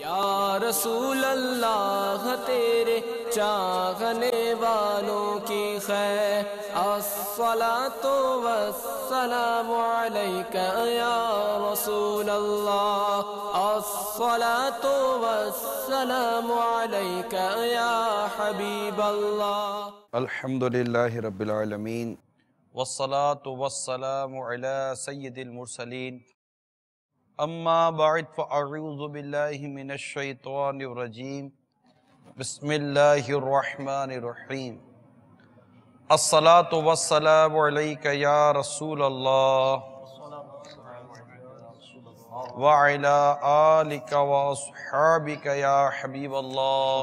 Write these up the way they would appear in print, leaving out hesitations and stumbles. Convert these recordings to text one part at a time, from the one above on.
یا رسول اللہ تیرے چاہنے والوں کی خیر، الصلاۃ والسلام علیک یا رسول اللہ، الصلاۃ والسلام علیک یا حبیب اللہ۔ الحمدللہ رب العالمین والصلاة والسلام علی سید المرسلین، اما بعد فاعوذ باللہ من الشیطان الرجیم، بسم اللہ الرحمن الرحیم۔ الصلاة والسلام علیک یا رسول اللہ وعلی آلک واصحابک یا حبیب اللہ،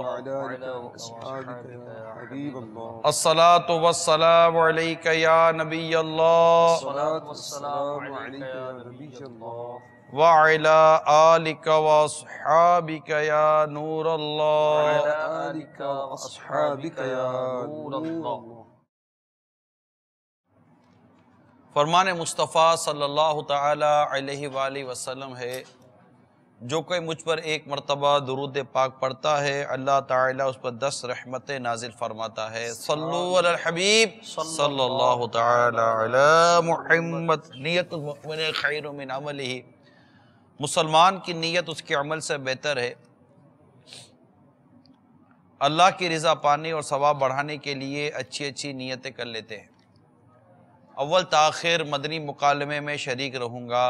الصلاة والسلام علیک یا نبی اللہ وعلی آلک واصحابک یا نور اللہ۔ فرمان مصطفیٰ صلی اللہ تعالی علیہ وآلہ وسلم ہے، جو کوئی مجھ پر ایک مرتبہ درود پاک پڑھتا ہے اللہ تعالیٰ اس پر 10 رحمتیں نازل فرماتا ہے۔ صلو علی الحبیب صلی اللہ تعالی علی محمد۔ نیت المؤمن خیر من عملہ، مسلمان کی نیت اس کے عمل سے بہتر ہے۔ اللہ کی رضا پانے اور ثواب بڑھانے کے لیے اچھی اچھی نیتیں کر لیتے ہیں۔ اول تاخیر مدنی مکالمے میں شریک رہوں گا،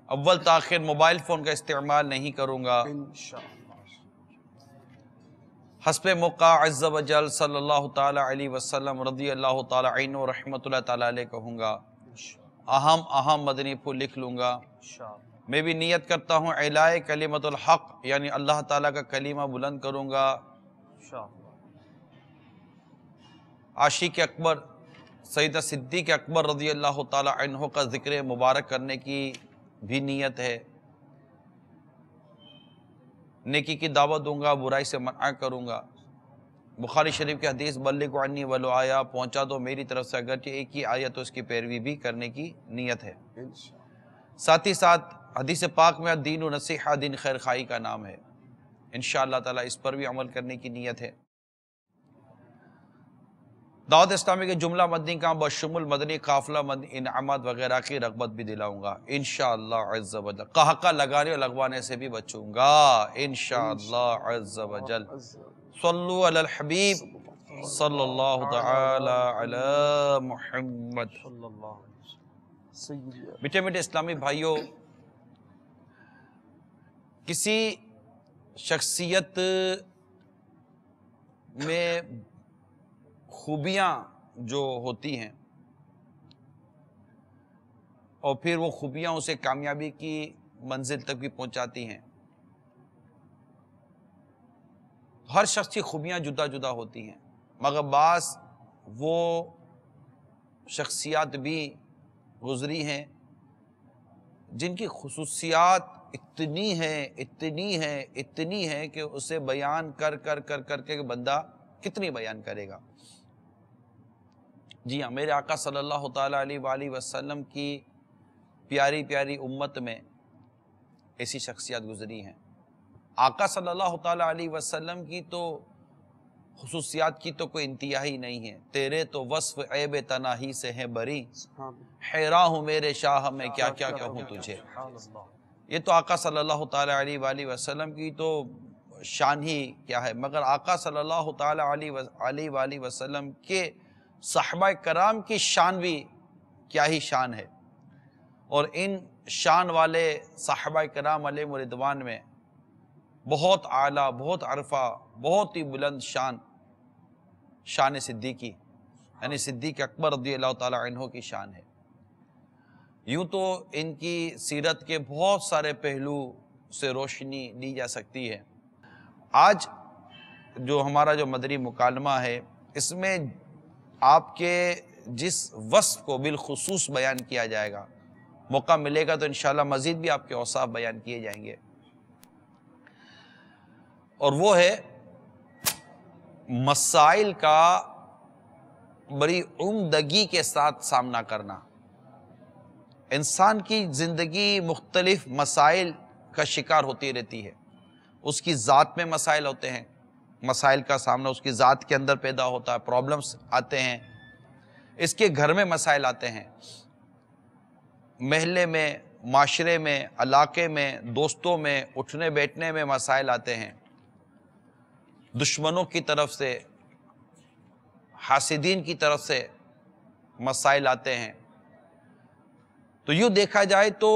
اول تاخیر موبائل فون کا استعمال نہیں کروں گا، حسب موقع عز و جل صلی اللہ تعالی علیہ وسلم رضی اللہ تعالی عنہ رحمۃ اللہ تعالی علیہ کہوں گا، اہم مدنی پھول لکھ لوں گا۔ میں بھی نیت کرتا ہوں اعلاء کلمت الحق، یعنی اللہ تعالیٰ کا کلمہ بلند کروں گا۔ عاشق اکبر سیدہ صدیق اکبر رضی اللہ تعالی عنہ کا ذکر مبارک کرنے کی بھی نیت ہے۔ نیکی کی دعوت دوں گا، برائی سے منع کروں گا۔ بخاری شریف کی حدیث بلغوا عنی ولو آیا، پہنچا دو میری طرف سے اگرچہ ایک ہی آیت، تو اس کی پیروی بھی کرنے کی نیت ہے۔ ساتھ ہی ساتھ حدیث پاک میں دین و نصیحہ، دین خیر خواہی کا نام ہے، انشاءاللہ تعالی اس پر بھی عمل کرنے کی نیت ہے۔ دعوت اسلامی کے جملہ مدنی کام بشمول مدنی قافلہ مدنی انعامات وغیرہ کی رغبت بھی دلاؤں گا انشاءاللہ عز و جل۔ قہقہ لگانے اور لگوانے سے بھی بچوں گا انشاءاللہ عز و جل۔ صلو علی الحبیب صلی اللہ تعالی علی محمد۔ میٹھے میٹھے اسلامی بھائیوں، کسی شخصیت میں خوبیاں جو ہوتی ہیں اور پھر وہ خوبیاں اسے کامیابی کی منزل تک بھی پہنچاتی ہیں۔ ہر شخص کی خوبیاں جدا جدا ہوتی ہیں، مگر بعض وہ شخصیات بھی گزری ہیں جن کی خصوصیات اتنی ہیں کہ اسے بیان کر کے بندہ کتنی بیان کرے گا۔ جی ہاں، میرے آقا صلی اللہ تعالیٰ علیہ وآلہ وسلم کی پیاری پیاری امت میں ایسی شخصیات گزری ہیں۔ آقا صلی اللہ تعالیٰ علیہ وسلم کی تو خصوصیات کی تو کوئی انتہا ہی نہیں ہے۔ تیرے تو وصف عیب تناہی سے ہیں بری، حیراں ہوں میرے شاہ میں کیا کیا کہوں تجھے۔ یہ تو آقا صلی اللہ تعالیٰ علیہ وآلہ وسلم کی تو شان ہی کیا ہے، مگر آقا صلی اللہ تعالیٰ علیہ وآلہ وسلم کے صحابہ کرام کی شان بھی کیا ہی شان ہے۔ اور ان شان والے صحابہ کرام علیہ رضوان میں بہت اعلیٰ، بہت عرفہ، بہت ہی بلند شان صدیقی، یعنی صدیق اکبر رضی اللہ تعالی عنہ کی شان ہے۔ یوں تو ان کی سیرت کے بہت سارے پہلو سے روشنی لی جا سکتی ہے۔ آج جو ہمارا جو مدنی مکالمہ ہے، اس میں آپ کے جس وصف کو بالخصوص بیان کیا جائے گا، موقع ملے گا تو انشاءاللہ مزید بھی آپ کے اوصاف بیان کیے جائیں گے، اور وہ ہے مسائل کا بڑی عمدگی کے ساتھ سامنا کرنا۔ انسان کی زندگی مختلف مسائل کا شکار ہوتی رہتی ہے، اس کی ذات میں مسائل ہوتے ہیں، مسائل کا سامنا اس کی ذات کے اندر پیدا ہوتا ہے، پرابلمس آتے ہیں، اس کے گھر میں مسائل آتے ہیں، محلے میں، معاشرے میں، علاقے میں، دوستوں میں، اٹھنے بیٹھنے میں مسائل آتے ہیں، دشمنوں کی طرف سے، حاسدین کی طرف سے مسائل آتے ہیں۔ تو یوں دیکھا جائے تو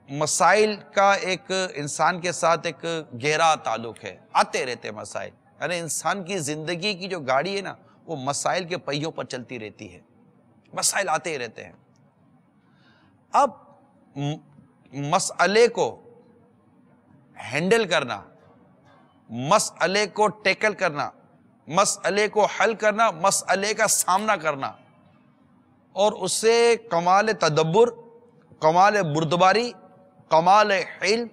مسائل کا ایک انسان کے ساتھ ایک گہرا تعلق ہے، آتے رہتے مسائل، یعنی انسان کی زندگی کی جو گاڑی ہے نا وہ مسائل کے پہیوں پر چلتی رہتی ہے، مسائل آتے ہی رہتے ہیں۔ اب مسئلے کو ہینڈل کرنا، مسئلے کو ٹیکل کرنا، مسئلے کو حل کرنا، مسئلے کا سامنا کرنا اور اسے کمال تدبر، کمال بردباری، کمال علم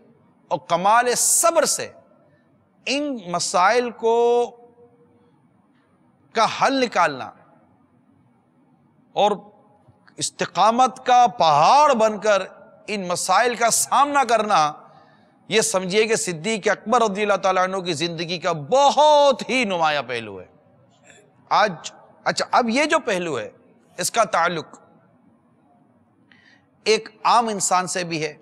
اور کمال صبر سے ان مسائل کو کا حل نکالنا اور استقامت کا پہاڑ بن کر ان مسائل کا سامنا کرنا، یہ سمجھیے کہ صدیق اکبر رضی اللہ تعالیٰ عنہ کی زندگی کا بہت ہی نمایاں پہلو ہے۔ اچھا اب یہ جو پہلو ہے اس کا تعلق ایک عام انسان سے بھی ہے،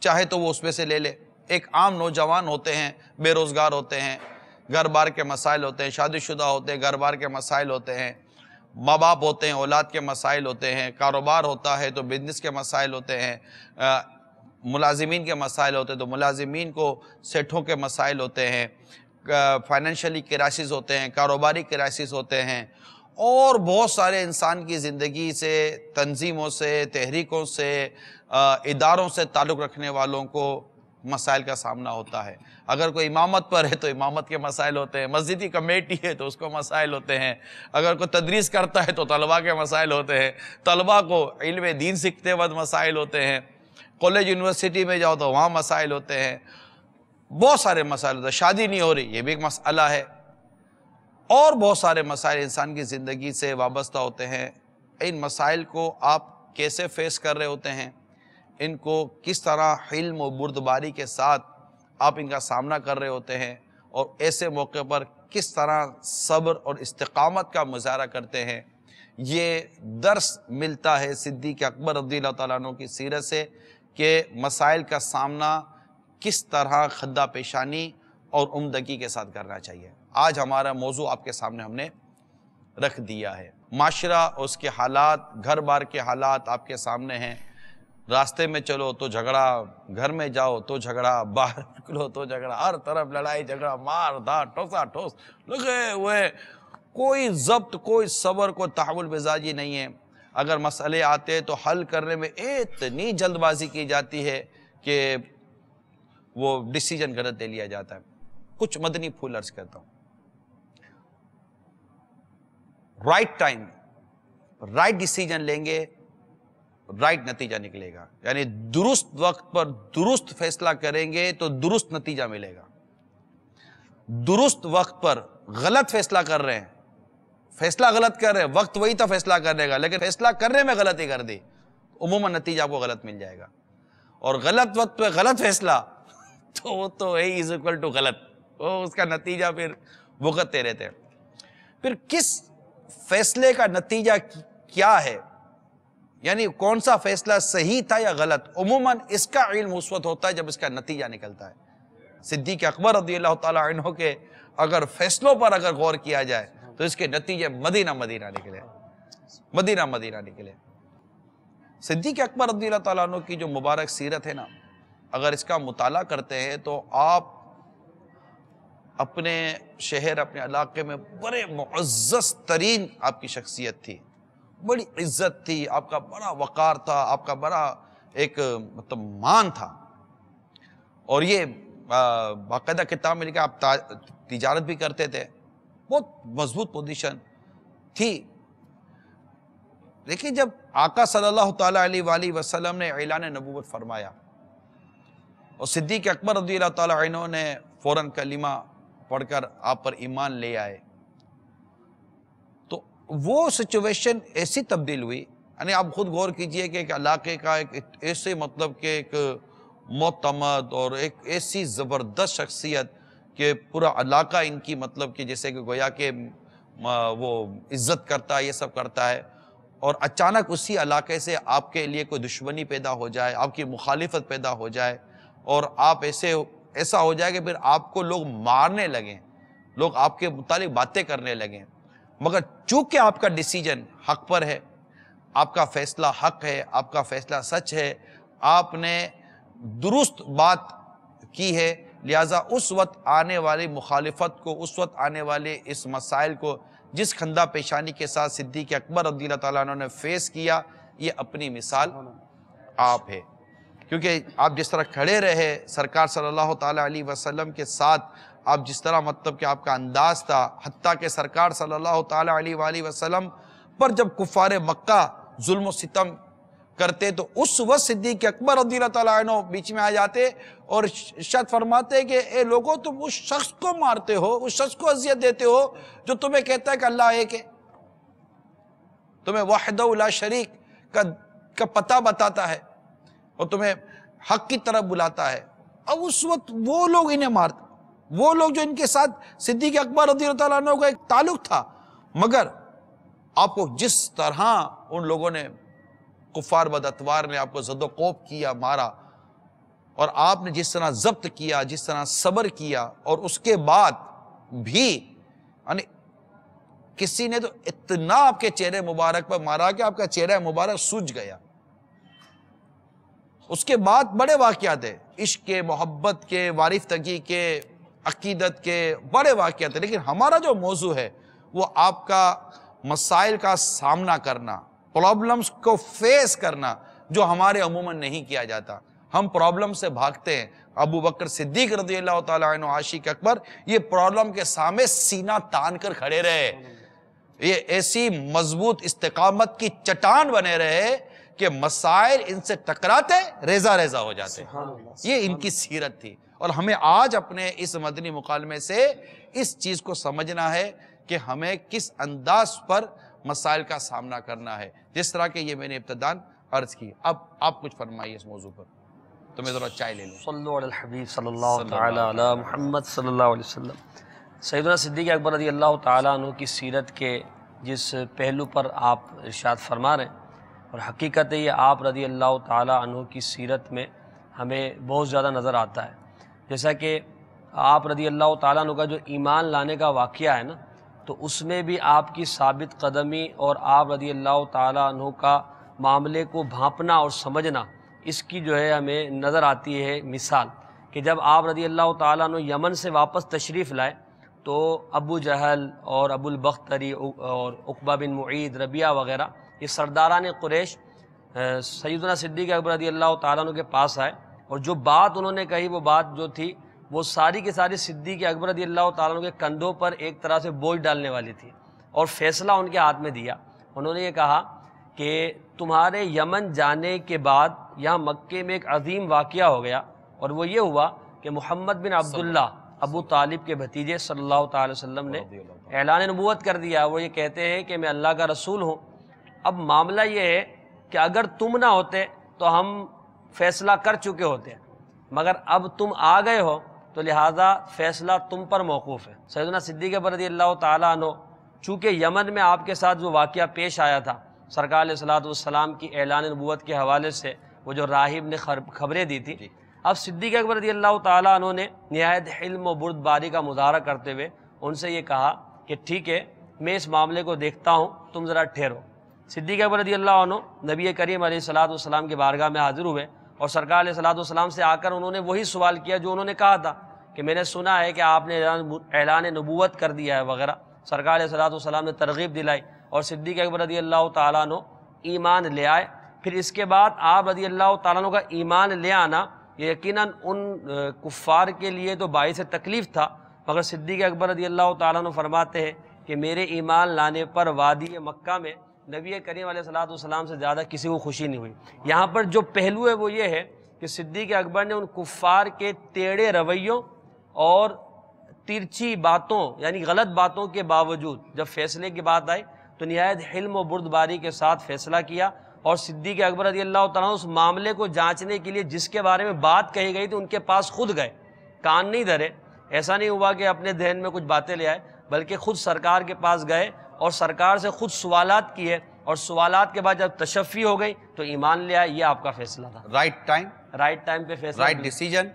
چاہے تو وہ اس میں سے لے لے۔ ایک عام نوجوان ہوتے ہیں، بے روزگار ہوتے ہیں، گھر بار کے مسائل ہوتے ہیں، شادی شدہ ہوتے ہیں، گھر بار کے مسائل ہوتے ہیں، ماں باپ ہوتے ہیں، اولاد کے مسائل ہوتے ہیں، کاروبار ہوتا ہے تو بزنس کے مسائل ہوتے ہیں، ملازمین کے مسائل ہوتے ہیں تو ملازمین کو سیٹھوں کے مسائل ہوتے ہیں، فائنینشلی کرائسس ہوتے ہیں، کاروباری کرائسس ہوتے ہیں، اور بہت سارے انسان کی زندگی سے، تنظیموں سے، تحریکوں سے، اداروں سے تعلق رکھنے والوں کو مسائل کا سامنا ہوتا ہے۔ اگر کوئی امامت پر ہے تو امامت کے مسائل ہوتے ہیں، مسجد کی کمیٹی ہے تو اس کو مسائل ہوتے ہیں، اگر کوئی تدریس کرتا ہے تو طلباء کے مسائل ہوتے ہیں، طلباء کو علم دین سیکھتے وقت مسائل ہوتے ہیں، کالج یونیورسٹی میں جاؤ تو وہاں مسائل ہوتے ہیں، بہت سارے مسائل ہوتے ہیں، شادی نہیں ہو رہی یہ بھی ایک مسئلہ ہے، اور بہت سارے مسائل انسان کی زندگی سے وابستہ ہوتے ہیں۔ ان مسائل کو آپ کیسے فیس کر رہے ہوتے ہیں، ان کو کس طرح علم و بردباری کے ساتھ آپ ان کا سامنا کر رہے ہوتے ہیں، اور ایسے موقع پر کس طرح صبر اور استقامت کا مظاہرہ کرتے ہیں، یہ درس ملتا ہے صدیق اکبر رضی اللہ تعالیٰ عنہ کی سیرت سے کہ مسائل کا سامنا کس طرح خدہ پیشانی اور عمدگی کے ساتھ کرنا چاہیے۔ آج ہمارا موضوع آپ کے سامنے ہم نے رکھ دیا ہے، معاشرہ اس کے حالات، گھر بار کے حالات آپ کے سامنے ہیں، راستے میں چلو تو جھگڑا، گھر میں جاؤ تو جھگڑا، باہر نکلو تو جھگڑا، ہر طرف لڑائی جھگڑا، مار دھاڑ، ٹھوسا ٹھوس لگے ہوئے، کوئی ضبط، کوئی صبر، کوئی تحمل مزاجی نہیں ہے۔ اگر مسئلے آتے تو حل کرنے میں اتنی جلد بازی کی جاتی ہے کہ وہ ڈیسیجن غلط لے لیا جاتا ہے۔ کچھ مدنی پھول عرض کرتا ہوں، رائٹ ٹائم، رائٹ ڈیسیجن لیں گے، رائٹ نتیجہ نکلے گا، یعنی درست وقت پر درست فیصلہ کریں گے تو درست نتیجہ ملے گا۔ درست وقت پر غلط فیصلہ کر رہے ہیں، فیصلہ غلط کر رہے ہیں، وقت وہی تھا فیصلہ کرنے کا لیکن فیصلہ کرنے میں غلطی کر دی، عموماً نتیجہ آپ کو غلط مل جائے گا۔ اور غلط وقت پہ غلط فیصلہ تو وہ تو A is equal to غلط، وہ اس کا نتیجہ پھر بھگتتے رہتے ہیں۔ پھر کس فیصلے کا نتیجہ کیا ہے، یعنی کون سا فیصلہ صحیح تھا یا غلط، عموماً اس کا علم اس وقت ہوتا ہے جب اس کا نتیجہ نکلتا ہے۔ صدیق اکبر رضی اللہ تعالیٰ عنہ کے اگر فیصلوں پر اگر غور کیا جائے تو اس کے نتیجے مدینہ مدینہ نکلے، مدینہ مدینہ نکلے۔ صدیق اکبر رضی اللہ تعالیٰ عنہ کی جو مبارک سیرت ہے نا، اگر اس کا مطالعہ کرتے ہیں تو آپ اپنے شہر، اپنے علاقے میں بڑے معزز ترین آپ کی شخصیت تھی، بڑی عزت تھی، آپ کا بڑا وقار تھا، آپ کا بڑا ایک مطلب مان تھا، اور یہ باقاعدہ کتاب میں لکھا آپ تجارت بھی کرتے تھے، بہت مضبوط پوزیشن تھی۔ دیکھیں جب آقا صلی اللہ تعالیٰ علیہ وآلہ وسلم نے اعلان نبوت فرمایا اور صدیق اکبر رضی اللہ تعالیٰ عنہ نے فوراً کلمہ پڑھ کر آپ پر ایمان لے آئے، تو وہ سچویشن ایسی تبدیل ہوئی، یعنی آپ خود غور کیجئے کہ ایک علاقے کا ایک ایسے مطلب کہ ایک معتمد اور ایک ایسی زبردست شخصیت کہ پورا علاقہ ان کی مطلب کہ جیسے کہ گویا کہ وہ عزت کرتا ہے، یہ سب کرتا ہے، اور اچانک اسی علاقے سے آپ کے لیے کوئی دشمنی پیدا ہو جائے، آپ کی مخالفت پیدا ہو جائے، اور آپ ایسا ہو جائے کہ پھر آپ کو لوگ مارنے لگیں، لوگ آپ کے متعلق باتیں کرنے لگیں، مگر چونکہ آپ کا ڈیسیجن حق پر ہے، آپ کا فیصلہ حق ہے، آپ کا فیصلہ سچ ہے، آپ نے درست بات کی ہے، لہٰذا اس وقت آنے والی مخالفت کو، اس وقت آنے والے اس مسائل کو جس خندہ پیشانی کے ساتھ صدیق اکبر رضی اللہ تعالیٰ عنہ نے فیس کیا، یہ اپنی مثال آپ ہے، کیونکہ آپ جس طرح کھڑے رہے سرکار صلی اللہ تعالیٰ علیہ وسلم کے ساتھ، آپ جس طرح مطلب کہ آپ کا انداز تھا، حتیٰ کہ سرکار صلی اللہ تعالیٰ علیہ وآلہ وسلم پر جب کفار مکہ ظلم و ستم کرتے تو اس وقت صدیق اکبر رضی اللہ تعالیٰ عنہ بیچ میں آ جاتے اور ارشاد فرماتے کہ اے لوگوں، تم اس شخص کو مارتے ہو، اس شخص کو اذیت دیتے ہو جو تمہیں کہتا ہے کہ اللہ ایک ہے، تمہیں وحدہ لا شریک کا پتہ بتاتا ہے اور تمہیں حق کی طرف بلاتا ہے۔ اب اس وقت وہ لوگ انہیں مارتے، وہ لوگ جو ان کے ساتھ صدیق اکبر رضی اللہ تعالیٰ عنہ کا ایک تعلق تھا، مگر آپ کو جس طرح ان لوگوں نے، کفار بد اتوار نے آپ کو زد و کوب کیا، مارا، اور آپ نے جس طرح ضبط کیا، جس طرح صبر کیا، اور اس کے بعد بھی یعنی کسی نے تو اتنا آپ کے چہرے مبارک پر مارا کہ آپ کا چہرہ مبارک سوج گیا۔ اس کے بعد بڑے واقعات ہیں، عشق کے، محبت کے، وارفتگی کے، عقیدت کے بڑے واقعات ہیں، لیکن ہمارا جو موضوع ہے وہ آپ کا مسائل کا سامنا کرنا، پرابلمز کو فیس کرنا، جو ہمارے عموماً نہیں کیا جاتا۔ ہم پرابلم سے بھاگتے ہیں۔ ابو بکر صدیق رضی اللہ تعالیٰ عنہ عاشق اکبر یہ پرابلم کے سامنے سینہ تان کر کھڑے رہے، یہ ایسی مضبوط استقامت کی چٹان بنے رہے کہ مسائل ان سے ٹکراتے ریزہ ریزہ ہو جاتے۔ یہ ان کی سیرت تھی، اور ہمیں آج اپنے اس مدنی مکالمے سے اس چیز کو سمجھنا ہے کہ ہمیں کس انداز پر مسائل کا سامنا کرنا ہے، جس طرح کہ یہ میں نے ابتداً عرض کی۔ اب آپ کچھ فرمائیے اس موضوع پر، تو میں ذرا چائے لے لوں۔ صلو علی الحبیب صلی اللہ تعالی علی محمد صلی اللہ علیہ وسلم۔ سیدنا صدیق اکبر رضی اللہ تعالیٰ عنہ کی سیرت کے جس پہلو پر آپ ارشاد فرما رہے ہیں، اور حقیقت ہے یہ آپ رضی اللہ تعالیٰ عنہ کی سیرت میں ہمیں بہت زیادہ نظر آتا ہے، جیسا کہ آپ رضی اللہ تعالیٰ عنہ کا جو ایمان لانے کا واقعہ ہے نا، تو اس میں بھی آپ کی ثابت قدمی اور آپ رضی اللہ تعالیٰ عنہ کا معاملے کو بھانپنا اور سمجھنا، اس کی جو ہے ہمیں نظر آتی ہے مثال، کہ جب آپ رضی اللہ تعالیٰ عنہ یمن سے واپس تشریف لائے تو ابو جہل اور ابو البختری اور عقبہ بن معید، ربیعہ وغیرہ یہ سرداران قریش سیدنا صدیق اکبر رضی اللہ تعالیٰ عنہ کے پاس آئے، اور جو بات انہوں نے کہی وہ بات جو تھی وہ ساری کی ساری صدیق اکبر رضی اللہ تعالیٰ عنہ کے کندھوں پر ایک طرح سے بوجھ ڈالنے والی تھی، اور فیصلہ ان کے ہاتھ میں دیا۔ انہوں نے یہ کہا کہ تمہارے یمن جانے کے بعد یہاں مکے میں ایک عظیم واقعہ ہو گیا، اور وہ یہ ہوا کہ محمد بن عبداللہ ابو طالب کے بھتیجے صلی اللہ تعالی وسلم نے اعلان نبوت کر دیا۔ وہ یہ کہتے ہیں کہ میں اللہ کا رسول ہوں۔ اب معاملہ یہ ہے کہ اگر تم نہ ہوتے تو ہم فیصلہ کر چکے ہوتے، مگر اب تم آ گئے ہو تو لہٰذا فیصلہ تم پر موقوف ہے۔ سیدنا صدیق اکبر رضی اللہ تعالیٰ عنہ چونکہ یمن میں آپ کے ساتھ جو واقعہ پیش آیا تھا، سرکار علیہ الصلوۃ والسلام کی اعلان نبوت کے حوالے سے وہ جو راہب نے خبریں دی تھی، اب صدیق اکبر رضی اللہ تعالیٰ عنہ نے نہایت حلم و بردباری کا مظاہرہ کرتے ہوئے ان سے یہ کہا کہ ٹھیک ہے، میں اس معاملے کو دیکھتا ہوں، تم ذرا ٹھہرو۔ صدیق اکبر رضی اللہ عنہ نبی کریم علیہ الصلوۃ والسلام کی بارگاہ میں حاضر ہوئے، اور سرکار علیہ الصلوۃ والسلام سے آ کر انہوں نے وہی سوال کیا جو انہوں نے کہا تھا کہ میں نے سنا ہے کہ آپ نے اعلان نبوت کر دیا ہے وغیرہ۔ سرکار علیہ الصلوۃ والسلام نے ترغیب دلائی، اور صدیق اکبر رضی اللہ تعالیٰ عنہ ایمان لے آئے۔ پھر اس کے بعد آپ رضی اللہ تعالیٰ عنہ کا ایمان لے آنا یہ یقیناً ان کفار کے لیے تو باعث تکلیف تھا، مگر صدیق اکبر رضی اللہ تعالیٰ عنہ فرماتے ہیں کہ میرے ایمان لانے پر وادی مکہ میں نبی کریم علیہ الصلوۃ والسلام سے زیادہ کسی کو خوشی نہیں ہوئی۔ یہاں پر جو پہلو ہے وہ یہ ہے کہ صدیق اکبر نے ان کفار کے ٹیڑھے رویوں اور ترچھی باتوں یعنی غلط باتوں کے باوجود جب فیصلے کی بات آئی تو نہایت حلم و بردباری کے ساتھ فیصلہ کیا، اور صدیق اکبر رضی اللہ تعالیٰ عنہ اس معاملے کو جانچنے کے لیے جس کے بارے میں بات کہی گئی تھی ان کے پاس خود گئے، کان نہیں دھرے، ایسا نہیں ہوا کہ اپنے ذہن میں کچھ باتیں لے آئے، بلکہ خود سرکار کے پاس گئے اور سرکار سے خود سوالات کیے، اور سوالات کے بعد جب تشفی ہو گئی تو ایمان لے آئے۔ یہ آپ کا فیصلہ تھا، رائٹ ٹائم پہ فیصلہ، رائٹ ڈیسیجن،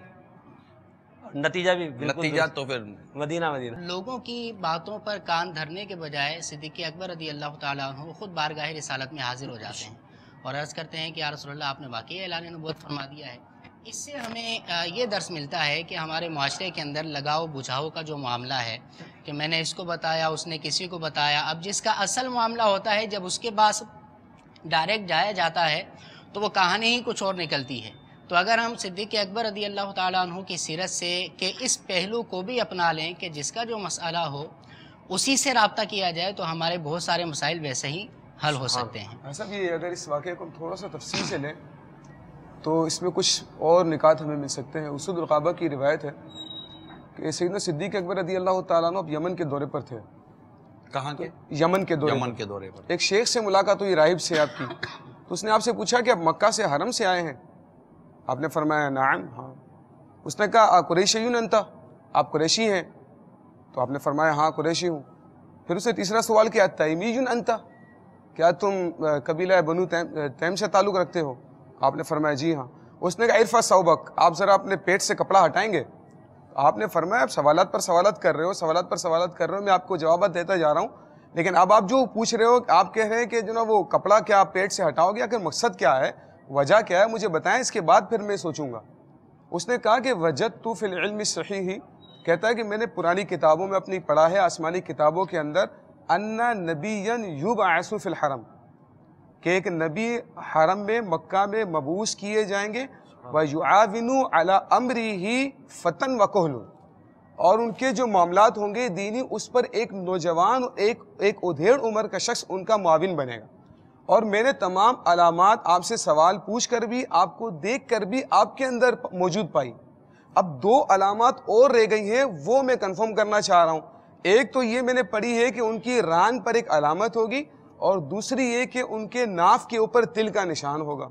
نتیجہ بھی نتیجہ تو پھر مدینہ۔ لوگوں کی باتوں پر کان دھرنے کے بجائے صدیق اکبر رضی اللہ تعالیٰ عنہ خود بارگاہ رسالت میں حاضر ہو جاتے ہیں اور عرض کرتے ہیں کہ یا رسول اللہ آپ نے واقعی اعلان نبوت فرما دیا ہے۔ اس سے ہمیں یہ درس ملتا ہے کہ ہمارے معاشرے کے اندر لگاؤ بجھاؤ کا جو معاملہ ہے کہ میں نے اس کو بتایا، اس نے کسی کو بتایا، اب جس کا اصل معاملہ ہوتا ہے جب اس کے پاس ڈائریکٹ جایا جاتا ہے تو وہ کہانی ہی کچھ اور نکلتی ہے۔ تو اگر ہم صدیق اکبر رضی اللہ تعالیٰ عنہ کی سیرت سے کہ اس پہلو کو بھی اپنا لیں کہ جس کا جو مسئلہ ہو اسی سے رابطہ کیا جائے تو ہمارے بہت سارے مسائل ویسے ہی حل ہو سکتے ہیں۔ ایسا بھی اگر اس واقعے کو ہم تھوڑا سا تفصیل سے لیں تو اس میں کچھ اور نکات ہمیں مل سکتے ہیں۔ اسود الغابہ کی روایت ہے کہ سیدنا صدیق اکبر رضی اللہ تعالیٰ عنہ اب یمن کے دورے پر تھے۔ کہاں کے؟ یمن کے دورے پر۔ ایک شیخ سے ملاقات ہوئی، راہب سے آپ کی، تو اس نے آپ سے پوچھا کہ آپ مکہ سے حرم سے آئے ہیں؟ آپ نے فرمایا نعم، ہاں۔ اس نے کہا قریشیون انت، آپ قریشی ہیں؟ تو آپ نے فرمایا ہاں قریشی ہوں۔ پھر اس نے تیسرا سوال کیا تیمیون انت، کیا تم قبیلہ بنو تیم سے تعلق رکھتے ہو؟ آپ نے فرمایا جی ہاں۔ اس نے کہا ارفع ثوبک، آپ ذرا اپنے پیٹ سے کپڑا ہٹائیں گے؟ آپ نے فرمایا آپ سوالات پر سوالات کر رہے ہو، میں آپ کو جوابات دیتا جا رہا ہوں، لیکن اب آپ جو پوچھ رہے ہو، آپ کہہ رہے ہیں کہ جو نا وہ کپڑا کیا آپ پیٹ سے ہٹاؤ گے، آخر مقصد کیا ہے، وجہ کیا ہے، مجھے بتائیں، اس کے بعد پھر میں سوچوں گا۔ اس نے کہا کہ وجدت فی العلم الصحیح، کہتا ہے کہ میں نے پرانی کتابوں میں اپنی پڑھا ہے، آسمانی کتابوں کے اندر، ان نبیا یبعث فی الحرم، کہ ایک نبی حرم میں مکہ میں مبعوث کیے جائیں گے، وَيُعَاوِنُوا عَلَىٰ أَمْرِهِ فَتًى وَكُهْلٌ، اور ان کے جو معاملات ہوں گے دینی اس پر ایک نوجوان ایک ادھیڑ عمر کا شخص ان کا معاون بنے گا۔ اور میں نے تمام علامات آپ سے سوال پوچھ کر بھی، آپ کو دیکھ کر بھی آپ کے اندر موجود پائی۔ اب دو علامات اور رہ گئی ہیں، وہ میں کنفرم کرنا چاہ رہا ہوں۔ ایک تو یہ میں نے پڑھی ہے کہ ان کی ران پر ایک علامت ہوگی، اور دوسری یہ کہ ان کے ناف کے اوپر تل کا نشان ہوگا۔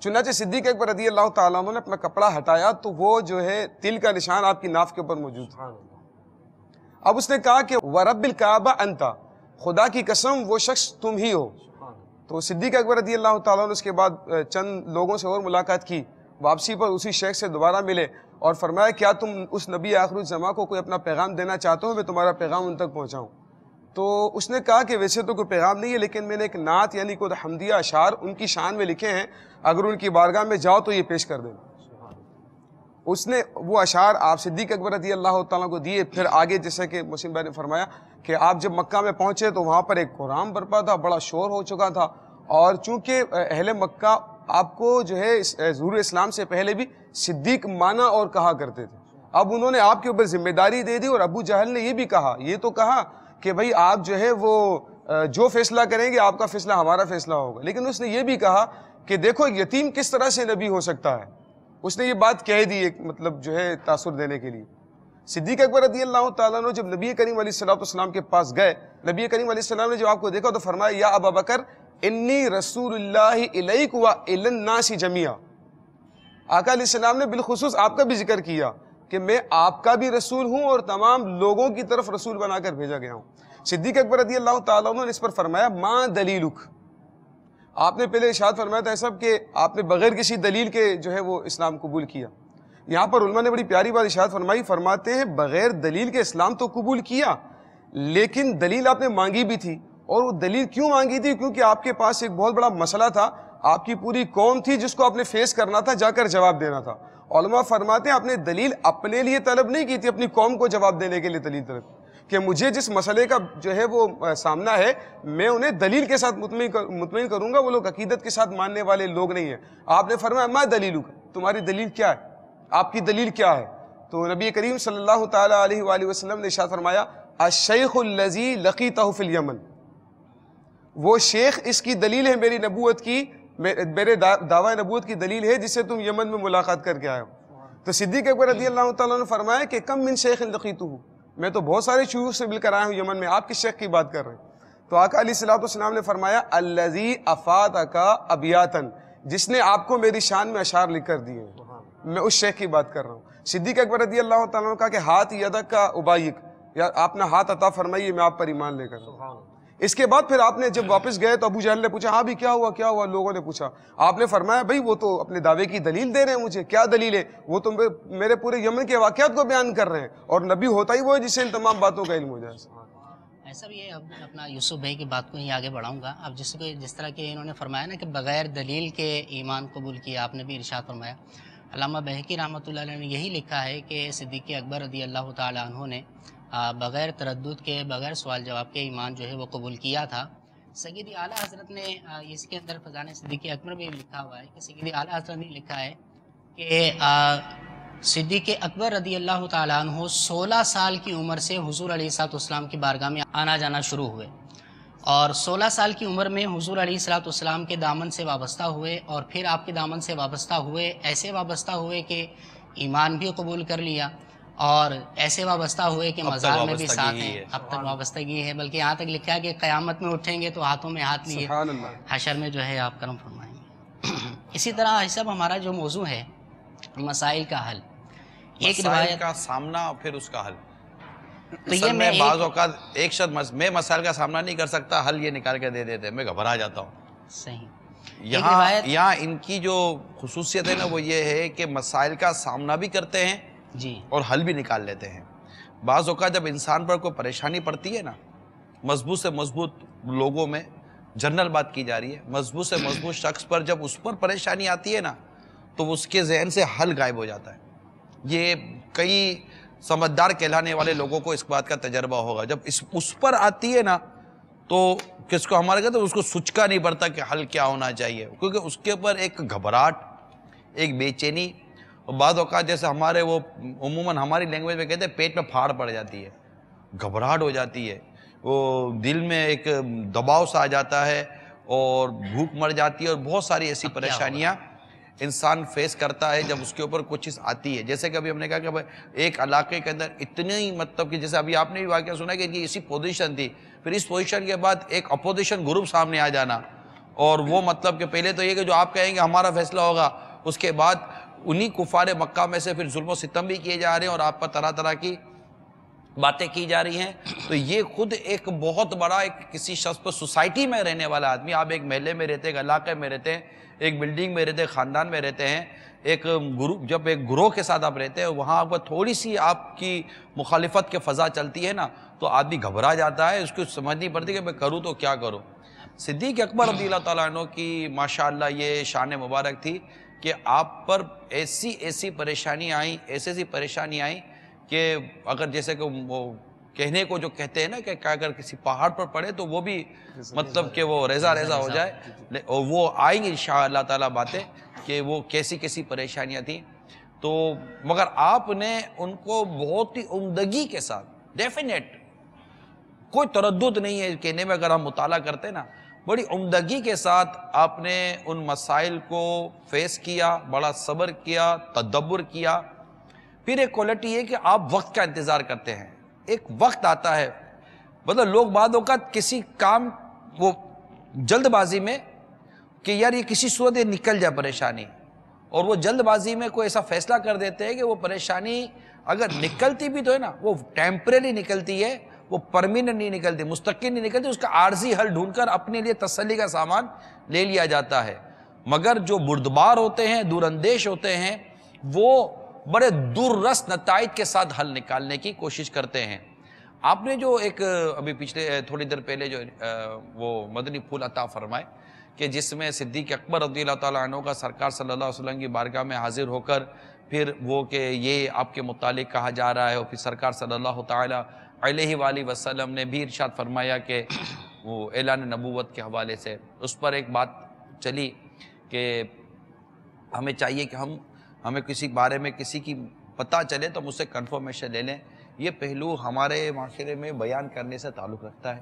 چنانچہ صدیق اکبر رضی اللہ تعالیٰ عنہ نے اپنا کپڑا ہٹایا تو وہ جو ہے تل کا نشان آپ کی ناف کے اوپر موجود تھا۔ اب اس نے کہا کہ وَرَبِّ الْكَعْبَةِ أَنْتَ، خدا کی قسم وہ شخص تم ہی ہو۔ تو صدیق اکبر رضی اللہ تعالیٰ عنہ اس کے بعد چند لوگوں سے اور ملاقات کی، واپسی پر اسی شیخ سے دوبارہ ملے اور فرمایا کیا تم اس نبی آخر الزماں کو کوئی اپنا پیغام دینا چاہتے ہو، میں تمہارا پیغام ان تک پہنچاؤں؟ تو اس نے کہا کہ ویسے تو کوئی پیغام نہیں ہے، لیکن میں نے ایک نعت یعنی کوئی حمدیہ اشعار ان کی شان میں لکھے ہیں، اگر ان کی بارگاہ میں جاؤ تو یہ پیش کر دینا۔ اس نے وہ اشعار آپ صدیق اکبر رضی اللہ تعالیٰ کو دیے۔ پھر آگے جیسے کہ محسن بھائی نے فرمایا کہ آپ جب مکہ میں پہنچے تو وہاں پر ایک قرآن برپا تھا، بڑا شور ہو چکا تھا، اور چونکہ اہل مکہ آپ کو جو ہے ظہور اسلام سے پہلے بھی صدیق مانا اور کہا کرتے تھے، اب انہوں نے آپ کے اوپر ذمہ داری دے دی، اور ابو جہل نے یہ بھی کہا، یہ تو کہا کہ بھائی آپ جو ہے وہ جو فیصلہ کریں گے آپ کا فیصلہ ہمارا فیصلہ ہوگا، لیکن اس نے یہ بھی کہا کہ دیکھو یتیم کس طرح سے نبی ہو سکتا ہے۔ اس نے یہ بات کہہ دی ایک مطلب جو ہے تاثر دینے کے لیے۔ صدیق اکبر رضی اللہ تعالیٰ عنہ جب نبی کریم علیہ السلام کے پاس گئے، نبی کریم علیہ السلام نے جب آپ کو دیکھا تو فرمایا یا ابا بکر انی رسول اللہ الیک و الی الناس جمیعا۔ آقا علیہ السلام نے بالخصوص آپ کا بھی ذکر کیا کہ میں آپ کا بھی رسول ہوں اور تمام لوگوں کی طرف رسول بنا کر بھیجا گیا ہوں۔ صدیق اکبر رضی اللہ تعالیٰ عنہ نے اس پر فرمایا ما دلیلک، آپ نے پہلے ارشاد فرمایا تھا صاحب کہ آپ نے بغیر کسی دلیل کے جو ہے وہ اسلام قبول کیا۔ یہاں پر علماء نے بڑی پیاری بات ارشاد فرمائی، فرماتے ہیں بغیر دلیل کے اسلام تو قبول کیا، لیکن دلیل آپ نے مانگی بھی تھی، اور وہ دلیل کیوں مانگی تھی؟ کیونکہ آپ کے پاس ایک بہت بڑا مسئلہ تھا، آپ کی پوری قوم تھی جس کو آپ نے فیس کرنا تھا، جا کر جواب دینا تھا۔ علماء فرماتے ہیں آپ نے دلیل اپنے لیے طلب نہیں کی تھی، اپنی قوم کو جواب دینے کے لیے دلیل طلب کہ مجھے جس مسئلے کا جو ہے وہ سامنا ہے میں انہیں دلیل کے ساتھ مطمئن کروں گا، وہ لوگ عقیدت کے ساتھ ماننے والے لوگ نہیں ہیں۔ آپ نے فرمایا ما دلیلک، تمہاری دلیل کیا ہے، آپ کی دلیل کیا ہے؟ تو نبی کریم صلی اللہ تعالیٰ علیہ وآلہ وسلم نے ارشاد فرمایا الشیخ الذی لقیتہ فی الیمن، وہ شیخ اس کی دلیل ہے میری نبوت کی، میرے دعوی نبوت کی دلیل ہے جسے تم یمن میں ملاقات کر کے آئے ہو۔ تو صدیق اکبر رضی اللہ تعالیٰ نے فرمایا کہ کم من شیخ لقیتہ، میں تو بہت سارے شیوخ سے مل کر آیا ہوں یمن میں، آپ کس شیخ کی بات کر رہے ہیں؟ تو آقا علیہ الصلوۃ والسلام نے فرمایا الذی افادک ابیاتن، جس نے آپ کو میری شان میں اشعار لکھ کر دیے ہیں. میں اس شیخ کی بات کر رہا ہوں. صدیق اکبر رضی اللہ تعالیٰ عنہ کہا کہ ہاتھ یدک کا ابایک، یا آپ نے ہاتھ عطا فرمائیے میں آپ پر ایمان لے کر. اس کے بعد پھر آپ نے جب واپس گئے تو ابو جہل نے پوچھا ہاں بھی کیا ہوا کیا ہوا، لوگوں نے پوچھا. آپ نے فرمایا بھائی وہ تو اپنے دعوے کی دلیل دے رہے ہیں مجھے. کیا دلیل ہے؟ وہ تو میرے پورے یمن کے واقعات کو بیان کر رہے ہیں، اور نبی ہوتا ہی وہ ہے جس سے ان تمام باتوں کا علم ہو جائے. ایسا بھی ہے. اب اپنا یوسف بھائی کی بات کو ہی آگے بڑھاؤں گا. اب جس طرح کہ انہوں نے فرمایا نا کہ بغیر دلیل کے ایمان قبول کیا، آپ نے بھی ارشاد فرمایا. علامہ بہقی رحمۃ اللہ علیہ نے یہی لکھا ہے کہ صدیق اکبر رضی اللہ تعالیٰ عنہ نے بغیر تردد کے، بغیر سوال جواب کے ایمان جو ہے وہ قبول کیا تھا. سیدی اعلیٰ حضرت نے اس کے اندر فضائل صدیق اکبر میں لکھا ہوا ہے کہ سیدی اعلیٰ حضرت نے لکھا ہے کہ صدیق اکبر رضی اللہ تعالیٰ عنہ 16 سال کی عمر سے حضور علیہ الصلوۃ والسلام کی بارگاہ میں آنا جانا شروع ہوئے، اور 16 سال کی عمر میں حضور علیہ الصلوۃ والسلام کے دامن سے وابستہ ہوئے، اور پھر آپ کے دامن سے وابستہ ہوئے، ایسے وابستہ ہوئے کہ ایمان بھی قبول کر لیا، اور ایسے وابستہ ہوئے کہ مزار میں بھی ساتھ ہیں. اب تک وابستگی ہے، بلکہ یہاں تک لکھا ہے کہ قیامت میں اٹھیں گے تو ہاتھوں میں ہاتھ لیے حشر میں جو ہے آپ کرم فرمائیں گے. اسی طرح سب ہمارا جو موضوع ہے مسائل کا حل، ایک روایت کا سامنا پھر اس کا حل. تو یہ میں بعض اوقات ایک شخص میں مسائل کا سامنا نہیں کر سکتا، حل یہ نکال کے دے دیتے، میں گھبرا جاتا ہوں. صحیح. یہاں ان کی جو خصوصیت ہے نا وہ یہ ہے کہ مسائل کا سامنا بھی کرتے ہیں جی، اور حل بھی نکال لیتے ہیں. بعض اوقات جب انسان پر کوئی پریشانی پڑتی ہے نا، مضبوط سے مضبوط لوگوں میں جنرل بات کی جا رہی ہے، مضبوط سے مضبوط شخص پر جب اس پر پریشانی آتی ہے نا تو اس کے ذہن سے حل غائب ہو جاتا ہے. یہ کئی سمجھدار کہلانے والے لوگوں کو اس بات کا تجربہ ہوگا. جب اس پر آتی ہے نا تو کس کو ہمارے کہتے ہیں اس کو سوچ کا نہیں پڑتا کہ حل کیا ہونا چاہیے، کیونکہ اس کے اوپر ایک گھبراہٹ، ایک بے چینی، اور بعض اوقات جیسے ہمارے وہ عموماً ہماری لینگویج میں کہتے ہیں پیٹ میں پھاڑ پڑ جاتی ہے، گھبراہٹ ہو جاتی ہے، وہ دل میں ایک دباؤ سا آ جاتا ہے، اور بھوک مر جاتی ہے، اور بہت ساری ایسی پریشانیاں انسان فیس کرتا ہے جب اس کے اوپر کچھ چیز آتی ہے. جیسے کہ ابھی ہم نے کہا کہ ایک علاقے کے اندر اتنی مطلب کہ جیسے ابھی آپ نے بھی واقعہ سنا کہ ان کی اسی پوزیشن تھی، پھر اس پوزیشن کے بعد ایک اپوزیشن گروپ سامنے آ جانا، اور وہ مطلب کہ پہلے تو یہ کہ جو آپ کہیں گے ہمارا فیصلہ ہوگا، اس کے بعد انہی کفار مکہ میں سے پھر ظلم و ستم بھی کیے جا رہے ہیں اور آپ پر طرح طرح کی باتیں کی جا رہی ہیں. تو یہ خود ایک بہت بڑا ایک کسی شخص پر، سوسائٹی میں رہنے والا آدمی، آپ ایک محلے میں رہتے ہیں، ایک علاقے میں رہتے ہیں، ایک بلڈنگ میں رہتے ہیں، خاندان میں رہتے ہیں، ایک جب ایک گروہ کے ساتھ آپ رہتے ہیں، وہاں پر تھوڑی سی آپ کی مخالفت کے فضا چلتی ہے نا تو آدمی گھبرا جاتا ہے، اس کو سمجھ نہیں پڑتی کہ میں کروں تو کیا کروں. صدیق اکبر رضی اللہ تعالیٰ عنہ کی ماشاءاللہ یہ شان مبارک تھی کہ آپ پر ایسی پریشانی آئیں کہ اگر جیسے کہ وہ کہنے کو جو کہتے ہیں نا کہ اگر کسی پہاڑ پر پڑے تو وہ بھی مطلب کہ وہ ریزہ ہو جائے، اور وہ آئیں گی انشاءاللہ تعالیٰ باتیں کہ وہ کیسی پریشانیاں تھیں. تو مگر آپ نے ان کو بہت ہی عمدگی کے ساتھ، ڈیفینیٹ کوئی تردد نہیں ہے کہنے میں، اگر ہم مطالعہ کرتے نا بڑی عمدگی کے ساتھ آپ نے ان مسائل کو فیس کیا، بڑا صبر کیا، تدبر کیا. پھر ایک کوالٹی ہے کہ آپ وقت کا انتظار کرتے ہیں. ایک وقت آتا ہے، مطلب لوگ بعض اوقات کسی کام وہ جلد بازی میں کہ یار یہ کسی صورت نکل جائے پریشانی، اور وہ جلد بازی میں کوئی ایسا فیصلہ کر دیتے ہیں کہ وہ پریشانی اگر نکلتی بھی تو ہے نا وہ ٹیمپریری نکلتی ہے، وہ پرمیننٹ نہیں نکلتی، مستقل نہیں نکلتی، اس کا عارضی حل ڈھونڈ کر اپنے لیے تسلی کا سامان لے لیا جاتا ہے. مگر جو بردبار ہوتے ہیں، دور اندیش ہوتے ہیں، وہ بڑے دور رس نتائج کے ساتھ حل نکالنے کی کوشش کرتے ہیں. آپ نے جو ایک ابھی پچھلے تھوڑی دیر پہلے جو وہ مدنی پھول عطا فرمائے کہ جس میں صدیق اکبر رضی اللہ تعالیٰ عنہ کا سرکار صلی اللہ علیہ وسلم کی بارگاہ میں حاضر ہو کر پھر وہ کہ یہ آپ کے متعلق کہا جا رہا ہے، اور پھر سرکار صلی اللہ تعالیٰ علیہ وآلہ وسلم نے بھی ارشاد فرمایا کہ وہ اعلان نبوت کے حوالے سے اس پر ایک بات چلی کہ ہمیں چاہیے کہ ہمیں کسی بارے میں کسی کی پتہ چلے تو ہم اس سے کنفرمیشن لے لیں. یہ پہلو ہمارے معاشرے میں بیان کرنے سے تعلق رکھتا ہے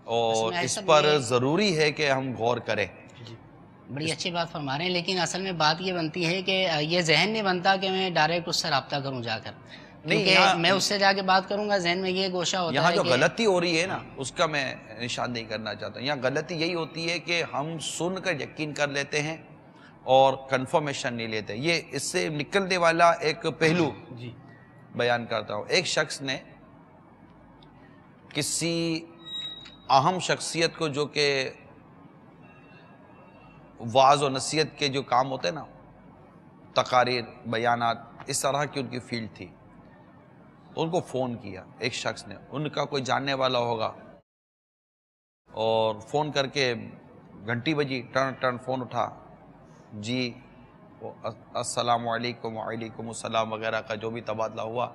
اور اس پر ضروری ہے کہ ہم غور کریں. بڑی اچھی بات فرما رہے ہیں، لیکن اصل میں بات یہ بنتی ہے کہ یہ ذہن نہیں بنتا کہ میں ڈائریکٹ اس سے رابطہ کروں جا کر. کیونکہ میں اس سے جا کے بات کروں گا ذہن میں یہ گوشہ ہوتا ہے. یہاں جو غلطی ہو رہی ہے نا اس کا میں نشاندہی کرنا چاہتا ہوں. یہاں غلطی یہی ہوتی ہے کہ ہم سن کر یقین کر لیتے ہیں اور کنفرمیشن نہیں لیتے. یہ اس سے نکلنے والا ایک پہلو بیان کرتا ہوں. ایک شخص نے کسی اہم شخصیت کو، جو کہ وعظ و نصیحت کے جو کام ہوتے ہیں نا، تقاریر، بیانات، اس طرح کی ان کی فیلڈ تھی، تو ان کو فون کیا ایک شخص نے. ان کا کوئی جاننے والا ہوگا، اور فون کر کے گھنٹی بجی، ٹرن فون اٹھا، جی السلام علیکم، وعلیکم السلام وغیرہ کا جو بھی تبادلہ ہوا.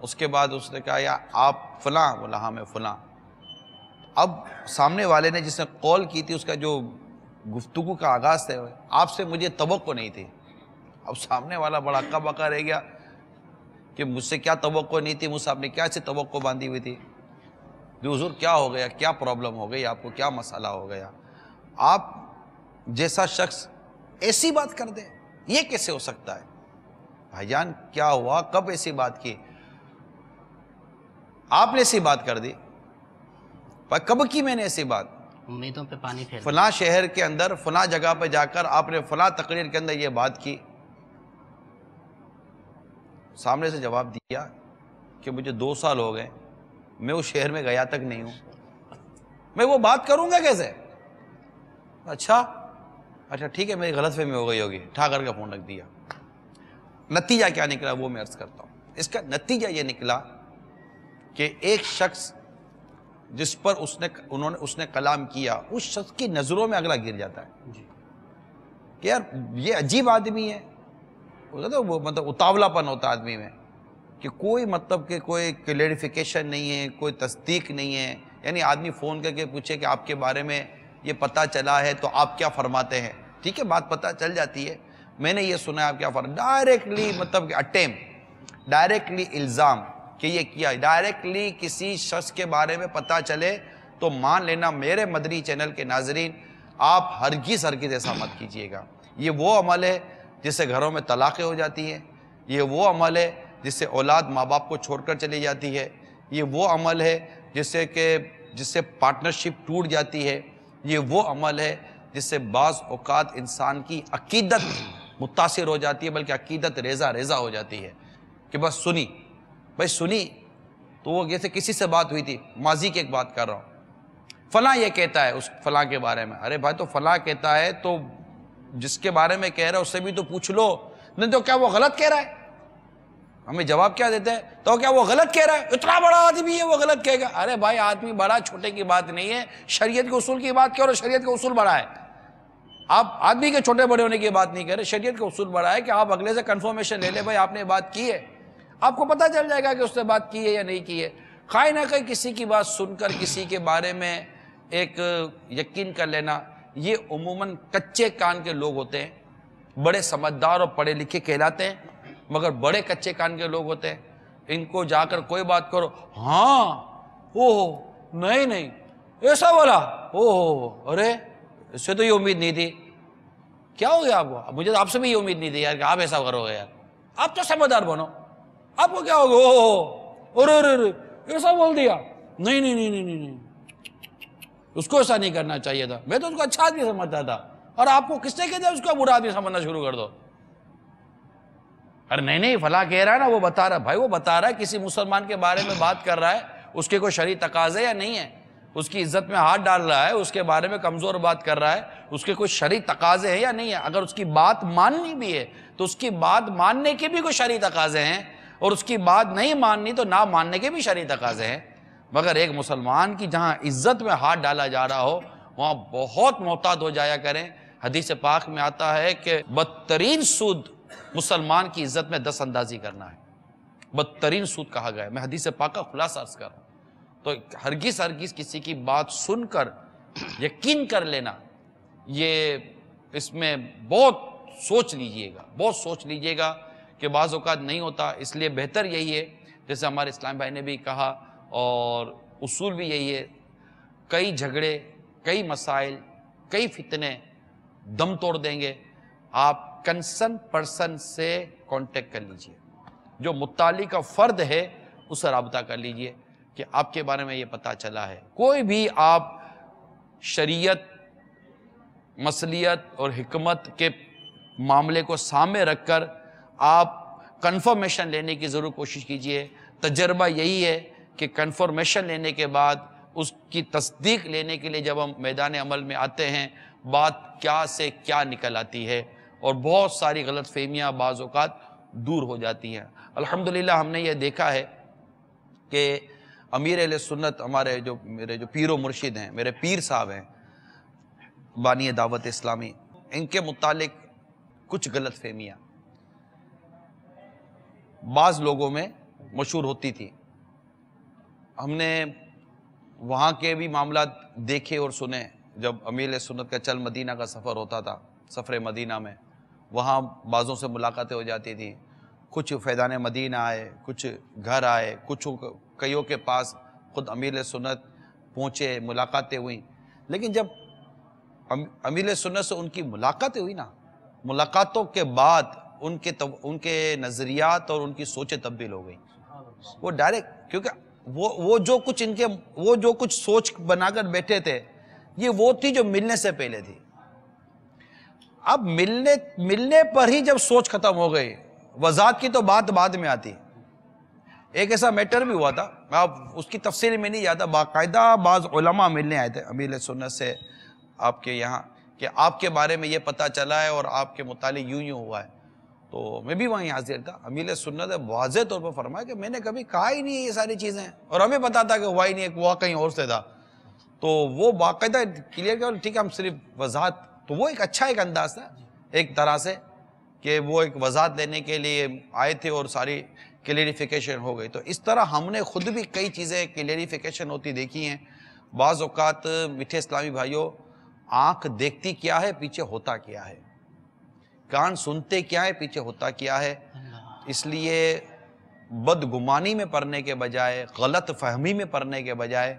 اس کے بعد اس نے کہا یا آپ فلاں؟ بولا ہاں میں فلاں. اب سامنے والے نے جس نے کال کی تھی اس کا جو گفتگو کا آغاز تھا، آپ سے مجھے توقع نہیں تھی. اب سامنے والا بڑا اکا بکا رہ گیا کہ مجھ سے کیا توقع نہیں تھی، مجھ سے آپ نے کیا سے توقع باندھی ہوئی تھی. جو حضور کیا ہو گیا، کیا پرابلم ہو گئی آپ کو، کیا مسئلہ ہو گیا؟ آپ جیسا شخص ایسی بات کر دے، یہ کیسے ہو سکتا ہے؟ بھائی جان کیا ہوا، کب ایسی بات کی؟ آپ نے ایسی بات کر دی. کب کی میں نے ایسی بات؟ امیدوں پہ پانی پھیر. فلاں شہر کے اندر فلاں جگہ پہ جا کر آپ نے فلاں تقریر کے اندر یہ بات کی. سامنے سے جواب دیا کہ مجھے 2 سال ہو گئے، میں اس شہر میں گیا تک نہیں ہوں، میں وہ بات کروں گا کیسے؟ اچھا ٹھیک ہے، میری غلط فہمی ہو گئی ہوگی. اٹھا کر کے فون رکھ دیا. نتیجہ کیا نکلا وہ میں عرض کرتا ہوں. اس کا نتیجہ یہ نکلا کہ ایک شخص جس پر اس نے کلام کیا، اس شخص کی نظروں میں اگلا گر جاتا ہے کہ یار یہ عجیب آدمی ہے. وہ مطلب اتاولا پن ہوتا آدمی میں کہ کوئی مطلب کہ کوئی کلیریفیکیشن نہیں ہے، کوئی تصدیق نہیں ہے. یعنی آدمی فون کر کے پوچھے کہ آپ کے بارے میں یہ پتہ چلا ہے تو آپ کیا فرماتے ہیں؟ ٹھیک ہے، بات پتہ چل جاتی ہے، میں نے یہ سنا ہے آپ کیا فرماتے. ڈائریکٹلی مطلب کہ اٹیمپٹ، ڈائریکٹلی الزام کہ یہ کیا، ڈائریکٹلی کسی شخص کے بارے میں پتہ چلے تو مان لینا میرے مدنی چینل کے ناظرین، آپ ہرگز ایسا مت کیجئے گا. یہ وہ عمل ہے جس سے گھروں میں طلاقیں ہو جاتی ہیں. یہ وہ عمل ہے جس سے اولاد ماں باپ کو چھوڑ کر چلی جاتی ہے. یہ وہ عمل ہے جس سے پارٹنرشپ ٹوٹ جاتی ہے. یہ وہ عمل ہے جس سے بعض اوقات انسان کی عقیدت متاثر ہو جاتی ہے، بلکہ عقیدت ریزہ ہو جاتی ہے کہ بس سنی تو وہ جیسے کسی سے بات ہوئی تھی، ماضی کی ایک بات کر رہا ہوں، فلاں یہ کہتا ہے اس فلاں کے بارے میں. ارے بھائی تو فلاں کہتا ہے تو جس کے بارے میں کہہ رہا ہے اس سے بھی تو پوچھ لو. نہیں تو کیا وہ غلط کہہ رہا ہے؟ ہمیں جواب کیا دیتے ہیں؟ تو کیا وہ غلط کہہ رہا ہے؟ اتنا بڑا آدمی ہے وہ غلط کہے گا. ارے بھائی آدمی بڑا چھوٹے کی بات نہیں ہے، شریعت کے اصول کی بات کرو. شریعت کے اصول بڑا ہے. آپ آدمی کے چھوٹے بڑے ہونے کی بات نہیں کر رہے. شریعت کے اصول بڑا ہے کہ آپ اگلے سے کنفرمیشن لے لیں، بھائی آپ نے بات کی ہے. آپ کو پتہ چل جائے گا کہ اس نے بات کی ہے یا نہیں کی ہے. خواہ نہ کہ کسی کی بات سن کر کسی کے بارے میں ایک یقین کر لینا، یہ عموماً کچے کان کے لوگ ہوتے ہیں. بڑے سمجھدار اور پڑھے لکھے کہلاتے ہیں مگر بڑے کچے کان کے لوگ ہوتے ہیں. ان کو جا کر کوئی بات کرو، ہاں نہیں ایسا بولا، ارے اس سے تو یہ امید نہیں تھی. کیا ہو گیا آپ کو؟ مجھے آپ سے بھی یہ امید نہیں تھی یار کہ آپ ایسا کرو گے. یار آپ تو سمجھدار بنو، آپ کو کیا ہوگا؟ ارے ایسا بول دیا. نہیں اس کو ایسا نہیں کرنا چاہیے تھا. میں تو اس کو اچھا آدمی سمجھتا تھا، اور آپ کو کس نے کہتے ہیں اس کو برا آدمی سمجھنا شروع کر دو. ارے نہیں فلاں کہہ رہا ہے نا، وہ بتا رہا. بھائی وہ بتا رہا ہے، کسی مسلمان کے بارے میں بات کر رہا ہے، اس کے کوئی شرعی تقاضے یا نہیں ہے، اس کی عزت میں ہاتھ ڈال رہا ہے، اس کے بارے میں کمزور بات کر رہا ہے، اس کے کوئی شرعی تقاضے ہیں یا نہیں ہے. اگر اس کی بات ماننی بھی ہے تو اس کی بات ماننے کے بھی کوئی شرعی تقاضے ہیں، اور اس کی بات نہیں ماننی تو نہ ماننے کے بھی شرعی تقاضے ہیں. مگر ایک مسلمان کی جہاں عزت میں ہاتھ ڈالا جا رہا ہو وہاں بہت محتاط ہو جایا کریں. حدیث پاک میں آتا ہے کہ بدترین سود مسلمان کی عزت میں دست اندازی کرنا ہے. بدترین سود کہا گیا ہے. میں حدیث پاک کا خلاصہ عرض کر رہا ہوں. تو ہرگز کسی کی بات سن کر یقین کر لینا، یہ اس میں بہت سوچ لیجئے گا کہ بعض اوقات نہیں ہوتا. اس لیے بہتر یہی ہے جیسے ہمارے اسلام بھائی نے بھی کہا، اور اصول بھی یہی ہے، کئی جھگڑے، کئی مسائل، کئی فتنے دم توڑ دیں گے. آپ کنسرن پرسن سے کانٹیکٹ کر لیجئے. جو مطالعے کا فرد ہے اس سے رابطہ کر لیجئے کہ آپ کے بارے میں یہ پتہ چلا ہے۔ کوئی بھی آپ شریعت، مصلیت اور حکمت کے معاملے کو سامنے رکھ کر آپ کنفرمیشن لینے کی ضرور کوشش کیجئے۔ تجربہ یہی ہے کہ کنفرمیشن لینے کے بعد اس کی تصدیق لینے کے لیے جب ہم میدان عمل میں آتے ہیں، بات کیا سے کیا نکل آتی ہے اور بہت ساری غلط فہمیاں بعض اوقات دور ہو جاتی ہیں۔ الحمدللہ ہم نے یہ دیکھا ہے کہ امیر اہل سنت ہمارے میرے جو پیر و مرشد ہیں، میرے پیر صاحب ہیں بانی دعوت اسلامی، ان کے متعلق کچھ غلط فہمیاں بعض لوگوں میں مشہور ہوتی تھی۔ ہم نے وہاں کے بھی معاملات دیکھے اور سنے۔ جب امیر اہل سنت کا چل مدینہ کا سفر ہوتا تھا، سفر مدینہ میں وہاں بعضوں سے ملاقاتیں ہو جاتی تھیں، کچھ فیضان مدینہ آئے، کچھ گھر آئے، کئیوں کے پاس خود امیر اہل سنت پہنچے، ملاقاتیں ہوئیں۔ لیکن جب امیر اہل سنت سے ان کی ملاقاتیں ہوئی نا، ملاقاتوں کے بعد ان کے نظریات اور ان کی سوچیں تبدیل ہو گئیں۔ وہ ڈائریکٹ، کیونکہ وہ جو کچھ سوچ بنا کر بیٹھے تھے، یہ وہ تھی جو ملنے سے پہلے تھی۔ اب ملنے پر ہی جب سوچ ختم ہو گئی، وضاحت کی تو بات بعد میں آتی۔ ایک ایسا میٹر بھی ہوا تھا، اب اس کی تفصیل میں نہیں جاتا، باقاعدہ بعض علماء ملنے آئے تھے امیر اہل سنت سے آپ کے یہاں کہ آپ کے بارے میں یہ پتہ چلا ہے اور آپ کے متعلق یوں ہوا ہے۔ تو میں بھی وہیں حاضر تھا۔ امیر اہل سنت نے واضح طور پر فرمایا کہ میں نے کبھی کہا ہی نہیں ہے یہ ساری چیزیں، اور ہمیں پتا تھا کہ ہوا ہی نہیں، ایک ہوا کہیں اور سے تھا۔ تو وہ باقاعدہ کلیئر کیا، ٹھیک ہے ہم صرف وضاحت، تو وہ ایک اچھا ایک انداز تھا ایک طرح سے کہ وہ ایک وضاحت دینے کے لیے آئے تھے اور ساری کلیریفیکیشن ہو گئی۔ تو اس طرح ہم نے خود بھی کئی چیزیں کلیریفیکیشن ہوتی دیکھی ہیں۔ بعض اوقات میٹھے اسلامی بھائیوں، آنکھ دیکھتی کیا ہے، پیچھے ہوتا کیا ہے، کان سنتے کیا ہے، پیچھے ہوتا کیا ہے۔ اس لیے بدگمانی میں پڑنے کے بجائے، غلط فہمی میں پڑنے کے بجائے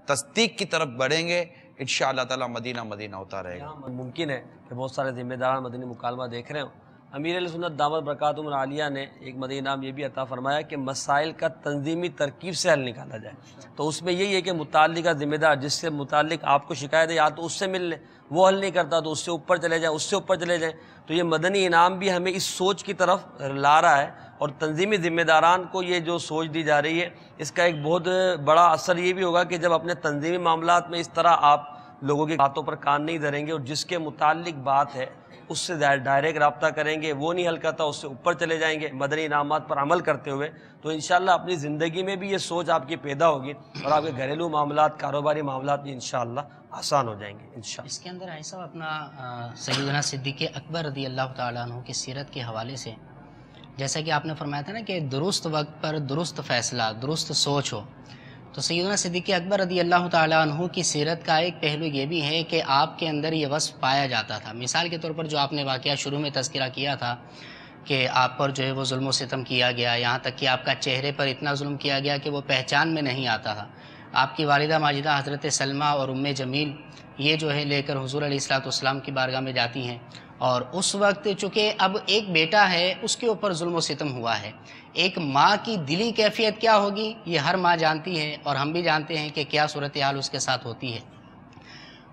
تصدیق کی طرف بڑھیں گے، انشاءاللہ تعالی مدینہ مدینہ ہوتا رہے گا۔ ممکن ہے کہ بہت سارے ذمہ داران مدنی مکالمہ دیکھ رہے ہوں۔ امیر اہل سنت دعوت برکاتہم العالیہ نے ایک مدنی انعام یہ بھی عطا فرمایا کہ مسائل کا تنظیمی ترکیب سے حل نکالا جائے۔ تو اس میں یہی ہے کہ متعلقہ ذمہ دار جس سے متعلق آپ کو شکایت ہے، یا تو اس سے مل لیں، وہ حل نہیں کرتا تو اس سے اوپر چلے جائیں، اس سے اوپر چلے جائیں۔ تو یہ مدنی انعام بھی ہمیں اس سوچ کی طرف لا رہا ہے، اور تنظیمی ذمہ داران کو یہ جو سوچ دی جا رہی ہے، اس کا ایک بہت بڑا اثر یہ بھی ہوگا کہ جب اپنے تنظیمی معاملات میں اس طرح آپ لوگوں کی باتوں پر کان نہیں دھریں گے اور جس کے متعلق بات ہے اس سے ڈائریکٹ رابطہ کریں گے، وہ نہیں حل کرتا اس سے اوپر چلے جائیں گے مدنی انعامات پر عمل کرتے ہوئے، تو انشاءاللہ اپنی زندگی میں بھی یہ سوچ آپ کی پیدا ہوگی اور آپ کے گھریلو معاملات، کاروباری معاملات بھی انشاءاللہ آسان ہو جائیں گے انشاءاللہ۔ اس کے اندر ایسا اپنا سیدنا صدیق اکبر رضی اللہ تعالیٰ عنہ کی سیرت کے حوالے سے، جیسا کہ آپ نے فرمایا تھا نا کہ درست وقت پر درست فیصلہ، درست سوچ ہو، تو سیدنا صدیق اکبر رضی اللہ تعالیٰ عنہ کی سیرت کا ایک پہلو یہ بھی ہے کہ آپ کے اندر یہ وصف پایا جاتا تھا۔ مثال کے طور پر جو آپ نے واقعہ شروع میں تذکرہ کیا تھا کہ آپ پر جو ہے وہ ظلم و ستم کیا گیا، یہاں تک کہ آپ کا چہرے پر اتنا ظلم کیا گیا کہ وہ پہچان میں نہیں آتا تھا۔ آپ کی والدہ ماجدہ حضرت سلمہ اور ام جمیل یہ جو ہے لے کر حضور علیہ الصلوۃ والسلام کی بارگاہ میں جاتی ہیں، اور اس وقت چونکہ اب ایک بیٹا ہے اس کے اوپر ظلم و ستم ہوا ہے، ایک ماں کی دلی کیفیت کیا ہوگی یہ ہر ماں جانتی ہے، اور ہم بھی جانتے ہیں کہ کیا صورتحال اس کے ساتھ ہوتی ہے۔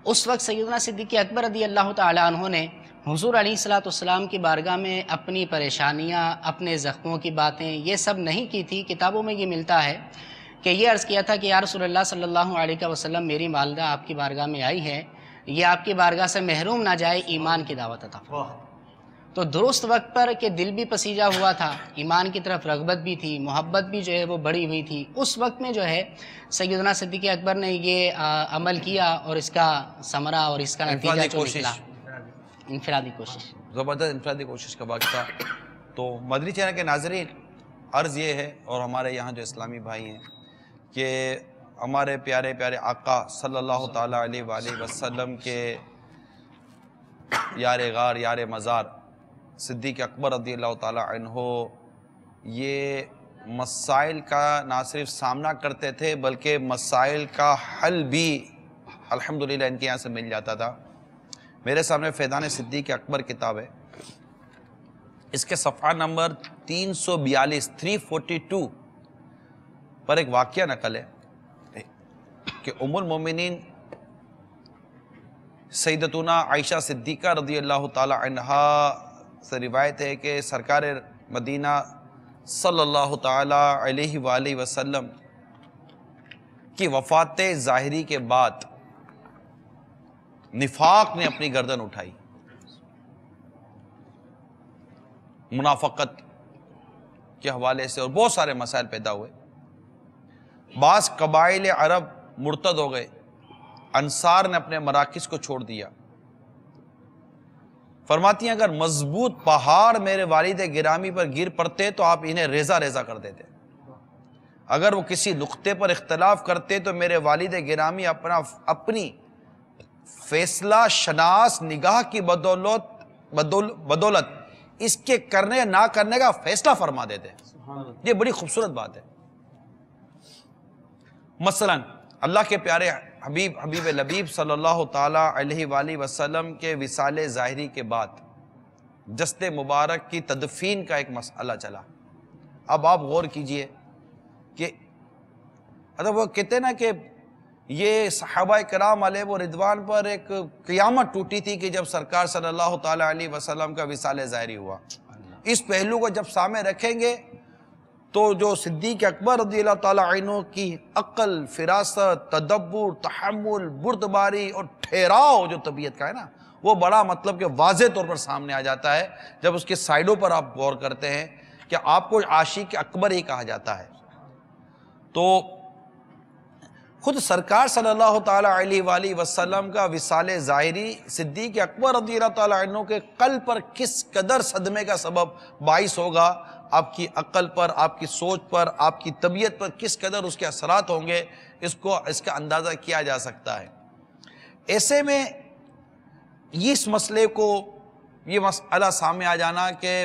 اس وقت سیدنا صدیق اکبر رضی اللہ تعالیٰ عنہ نے حضور علیہ الصلوۃ والسلام کی بارگاہ میں اپنی پریشانیاں، اپنے زخموں کی باتیں یہ سب نہیں کی تھی۔ کتابوں میں یہ ملتا ہے کہ یہ عرض کیا تھا کہ یا رسول اللہ صلی اللہ علیہ وسلم، میری والدہ آپ کی بارگاہ میں آئی ہے، یہ آپ کی بارگاہ سے محروم نہ جائے، ایمان کی دعوت عطا فرمائے۔ تو درست وقت پر کہ دل بھی پسیجہ ہوا تھا، ایمان کی طرف رغبت بھی تھی، محبت بھی جو ہے وہ بڑی ہوئی تھی، اس وقت میں جو ہے سیدنا صدیق اکبر نے یہ عمل کیا، اور اس کا ثمرہ اور اس کا نتیجہ جو نکلا، انفرادی کوشش، زبردست انفرادی کوشش کا واقعہ تھا۔ تو مدنی چینل کے ناظرین، عرض یہ ہے اور ہمارے یہاں جو اسلامی بھائی ہیں کہ ہمارے پیارے پیارے آقا صلی اللہ تعالیٰ علیہ وآلہ وسلم کے یار غار یار مزار صدیق اکبر رضی اللہ تعالیٰ عنہ یہ مسائل کا نہ صرف سامنا کرتے تھے بلکہ مسائل کا حل بھی الحمدللہ ان کے یہاں سے مل جاتا تھا۔ میرے سامنے فیضان صدیق اکبر کتاب ہے، اس کے صفحہ نمبر 342 342 پر ایک واقعہ نقل ہے کہ ام المومنین سیدتنا عائشہ صدیقہ رضی اللہ تعالی عنہا سے روایت ہے کہ سرکار مدینہ صلی اللہ تعالی علیہ وآلہ وسلم کی وفات ظاہری کے بعد نفاق نے اپنی گردن اٹھائی، منافقت کے حوالے سے، اور بہت سارے مسائل پیدا ہوئے۔ بعض قبائل عرب مرتد ہو گئے، انصار نے اپنے مراکز کو چھوڑ دیا۔ فرماتی ہیں اگر مضبوط پہاڑ میرے والد گرامی پر گر پڑتے تو آپ انہیں ریزہ ریزہ کر دیتے، اگر وہ کسی نقطے پر اختلاف کرتے تو میرے والد گرامی اپنی فیصلہ شناس نگاہ کی بدولت اس کے کرنے نہ کرنے کا فیصلہ فرما دیتے۔ یہ بڑی خوبصورت بات ہے۔ مثلا اللہ کے پیارے حبیب لبیب صلی اللہ تعالی علیہ وآلہ وسلم کے وصال ظاہری کے بعد جسد مبارک کی تدفین کا ایک مسئلہ چلا۔ اب آپ غور کیجئے کہ وہ کہتے ہیں نا کہ یہ صحابہ کرام علیہ رضوان پر ایک قیامت ٹوٹی تھی کہ جب سرکار صلی اللہ تعالی علیہ وسلم کا وصال ظاہری ہوا۔ اس پہلو کو جب سامنے رکھیں گے تو جو صدیق اکبر رضی اللہ تعالی عنہ کی عقل، فراست، تدبر، تحمل، بردباری اور ٹھہراؤ جو طبیعت کا ہے نا، وہ بڑا مطلب کہ واضح طور پر سامنے آ جاتا ہے جب اس کے سائڈوں پر آپ غور کرتے ہیں کہ آپ کو عاشق اکبر ہی کہا جاتا ہے۔ تو خود سرکار صلی اللہ تعالی علیہ وآلہ وسلم کا وصال ظاہری صدیق اکبر رضی اللہ تعالی عنہ کے قلب پر کس قدر صدمے کا سبب باعث ہوگا، آپ کی عقل پر، آپ کی سوچ پر، آپ کی طبیعت پر کس قدر اس کے اثرات ہوں گے، اس کا اندازہ کیا جا سکتا ہے۔ ایسے میں اس مسئلے کو، یہ مسئلہ سامنے آ جانا کہ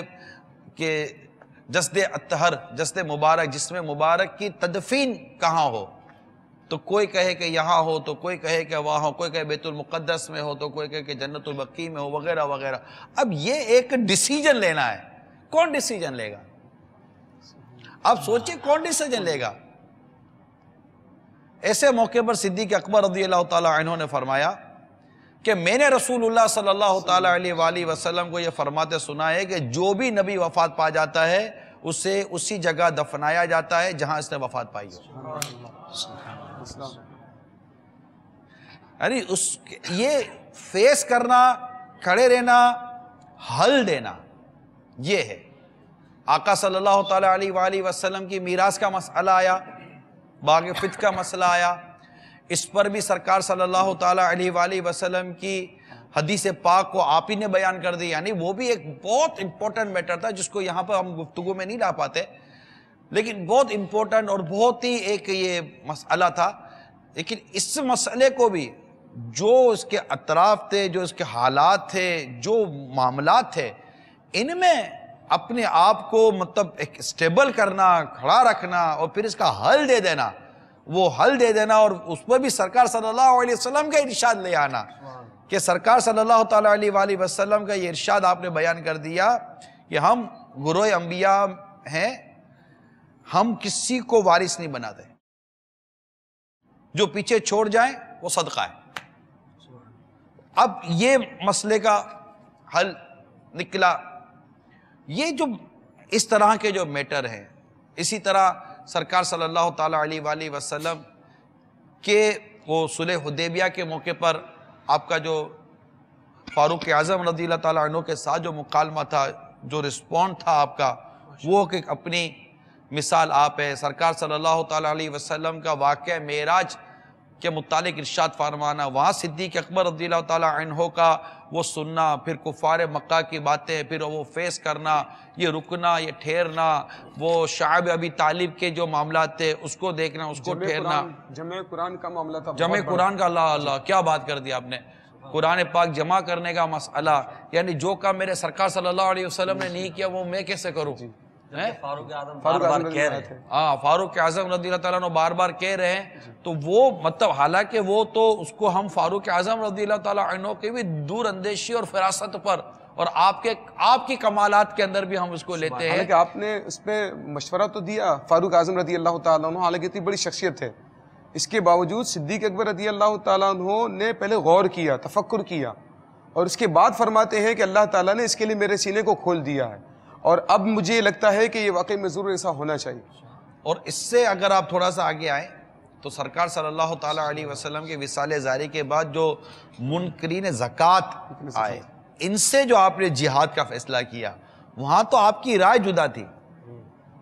جسد اطہر، جسد مبارک، جسم مبارک کی تدفین کہاں ہو، تو کوئی کہے کہ یہاں ہو، تو کوئی کہے کہ وہاں ہو، کوئی کہے بیت المقدس میں ہو، تو کوئی کہے کہ جنت البقیع میں ہو، وغیرہ وغیرہ۔ اب یہ ایک ڈیسیجن لینا ہے، کون ڈیسیجن لے گا؟ آپ سوچیں کون ڈیسیجن لے گا؟ ایسے موقع پر صدیق اکبر رضی اللہ تعالی عنہ نے فرمایا کہ میں نے رسول اللہ صلی اللہ تعالی علیہ وآلہ وسلم کو یہ فرماتے سنا ہے کہ جو بھی نبی وفات پا جاتا ہے اسے اسی جگہ دفنایا جاتا ہے جہاں اس نے وفات پائی ہو۔ یعنی یہ فیس کرنا، کھڑے رہنا، حل دینا، یہ ہے۔ آقا صلی اللہ تعالی علیہ وآلہ وسلم کی میراث کا مسئلہ آیا، باغ فتح کا مسئلہ آیا، اس پر بھی سرکار صلی اللہ تعالی علیہ وآلہ وسلم کی حدیث پاک کو آپ ہی نے بیان کر دی۔ یعنی وہ بھی ایک بہت امپورٹنٹ میٹر تھا جس کو یہاں پر ہم گفتگو میں نہیں لا پاتے، لیکن بہت امپورٹنٹ اور بہت ہی ایک یہ مسئلہ تھا۔ لیکن اس مسئلے کو بھی جو اس کے اطراف تھے، جو اس کے حالات تھے، جو معاملات تھے، ان میں اپنے آپ کو مطلب ایک اسٹیبل کرنا، کھڑا رکھنا اور پھر اس کا حل دے دینا، وہ حل دے دینا، اور اس پر بھی سرکار صلی اللہ علیہ وسلم کا ارشاد لے آنا کہ سرکار صلی اللہ تعالی علیہ وآلہ وسلم کا یہ ارشاد آپ نے بیان کر دیا کہ ہم گروہ انبیاء ہیں، ہم کسی کو وارث نہیں بناتے، جو پیچھے چھوڑ جائیں وہ صدقہ ہے۔ اب یہ مسئلے کا حل نکلا۔ یہ جو اس طرح کے جو میٹر ہیں، اسی طرح سرکار صلی اللہ تعالی علیہ وآلہ وسلم کے وہ صلح حدیبیہ کے موقع پر آپ کا جو فاروق اعظم رضی اللہ تعالیٰ عنہ کے ساتھ جو مکالمہ تھا، جو رسپونڈ تھا آپ کا، وہ کہ اپنی مثال آپ ہے۔ سرکار صلی اللہ تعالیٰ علیہ وسلم کا واقعہ معراج کے متعلق ارشاد فرمانا، وہاں صدیق اکبر رضی اللہ تعالیٰ عنہ کا وہ سننا، پھر کفار مکہ کی باتیں، پھر وہ فیس کرنا، یہ رکنا، یہ ٹھہرنا، وہ شعب ابی طالب کے جو معاملات تھے اس کو دیکھنا، اس کو ٹھہرنا، جمع قرآن کا معاملہ تھا، جمع قرآن کا، اللہ اللہ کیا بات کر دی آپ نے، قرآن پاک جمع کرنے کا مسئلہ، یعنی جو کام میرے سرکار صلی اللہ علیہ وسلم نے نہیں کیا وہ میں کیسے کروں؟ فاروق اعظم بار بار کہہ رہے ہیں، ہاں فاروق اعظم رضی اللہ تعالیٰ عنہ بار بار کہہ رہے ہیں، تو وہ مطلب حالانکہ وہ تو اس کو ہم فاروق اعظم رضی اللہ تعالیٰ عنہ کی بھی دور اندیشی اور فراست پر اور آپ کی کمالات کے اندر بھی ہم اس کو لیتے ہیں. حالانکہ آپ نے اس پہ مشورہ تو دیا فاروق اعظم رضی اللہ تعالیٰ عنہ، حالانکہ اتنی بڑی شخصیت ہے، اس کے باوجود صدیق اکبر رضی اللہ تعالیٰ عنہ نے پہلے غور کیا، تفکر کیا، اور اس کے بعد فرماتے ہیں کہ اللہ تعالیٰ نے اس کے لیے میرے سینے کو کھول دیا ہے، اور اب مجھے لگتا ہے کہ یہ واقعی میں ضرور ایسا ہونا چاہیے. اور اس سے اگر آپ تھوڑا سا آگے آئیں تو سرکار صلی اللہ تعالیٰ علیہ وسلم کے وصال ظاہری کے بعد جو منکرین زکوٰۃ آئے، ان سے جو آپ نے جہاد کا فیصلہ کیا، وہاں تو آپ کی رائے جدا تھی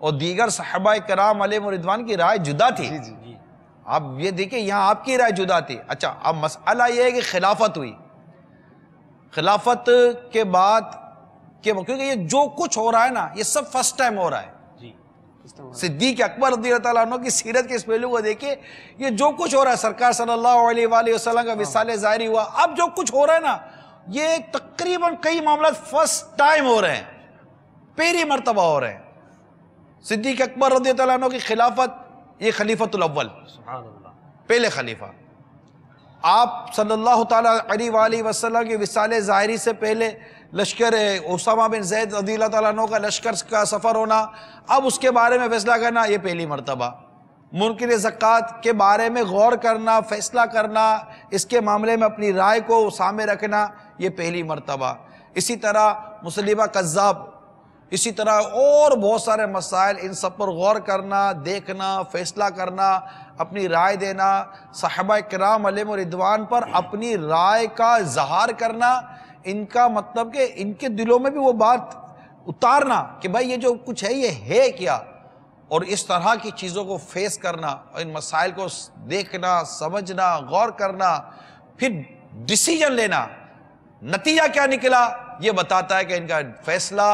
اور دیگر صحابہ کرام علیہ رضوان کی رائے جدا تھی. آپ یہ دیکھیں یہاں آپ کی رائے جدا تھی. اچھا اب مسئلہ یہ ہے کہ خلافت ہوئی، خلافت کے بعد کیونکہ یہ جو کچھ ہو رہا ہے نا یہ سب فرسٹ ٹائم ہو رہا ہے. صدیق اکبر رضی اللہ تعالیٰ عنہ کی سیرت کے اس پہلو کو دیکھیں، یہ جو کچھ ہو رہا ہے، سرکار صلی اللہ علیہ وآلہ وسلم کا وصال ظاہری ہوا، اب جو کچھ ہو رہا ہے نا یہ تقریباً کئی معاملات فرسٹ ٹائم ہو رہے ہیں، پہلی مرتبہ ہو رہے ہیں. صدیق اکبر رضی اللہ عنہ کی خلافت، یہ خلیفۃ الاول، پہلے خلیفہ. آپ صلی اللہ تعالیٰ علیہ وآلہ وسلم کے وصال ظاہری سے پہلے لشکر اسامہ بن زید رضی اللہ تعالیٰ عنہ کا لشکر کا سفر ہونا، اب اس کے بارے میں فیصلہ کرنا، یہ پہلی مرتبہ. منکر زکوٰۃ کے بارے میں غور کرنا، فیصلہ کرنا، اس کے معاملے میں اپنی رائے کو سامنے رکھنا، یہ پہلی مرتبہ. اسی طرح مسلمہ کذاب، اسی طرح اور بہت سارے مسائل، ان سب پر غور کرنا، دیکھنا، فیصلہ کرنا، اپنی رائے دینا، صحابہ کرام علیہ رضوان پر اپنی رائے کا اظہار کرنا، ان کا مطلب کہ ان کے دلوں میں بھی وہ بات اتارنا کہ بھائی یہ جو کچھ ہے یہ ہے کیا، اور اس طرح کی چیزوں کو فیس کرنا، ان مسائل کو دیکھنا، سمجھنا، غور کرنا، پھر ڈیسیجن لینا. نتیجہ کیا نکلا یہ بتاتا ہے کہ ان کا فیصلہ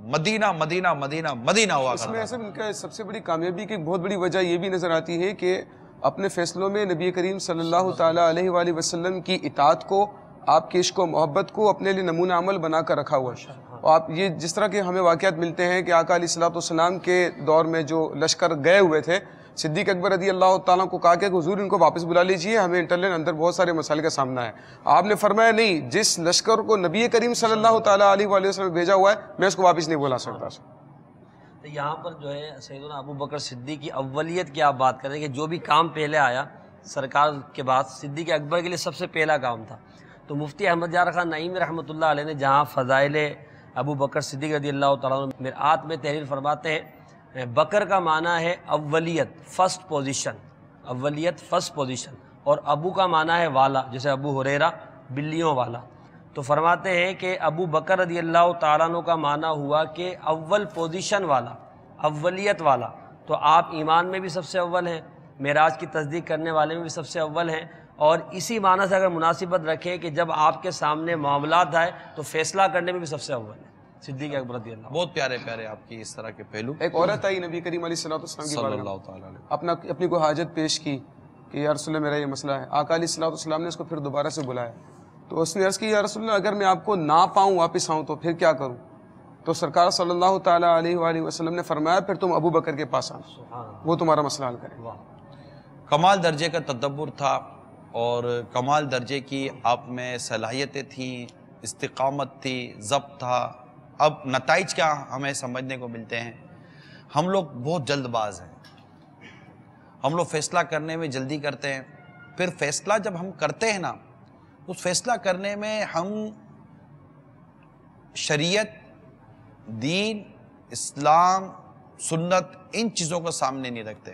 مدینہ مدینہ مدینہ مدینہ ہوا. اس میں ایسا ان کا سب سے بڑی کامیابی کی ایک بہت بڑی وجہ یہ بھی نظر آتی ہے کہ اپنے فیصلوں میں نبی کریم صلی اللہ تعالیٰ علیہ وآلہ وسلم کی اطاعت کو، آپ کے عشق و محبت کو اپنے لیے نمونہ عمل بنا کر رکھا ہوا ہے. اور آپ یہ جس طرح کے ہمیں واقعات ملتے ہیں کہ آقا علیہ الصلوۃ والسلام کے دور میں جو لشکر گئے ہوئے تھے، صدیق اکبر رضی اللہ تعالیٰ کو کہا کہ حضور ان کو واپس بلا لیجئے، ہمیں انٹرلین اندر بہت سارے مسائل کا سامنا ہے. آپ نے فرمایا نہیں، جس لشکر کو نبی کریم صلی اللہ تعالیٰ علیہ وآلہ وسلم بھیجا ہوا ہے میں اس کو واپس نہیں بلا سکتا. یہاں پر جو ہے سیدنا ابو بکر صدیق کی اولیت کی آپ بات کریں کہ جو بھی کام پہلے آیا سرکار کے بعد صدیق اکبر کے لیے سب سے پہلا کام تھا. تو مفتی احمد یار خان نعیمی رحمۃ اللہ علیہ نے جہاں فضائل ابو بکر صدیق رضی اللہ تعالیٰ عنہ مرآت میں تحریر فرماتے ہیں، بکر کا معنی ہے اولیت، فرسٹ پوزیشن، اولیت فرسٹ پوزیشن، اور ابو کا معنی ہے والا، جیسے ابو ہریرہ بلیوں والا. تو فرماتے ہیں کہ ابو بکر رضی اللہ تعالیٰ عنہ کا معنی ہوا کہ اول پوزیشن والا، اولیت والا. تو آپ ایمان میں بھی سب سے اول ہیں، معراج کی تصدیق کرنے والے میں بھی سب سے اول ہیں، اور اسی معنی سے اگر مناسبت رکھیں کہ جب آپ کے سامنے معاملات آئے تو فیصلہ کرنے میں بھی سب سے اول ہے صدیق اکبر رضی اللہ. بہت پیارے پیارے آپ کی اس طرح کے پہلو. ایک عورت آئی نبی کریم علیہ الصلوۃ والسلام کی صلی اللہ تعالیٰ علیہ اپنی کوئی حاجت پیش کی کہ یا رسول اللہ میرا یہ مسئلہ ہے. آقا علیہ الصلوۃ والسلام نے اس کو پھر دوبارہ سے بلایا تو اس نے عرض کی یا رسول اللہ اگر میں آپ کو نہ پاؤں واپس آؤں تو پھر کیا کروں؟ تو سرکار صلی اللہ تعالیٰ علیہ وآلہ وسلم نے فرمایا پھر تم ابو بکر کے پاس آنا، وہ تمہارا مسئلہ حل کرے. کمال درجے کا تدبر تھا اور کمال درجے کی آپ میں صلاحیتیں تھیں، استقامت تھی، ضبط تھا. اب نتائج کیا ہمیں سمجھنے کو ملتے ہیں؟ ہم لوگ بہت جلد باز ہیں، ہم لوگ فیصلہ کرنے میں جلدی کرتے ہیں. پھر فیصلہ جب ہم کرتے ہیں نا، اس فیصلہ کرنے میں ہم شریعت، دین، اسلام، سنت، ان چیزوں کو سامنے نہیں رکھتے.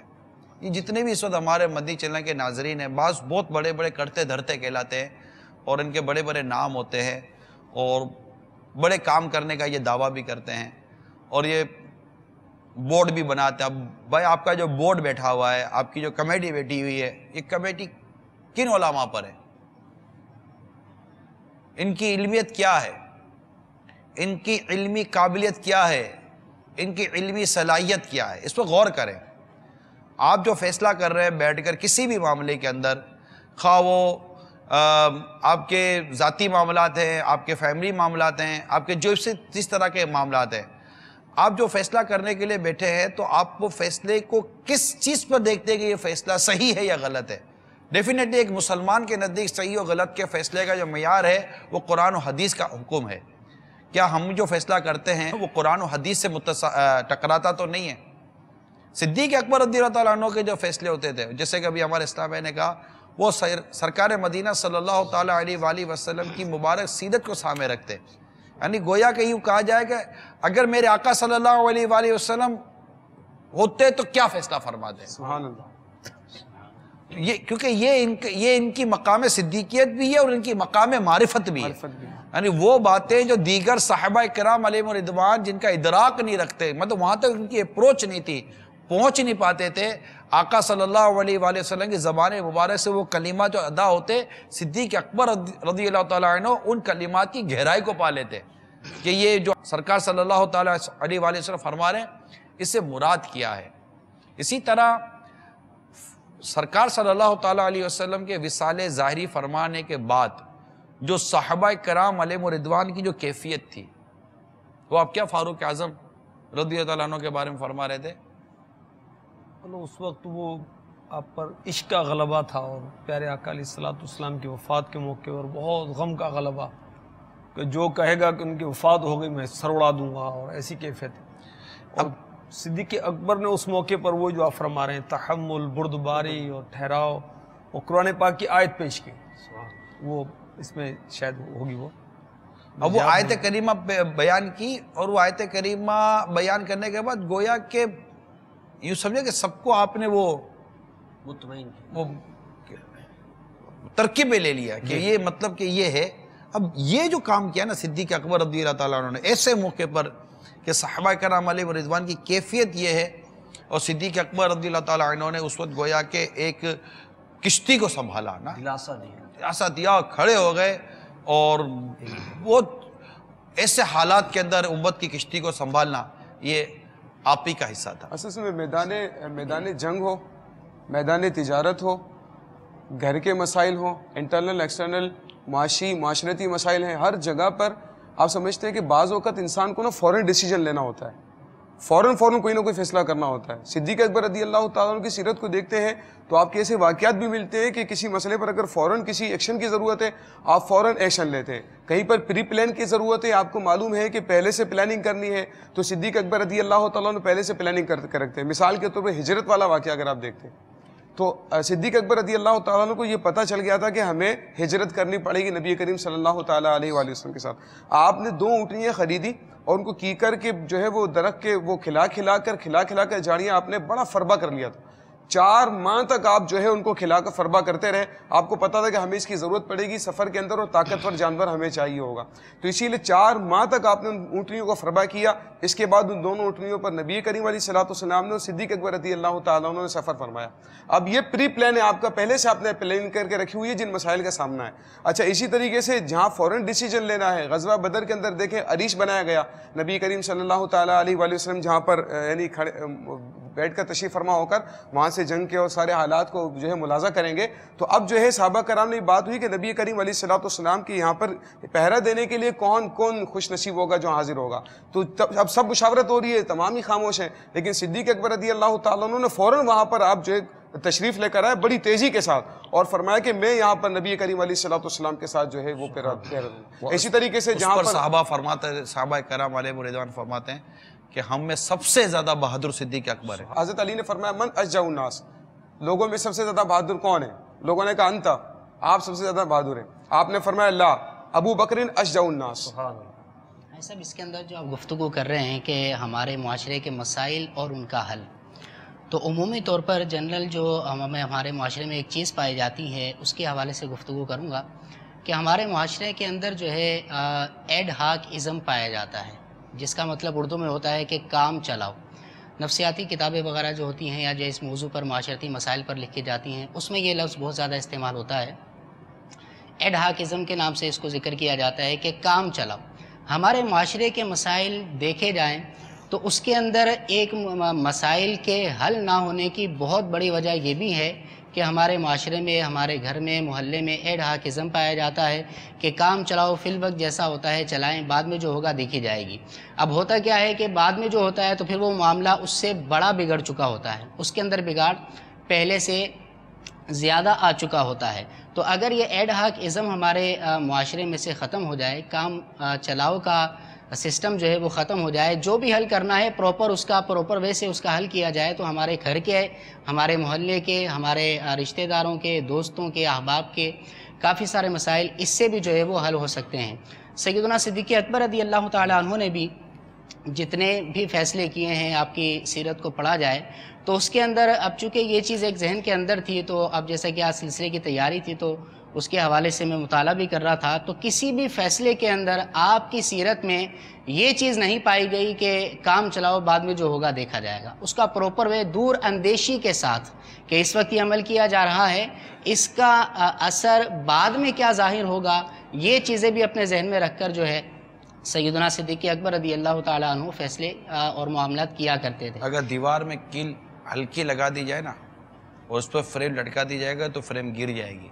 یہ جتنے بھی اس وقت ہمارے مدنی چینل کے ناظرین ہیں، بعض بہت بڑے بڑے کرتے دھرتے کہلاتے ہیں اور ان کے بڑے بڑے نام ہوتے ہیں اور بڑے کام کرنے کا یہ دعویٰ بھی کرتے ہیں اور یہ بورڈ بھی بناتے ہیں. اب بھائی آپ کا جو بورڈ بیٹھا ہوا ہے، آپ کی جو کمیٹی بیٹھی ہوئی ہے، یہ کمیٹی کن علماء پر ہے؟ ان کی علمیت کیا ہے؟ ان کی علمی قابلیت کیا ہے؟ ان کی علمی صلاحیت کیا ہے؟ اس پر غور کریں. آپ جو فیصلہ کر رہے ہیں بیٹھ کر کسی بھی معاملے کے اندر، خواہ وہ آپ کے ذاتی معاملات ہیں، آپ کے فیملی معاملات ہیں، آپ کے جو جس طرح کے معاملات ہیں، آپ جو فیصلہ کرنے کے لیے بیٹھے ہیں تو آپ وہ فیصلے کو کس چیز پر دیکھتے ہیں کہ یہ فیصلہ صحیح ہے یا غلط ہے؟ ڈیفینیٹلی ایک مسلمان کے نزدیک صحیح و غلط کے فیصلے کا جو معیار ہے وہ قرآن و حدیث کا حکم ہے کیا ہم جو فیصلہ کرتے ہیں وہ قرآن و حدیث سے ٹکراتا تو نہیں ہے؟ صدیق اکبر رضی اللہ تعالیٰ عنہ کے جو فیصلے ہوتے تھے، جیسے کہ ابھی ہمارے اسلام بھائی نے کہا، وہ سرکار مدینہ صلی اللہ تعالیٰ علیہ وآلہ وسلم کی مبارک سیرت کو سامنے رکھتے، یعنی گویا کہ یوں کہا جائے کہ اگر میرے آقا صلی اللہ علیہ وآلہ وسلم ہوتے تو کیا فیصلہ فرماتے؟ سبحان اللہ. کیونکہ یہ ان کی مقام صدیقیت بھی ہے اور ان کی مقام معرفت بھی ہے. یعنی وہ باتیں جو دیگر صحابہ کرام علیہم الرضوان جن کا ادراک نہیں رکھتے، مطلب وہاں تک ان کی اپروچ نہیں تھی، پہنچ نہیں پاتے تھے، آقا صلی اللہ علیہ وآلہ وسلم کی زبان مبارک سے وہ کلمات جو ادا ہوتے، صدیق اکبر رضی اللہ تعالیٰ عنہ ان کلمات کی گہرائی کو پا لیتے کہ یہ جو سرکار صلی اللہ تعالیٰ علیہ وآلہ وسلم فرما رہے ہیں اس سے مراد کیا ہے. اسی طرح سرکار صلی اللہ تعالیٰ علیہ وسلم کے وصال ظاہری فرمانے کے بعد جو صحابہ کرام علیہم الرضوان کی جو کیفیت تھی، وہ آپ کیا فاروق اعظم رضی اللہ تعالیٰ عنہ کے بارے میں فرما رہے تھے؟ اس وقت وہ آپ پر عشق کا غلبہ تھا، اور پیارے آقا علیہ الصلوۃ والسلام کی وفات کے موقع پر بہت غم کا غلبہ، کہ جو کہے گا کہ ان کی وفات ہو گئی میں سر اڑا دوں گا، اور ایسی کیفیت. اور صدیق اکبر نے اس موقع پر وہ جو آپ فرما رہے ہیں تحمل، بردباری اور ٹھہراؤ، اور قرآن پاک کی آیت پیش کی، وہ اس میں شاید ہوگی وہ. اب وہ آیت کریمہ بیان کی، اور وہ آیت کریمہ بیان کرنے کے بعد گویا کہ یوں سمجھے کہ سب کو آپ نے وہ مطمئن وہ ترکیب میں لے لیا کہ یہ مطلب کہ یہ ہے. اب یہ جو کام کیا نا صدیق اکبر رضی اللہ تعالیٰ عنہ نے ایسے موقع پر کہ صحابہ کرام علیہ رضوان کی کیفیت یہ ہے، اور صدیق اکبر رضی اللہ تعالیٰ عنہ نے اس وقت گویا کہ ایک کشتی کو سنبھالا نا، دلاسا دیا، کھڑے ہو گئے، اور وہ ایسے حالات کے اندر امت کی کشتی کو سنبھالنا یہ آپ ہی کا حصہ تھا. اصل میں میدان جنگ ہو، میدان تجارت ہو، گھر کے مسائل ہوں، انٹرنل ایکسٹرنل معاشرتی مسائل ہیں، ہر جگہ پر آپ سمجھتے ہیں کہ بعض اوقات انسان کو نا فوراً ڈیسیجن لینا ہوتا ہے، فوراً کوئی نہ کوئی فیصلہ کرنا ہوتا ہے. صدیق اکبر رضی اللہ تعالیٰ عنہ کی سیرت کو دیکھتے ہیں تو آپ کے ایسے واقعات بھی ملتے ہیں کہ کسی مسئلے پر اگر فوراً کسی ایکشن کی ضرورت ہے آپ فوراً ایکشن لیتے ہیں. کہیں پر پری پلان کی ضرورت ہے، آپ کو معلوم ہے کہ پہلے سے پلاننگ کرنی ہے، تو صدیق اکبر رضی اللہ تعالیٰ عنہ پہلے سے پلاننگ کر رکھتے ہیں. مثال کے طور پر ہجرت والا واقعہ اگر آپ دیکھتے ہیں تو صدیق اکبر رضی اللہ تعالیٰ عنہ کو یہ پتہ چل گیا تھا کہ ہمیں ہجرت کرنی پڑے گی نبی کریم صلی اللہ تعالیٰ علیہ وآلہ وسلم کے ساتھ. آپ نے 2 اونٹنیاں خریدی اور ان کو کی کر کے جو ہے وہ درخت کے وہ کھلا کر جھاڑیاں آپ نے بڑا فربا کر لیا تھا. 4 ماہ تک آپ جو ہے ان کو کھلا کر فربا کرتے رہے. آپ کو پتا تھا کہ ہمیں اس کی ضرورت پڑے گی سفر کے اندر، اور طاقتور جانور ہمیں چاہیے ہوگا، تو اسی لیے 4 ماہ تک آپ نے ان اونٹنیوں کو فربا کیا. اس کے بعد ان دونوں اونٹنیوں پر نبی کریم علیہ الصلوۃ والسلام نے اور صدیق اکبر رضی اللہ تعالیٰ عنہ نے سفر فرمایا. اب یہ پری پلان ہے آپ کا، پہلے سے آپ نے پلان کر کے رکھی ہوئی ہے جن مسائل کا سامنا ہے. اچھا، اسی طریقے سے جہاں فوراً ڈیسیجن لینا ہے، غزوہ بدر کے اندر دیکھیں عریش بنایا گیا، نبی کریم صلی اللہ تعالیٰ علیہ وآلہ وسلم جہاں پر یعنی بیٹھ کر تشریف فرما ہو کر وہاں سے جنگ کے اور سارے حالات کو جو ہے ملاحظہ کریں گے. تو اب جو ہے صحابہ کرام نے بات ہوئی کہ نبی کریم علیہ الصلوۃ والسلام کی یہاں پر پہرا دینے کے لیے کون خوش نصیب ہوگا جو حاضر ہوگا. تو اب سب مشاورت ہو رہی ہے، تمام ہی خاموش ہیں، لیکن صدیق اکبر رضی اللہ تعالیٰ عنہ نے فوراً وہاں پر آپ جو ہے تشریف لے کر آئے بڑی تیزی کے ساتھ، اور فرمایا کہ میں یہاں پر نبی کریم علیہ الصلوۃ والسلام کے ساتھ جو ہے وہ پہرا دوں. اسی طریقے سے جہاں پر صحابہ کرام علیہ رضوان فرماتے ہیں کہ ہم میں سب سے زیادہ بہادر صدیق اکبر ہے. حضرت علی نے فرمایا من اشجع الناس، لوگوں میں سب سے زیادہ بہادر کون ہے؟ لوگوں نے کہا انتا، آپ سب سے زیادہ بہادر ہیں. آپ نے فرمایا لا، ابو بکر اشجع الناس. صاحب اس کے اندر جو آپ گفتگو کر رہے ہیں کہ ہمارے معاشرے کے مسائل اور ان کا حل، تو عمومی طور پر جنرل جو ہمارے معاشرے میں ایک چیز پائی جاتی ہے اس کے حوالے سے گفتگو کروں گا کہ ہمارے معاشرے کے اندر جو ہے ایڈ ہاک ازم پایا جاتا ہے، جس کا مطلب اردو میں ہوتا ہے کہ کام چلاؤ. نفسیاتی کتابیں وغیرہ جو ہوتی ہیں یا جو اس موضوع پر معاشرتی مسائل پر لکھی جاتی ہیں اس میں یہ لفظ بہت زیادہ استعمال ہوتا ہے. ایڈ ہاک ازم کے نام سے اس کو ذکر کیا جاتا ہے کہ کام چلاؤ. ہمارے معاشرے کے مسائل دیکھے جائیں تو اس کے اندر ایک مسائل کے حل نہ ہونے کی بہت بڑی وجہ یہ بھی ہے کہ ہمارے معاشرے میں، ہمارے گھر میں، محلے میں ایڈ ہاک ازم پایا جاتا ہے کہ کام چلاؤ، فی الوقت جیسا ہوتا ہے چلائیں، بعد میں جو ہوگا دیکھی جائے گی. اب ہوتا کیا ہے کہ بعد میں جو ہوتا ہے تو پھر وہ معاملہ اس سے بڑا بگڑ چکا ہوتا ہے، اس کے اندر بگاڑ پہلے سے زیادہ آ چکا ہوتا ہے. تو اگر یہ ایڈ ہاک ازم ہمارے معاشرے میں سے ختم ہو جائے، کام چلاؤ کا سسٹم جو ہے وہ ختم ہو جائے. جو بھی حل کرنا ہے پراپر وے سے اس کا حل کیا جائے تو ہمارے گھر کے، ہمارے محلے کے، ہمارے رشتہ داروں کے، دوستوں کے، احباب کے کافی سارے مسائل اس سے بھی جو ہے وہ حل ہو سکتے ہیں. سیدنا صدیق اکبر رضی اللہ تعالیٰ عنہ نے بھی جتنے بھی فیصلے کیے ہیں، آپ کی سیرت کو پڑھا جائے تو اس کے اندر، اب چونکہ یہ چیز ایک ذہن کے اندر تھی تو اب جیسا کہ آج سلسلے کی تیاری تھی تو اس کے حوالے سے میں مطالعہ بھی کر رہا تھا، تو کسی بھی فیصلے کے اندر آپ کی سیرت میں یہ چیز نہیں پائی گئی کہ کام چلاؤ بعد میں جو ہوگا دیکھا جائے گا. اس کا پراپر وے، دور اندیشی کے ساتھ کہ اس وقت یہ عمل کیا جا رہا ہے، اس کا اثر بعد میں کیا ظاہر ہوگا، یہ چیزیں بھی اپنے ذہن میں رکھ کر جو ہے سیدنا صدیق اکبر رضی اللہ تعالیٰ عنہ فیصلے اور معاملات کیا کرتے تھے. اگر دیوار میں کیل ہلکی لگا دی جائے نا اور اس پہ فریم لٹکا دی جائے گا تو فریم گر جائے گی.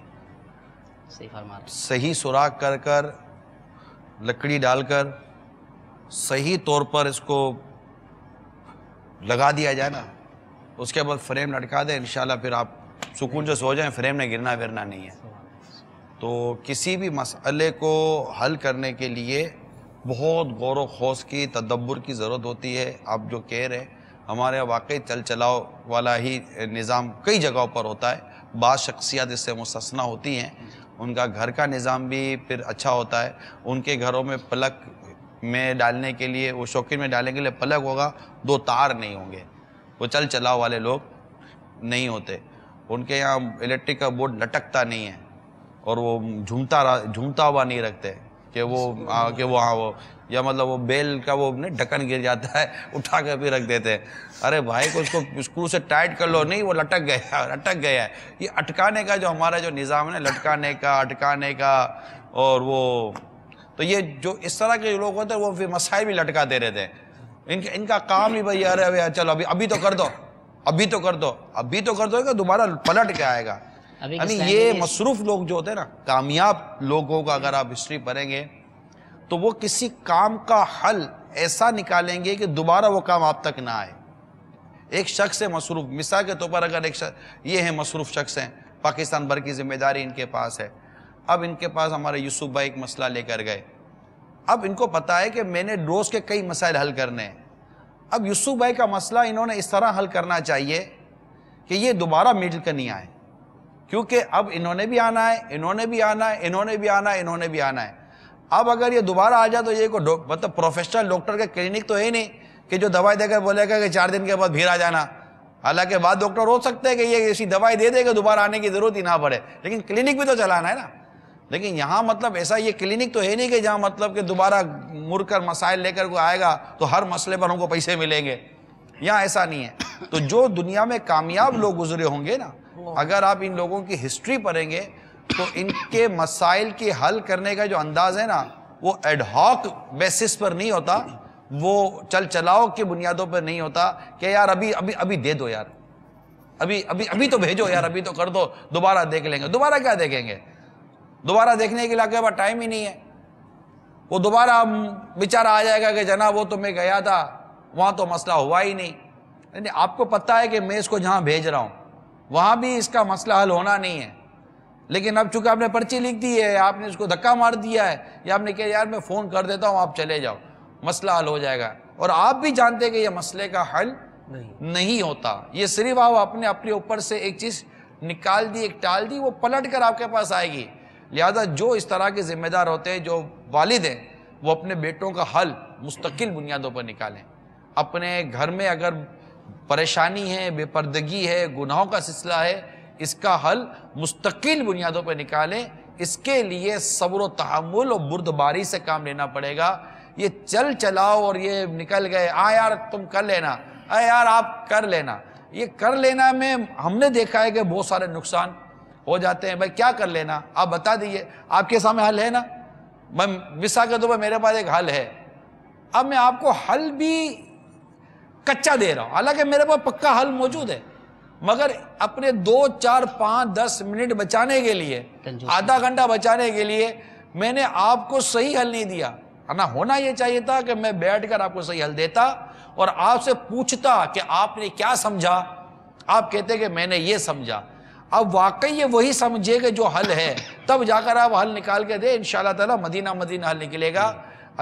صحیح فرما رہے ہیں. صحیح سوراخ کر لکڑی ڈال کر صحیح طور پر اس کو لگا دیا جائے نا، اس کے بعد فریم لٹکا دیں، انشاءاللہ پھر آپ سکون سے سو جائیں، فریم نے گرنا ورنا نہیں ہے. تو کسی بھی مسئلے کو حل کرنے کے لیے بہت غور و خوض کی، تدبر کی ضرورت ہوتی ہے. آپ جو کہہ رہے ہیں، ہمارے یہاں واقعی چل چلاؤ والا ہی نظام کئی جگہوں پر ہوتا ہے. بعض شخصیات اس سے مستثنیٰ ہوتی ہیں، ان کا گھر کا نظام بھی پھر اچھا ہوتا ہے. ان کے گھروں میں پلک میں ڈالنے کے لیے، وہ شوکین میں ڈالنے کے لیے پلک ہوگا، 2 تار نہیں ہوں گے. وہ چل چلاؤ والے لوگ نہیں ہوتے. ان کے یہاں الیکٹرک کا بورڈ لٹکتا نہیں ہے اور وہ جھومتا ہوا نہیں رکھتے کہ وہ یا مطلب وہ بیل کا وہ ڈھکن گر جاتا ہے اٹھا کر بھی رکھ دیتے ہیں. ارے بھائی کو اس کو اسکرو سے ٹائٹ کر لو، نہیں وہ لٹک گیا ہے. یہ اٹکانے کا جو ہمارا جو نظام ہے نا، لٹکانے کا، اٹکانے کا، اور وہ تو یہ جو اس طرح کے لوگ ہوتے ہیں وہ پھر مسائل بھی لٹکاتے رہتے ہیں. ان کا کام ہی بھائی ارے چلو ابھی تو کر دو کہ دوبارہ پلٹ کے آئے گا. یعنی یہ مصروف لوگ جو ہوتے ہیں نا، کامیاب لوگوں کا اگر آپ ہسٹری پڑھیں گے تو وہ کسی کام کا حل ایسا نکالیں گے کہ دوبارہ وہ کام آپ تک نہ آئے. ایک شخص ہے مصروف، مثال کے طور پر اگر ایک یہ ہیں مصروف شخص ہیں، پاکستان بھر کی ذمہ داری ان کے پاس ہے. اب ان کے پاس ہمارے یوسف بھائی ایک مسئلہ لے کر گئے. اب ان کو پتا ہے کہ میں نے روز کے کئی مسائل حل کرنے ہیں. اب یوسف بھائی کا مسئلہ انہوں نے اس طرح حل کرنا چاہیے کہ یہ دوبارہ مڈل کا نہیں آئے، کیونکہ اب انہوں نے بھی آنا ہے. اب اگر یہ دوبارہ آ جائے تو یہ مطلب پروفیشنل ڈاکٹر کا کلینک تو ہے نہیں کہ جو دوائی دے کر بولے گا کہ 4 دن کے بعد پھر آ جانا. حالانکہ بعد ڈاکٹر ہو سکتے ہیں کہ یہ ایسی دوائی دے دے کہ دوبارہ آنے کی ضرورت ہی نہ پڑے، لیکن کلینک بھی تو چلانا ہے نا. لیکن یہاں مطلب ایسا یہ کلینک تو ہے نہیں کہ جہاں مطلب کہ دوبارہ مڑ کر مسائل لے کر کوئی آئے گا تو ہر مسئلے پر ہم کو پیسے ملیں گے. یہاں ایسا نہیں ہے. تو جو دنیا میں کامیاب لوگ گزرے ہوں گے نا، اگر آپ ان لوگوں کی ہسٹری پڑھیں گے تو ان کے مسائل کی حل کرنے کا جو انداز ہے نا، وہ ایڈ ہاک بیسس پر نہیں ہوتا، وہ چل چلاؤ کی بنیادوں پر نہیں ہوتا کہ یار ابھی دے دو یار، ابھی تو بھیجو یار، ابھی تو کر دو، دوبارہ دیکھ لیں گے. دوبارہ کیا دیکھیں گے؟ دوبارہ دیکھنے کے لیے بعد ٹائم ہی نہیں ہے. وہ دوبارہ بیچارہ آ جائے گا کہ جناب وہ تو میں گیا تھا وہاں تو مسئلہ ہوا ہی نہیں. یعنی آپ کو پتہ ہے کہ میں اس کو جہاں بھیج رہا ہوں وہاں بھی اس کا مسئلہ حل ہونا نہیں ہے، لیکن اب چونکہ آپ نے پرچی لکھ دی ہے، آپ نے اس کو دھکا مار دیا ہے، یا آپ نے کہا یار میں فون کر دیتا ہوں آپ چلے جاؤ، مسئلہ حل ہو جائے گا. اور آپ بھی جانتے ہیں کہ یہ مسئلے کا حل نہیں ہوتا. یہ صرف آپ اپنے اوپر سے ایک چیز نکال دی، ایک ٹال دی، وہ پلٹ کر آپ کے پاس آئے گی. لہذا جو اس طرح کے ذمہ دار ہوتے ہیں، جو والد ہیں، وہ اپنے بیٹوں کا حل مستقل بنیادوں پر نکالیں. اپنے گھر میں اگر پریشانی ہے، بے پردگی ہے، گناہوں کا سلسلہ ہے، اس کا حل مستقل بنیادوں پر نکالیں. اس کے لیے صبر و تحمل اور بردباری سے کام لینا پڑے گا. یہ چل چلاؤ اور یہ نکل گئے، یار تم کر لینا، یار آپ کر لینا، یہ کر لینا میں ہم نے دیکھا ہے کہ بہت سارے نقصان ہو جاتے ہیں. بھائی کیا کر لینا؟ آپ بتا دیجئے، آپ کے سامنے حل ہے نا. میں مثال کے طور پر میرے پاس ایک حل ہے، اب میں آپ کو حل بھی کچا دے رہا ہوں، حالانکہ میرے پاس پکا حل موجود ہے، مگر اپنے 2 4 5 10 منٹ بچانے کے لیے، آدھا گھنٹہ بچانے کے لیے میں نے آپ کو صحیح حل نہیں دیا. ہونا یہ چاہیے تھا کہ میں بیٹھ کر آپ کو صحیح حل دیتا اور آپ سے پوچھتا کہ آپ نے کیا سمجھا. آپ کہتے کہ میں نے یہ سمجھا. اب واقعی یہ وہی سمجھے کہ جو حل ہے، تب جا کر آپ حل نکال کے دے. انشاءاللہ تعالی مدینہ حل نکلے گا.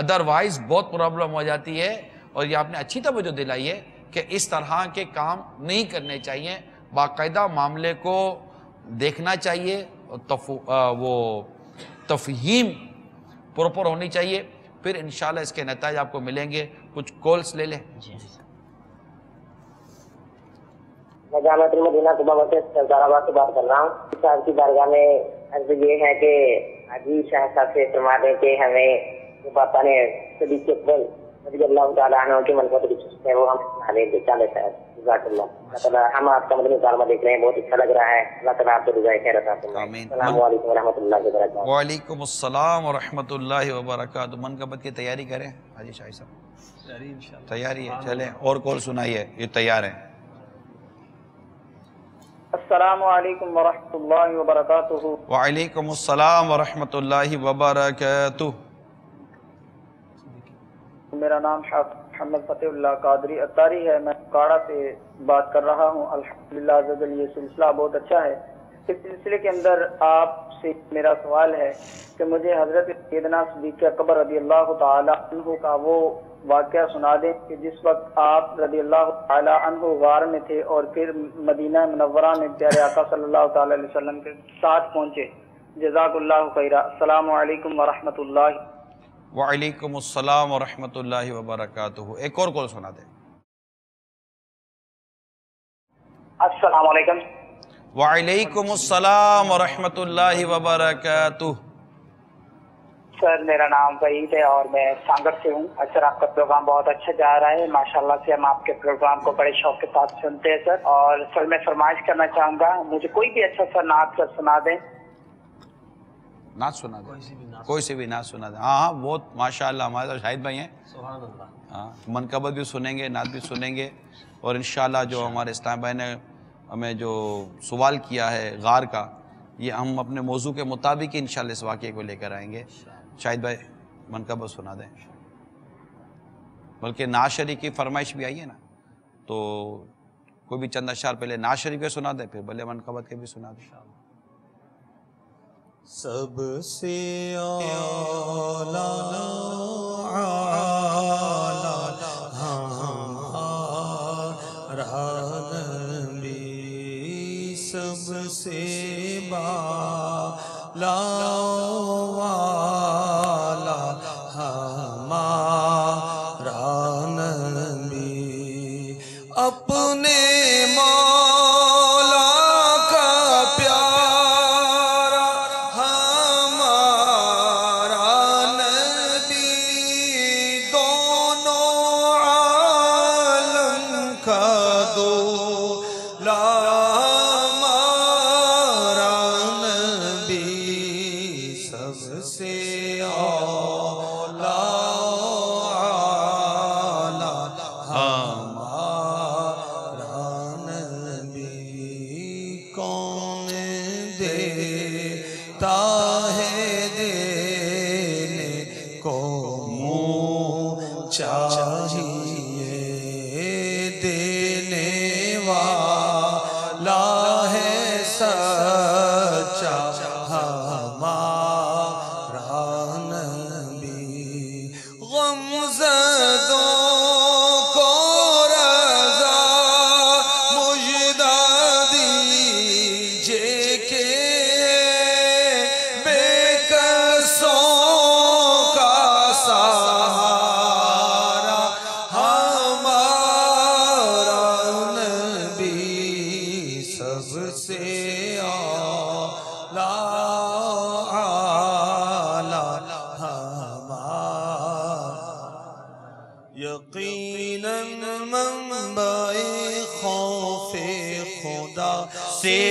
ادروائز بہت پرابلم ہو جاتی ہے. اور یہ آپ نے اچھی توجہ دلائی ہے کہ اس طرح کے کام نہیں کرنے چاہیے. باقاعدہ معاملے کو دیکھنا چاہیے, وہ تفہیم پراپر ہونی چاہیے, پھر انشاءاللہ اس کے نتائج آپ کو ملیں گے. کچھ کالز لے لیں. میں جامعہ المدینہ طبہ سے سردار آباد سے بات کر رہا ہوں. صاحب کی بارگاہ میں عرض یہ ہے کہ حاجی شاہ صاحب سے فرما دیں کہ ہمیں جو باتیں صدیق اکبر رضی اللہ تعالیٰ عنہ کی منقبت ہے وہ ہم سنا دیں. چلے صاحب جزاک اللہ. اللہ تعالیٰ ہم آپ کا مدنی مکالمہ دیکھ رہے ہیں, بہت اچھا لگ رہا ہے. اللہ تعالیٰ آپ کو رضائے خیر عطا فرمائے. السلام علیکم ورحمۃ اللہ وبرکاتہ. وعلیکم السلام ورحمۃ اللہ وبرکاتہ. منقبت کی تیاری کریں حاجی شاہ صاحب. تیاری ہے, چلیں اور کال سنائیے, یہ تیار ہیں. السلام علیکم ورحمۃ اللہ وبرکاتہ. وعلیکم السلام ورحمۃ اللہ وبرکاتہ. میرا نام محمد فتح اللہ قادری اتاری ہے. میں کاڑا سے بات کر رہا ہوں. الحمدللہ عزوجل یہ سلسلہ بہت اچھا ہے. اس سلسلے کے اندر آپ سے میرا سوال ہے کہ مجھے حضرت سیدنا صدیق اکبر رضی اللہ تعالی عنہ کا وہ واقعہ سنا دیں کہ جس وقت آپ رضی اللہ تعالی عنہ غار میں تھے اور پھر مدینہ منورہ میں پیارے آقا صلی اللہ تعالی علیہ وسلم کے ساتھ پہنچے. جزاک اللہ خیرہ. السلام علیکم ورحمۃ اللہ. وعلیکم السلام ورحمۃ اللہ وبرکاتہ. ایک اور کال سنا دیں. السلام علیکم. وعلیکم السلام ورحمۃ اللہ وبرکاتہ. سر میرا نام وحید ہے اور میں سانگر سے ہوں. سر آپ کا پروگرام بہت اچھا جا رہا ہے ماشاءاللہ سے. ہم آپ کے پروگرام کو بڑے شوق کے ساتھ سنتے ہیں سر. اور سر میں فرمائش کرنا چاہوں گا مجھے کوئی بھی اچھا سا نعت سنا دیں. نعت سنا دیں, کوئی سے بھی نعت سنا دیں. ہاں بہت ماشاءاللہ ہمارے ساتھ شاہد بھائی ہیں. سبحان اللہ. ہاں منقبت بھی سنیں گے, نعت بھی سنیں گے. اور انشاءاللہ جو ہمارے اسلام بھائی نے ہمیں جو سوال کیا ہے غار کا, یہ ہم اپنے موضوع کے مطابق ہی انشاءاللہ اس واقعے کو لے کر آئیں گے. شاہد بھائی منقبت سنا دیں. بلکہ نعت شریف کی فرمائش بھی آئی ہے نا, تو کوئی بھی چند اشعار پہلے نعت شریف کے سنا دیں, پھر بھلے منقبت کے بھی سنا دیں. سب سے اعلیٰ نبی, سب سے بالا والا ہمارا نبی, اپنے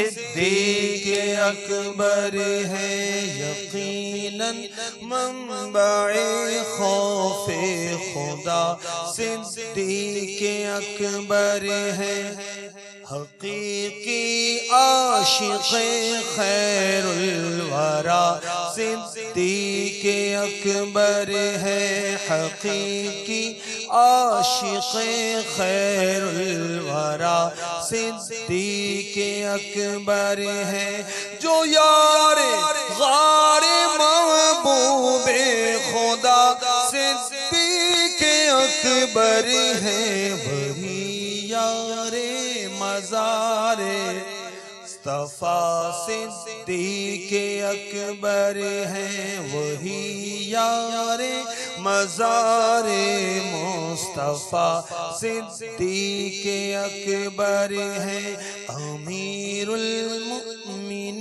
صدیق اکبر ہے یقیناً منبع خوف خدا, صدیق اکبر ہے حقیقی عاشق خیر الورا, صدیق اکبر ہے حقیقی عاشق خیر الورا, صدیق اکبر ہے جو یار غار محبوب خدا, صدیق اکبر ہیں وہی یار مزار مصطفیٰ صدیق اکبر ہیں وہی یار مزار مصطفیٰ صدیق اکبر ہیں امیر المؤمنین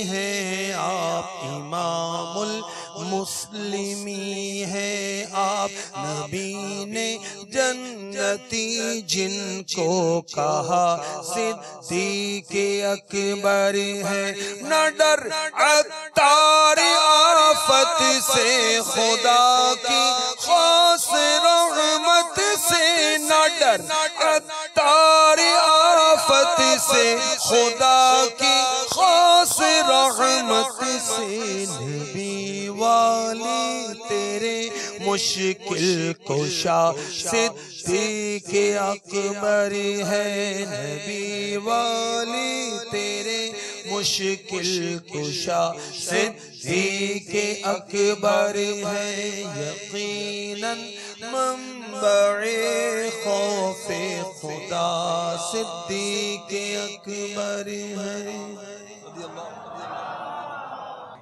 ہیں آپ امام المسلمی ہیں آپ نبی نے جنتی جن کو کہا صدیق اکبر ہے نہ ڈر عطار آفت سے خدا کی خاص رحمت سے نہ ڈر عطار آفت سے خدا کی خاص رحمت سے نبی والی تیرے مشکل کشا صدیق اکبر ہے نبی والی تیرے مشکل کشا صدیق اکبر ہے یقیناً منبع خوف خدا صدیق اکبر ہے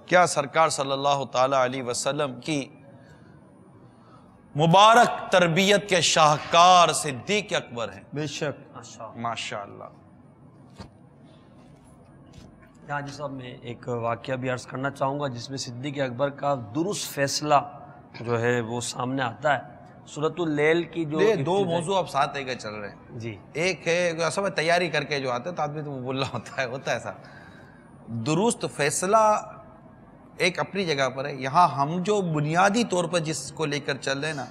کیا سرکار صلی اللہ تعالی علیہ وسلم کی مبارک تربیت کے شاہکار صدیق اکبر ہیں بے شک ماشاءاللہ۔ حاجی صاحب میں ایک واقعہ بھی عرض کرنا چاہوں گا جس میں صدیق اکبر کا درست فیصلہ جو ہے وہ سامنے آتا ہے۔ سورۃ اللیل کی جو دو موضوع اب ساتھ لے کے چل رہے ہیں جی، ایک ہے اصل میں تیاری کر کے جو آتا ہے تو آدمی تو وہ بولنا ہوتا ہے ایسا درست فیصلہ ایک اپنی جگہ پر ہے۔ یہاں ہم جو بنیادی طور پر جس کو لے کر چل رہے ہیں نا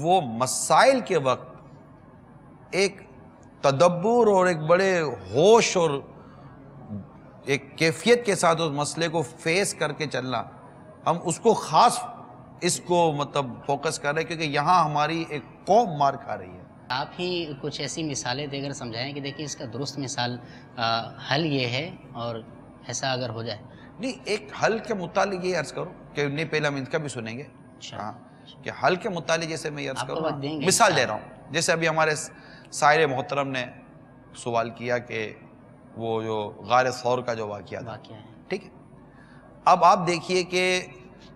وہ مسائل کے وقت ایک تدبر اور ایک بڑے ہوش اور ایک کیفیت کے ساتھ اس مسئلے کو فیس کر کے چلنا، ہم اس کو خاص اس کو مطلب فوکس کر رہے ہیں کیونکہ یہاں ہماری ایک قوم مار کھا رہی ہے۔ آپ ہی کچھ ایسی مثالیں دے کر سمجھائیں کہ دیکھیں اس کا درست مثال حل یہ ہے اور ایسا اگر ہو جائے۔ نہیں، ایک حل کے متعلق یہ عرض کروں کہ نہیں پہلے ہم ان کا بھی سنیں گے ہاں کہ حل کے متعلق جیسے میں یہ عرض کروں مثال دے رہا ہوں، جیسے ابھی ہمارے سائر محترم نے سوال کیا کہ وہ جو غار ثور کا جو واقعہ تھا، ٹھیک ہے، اب آپ دیکھیے کہ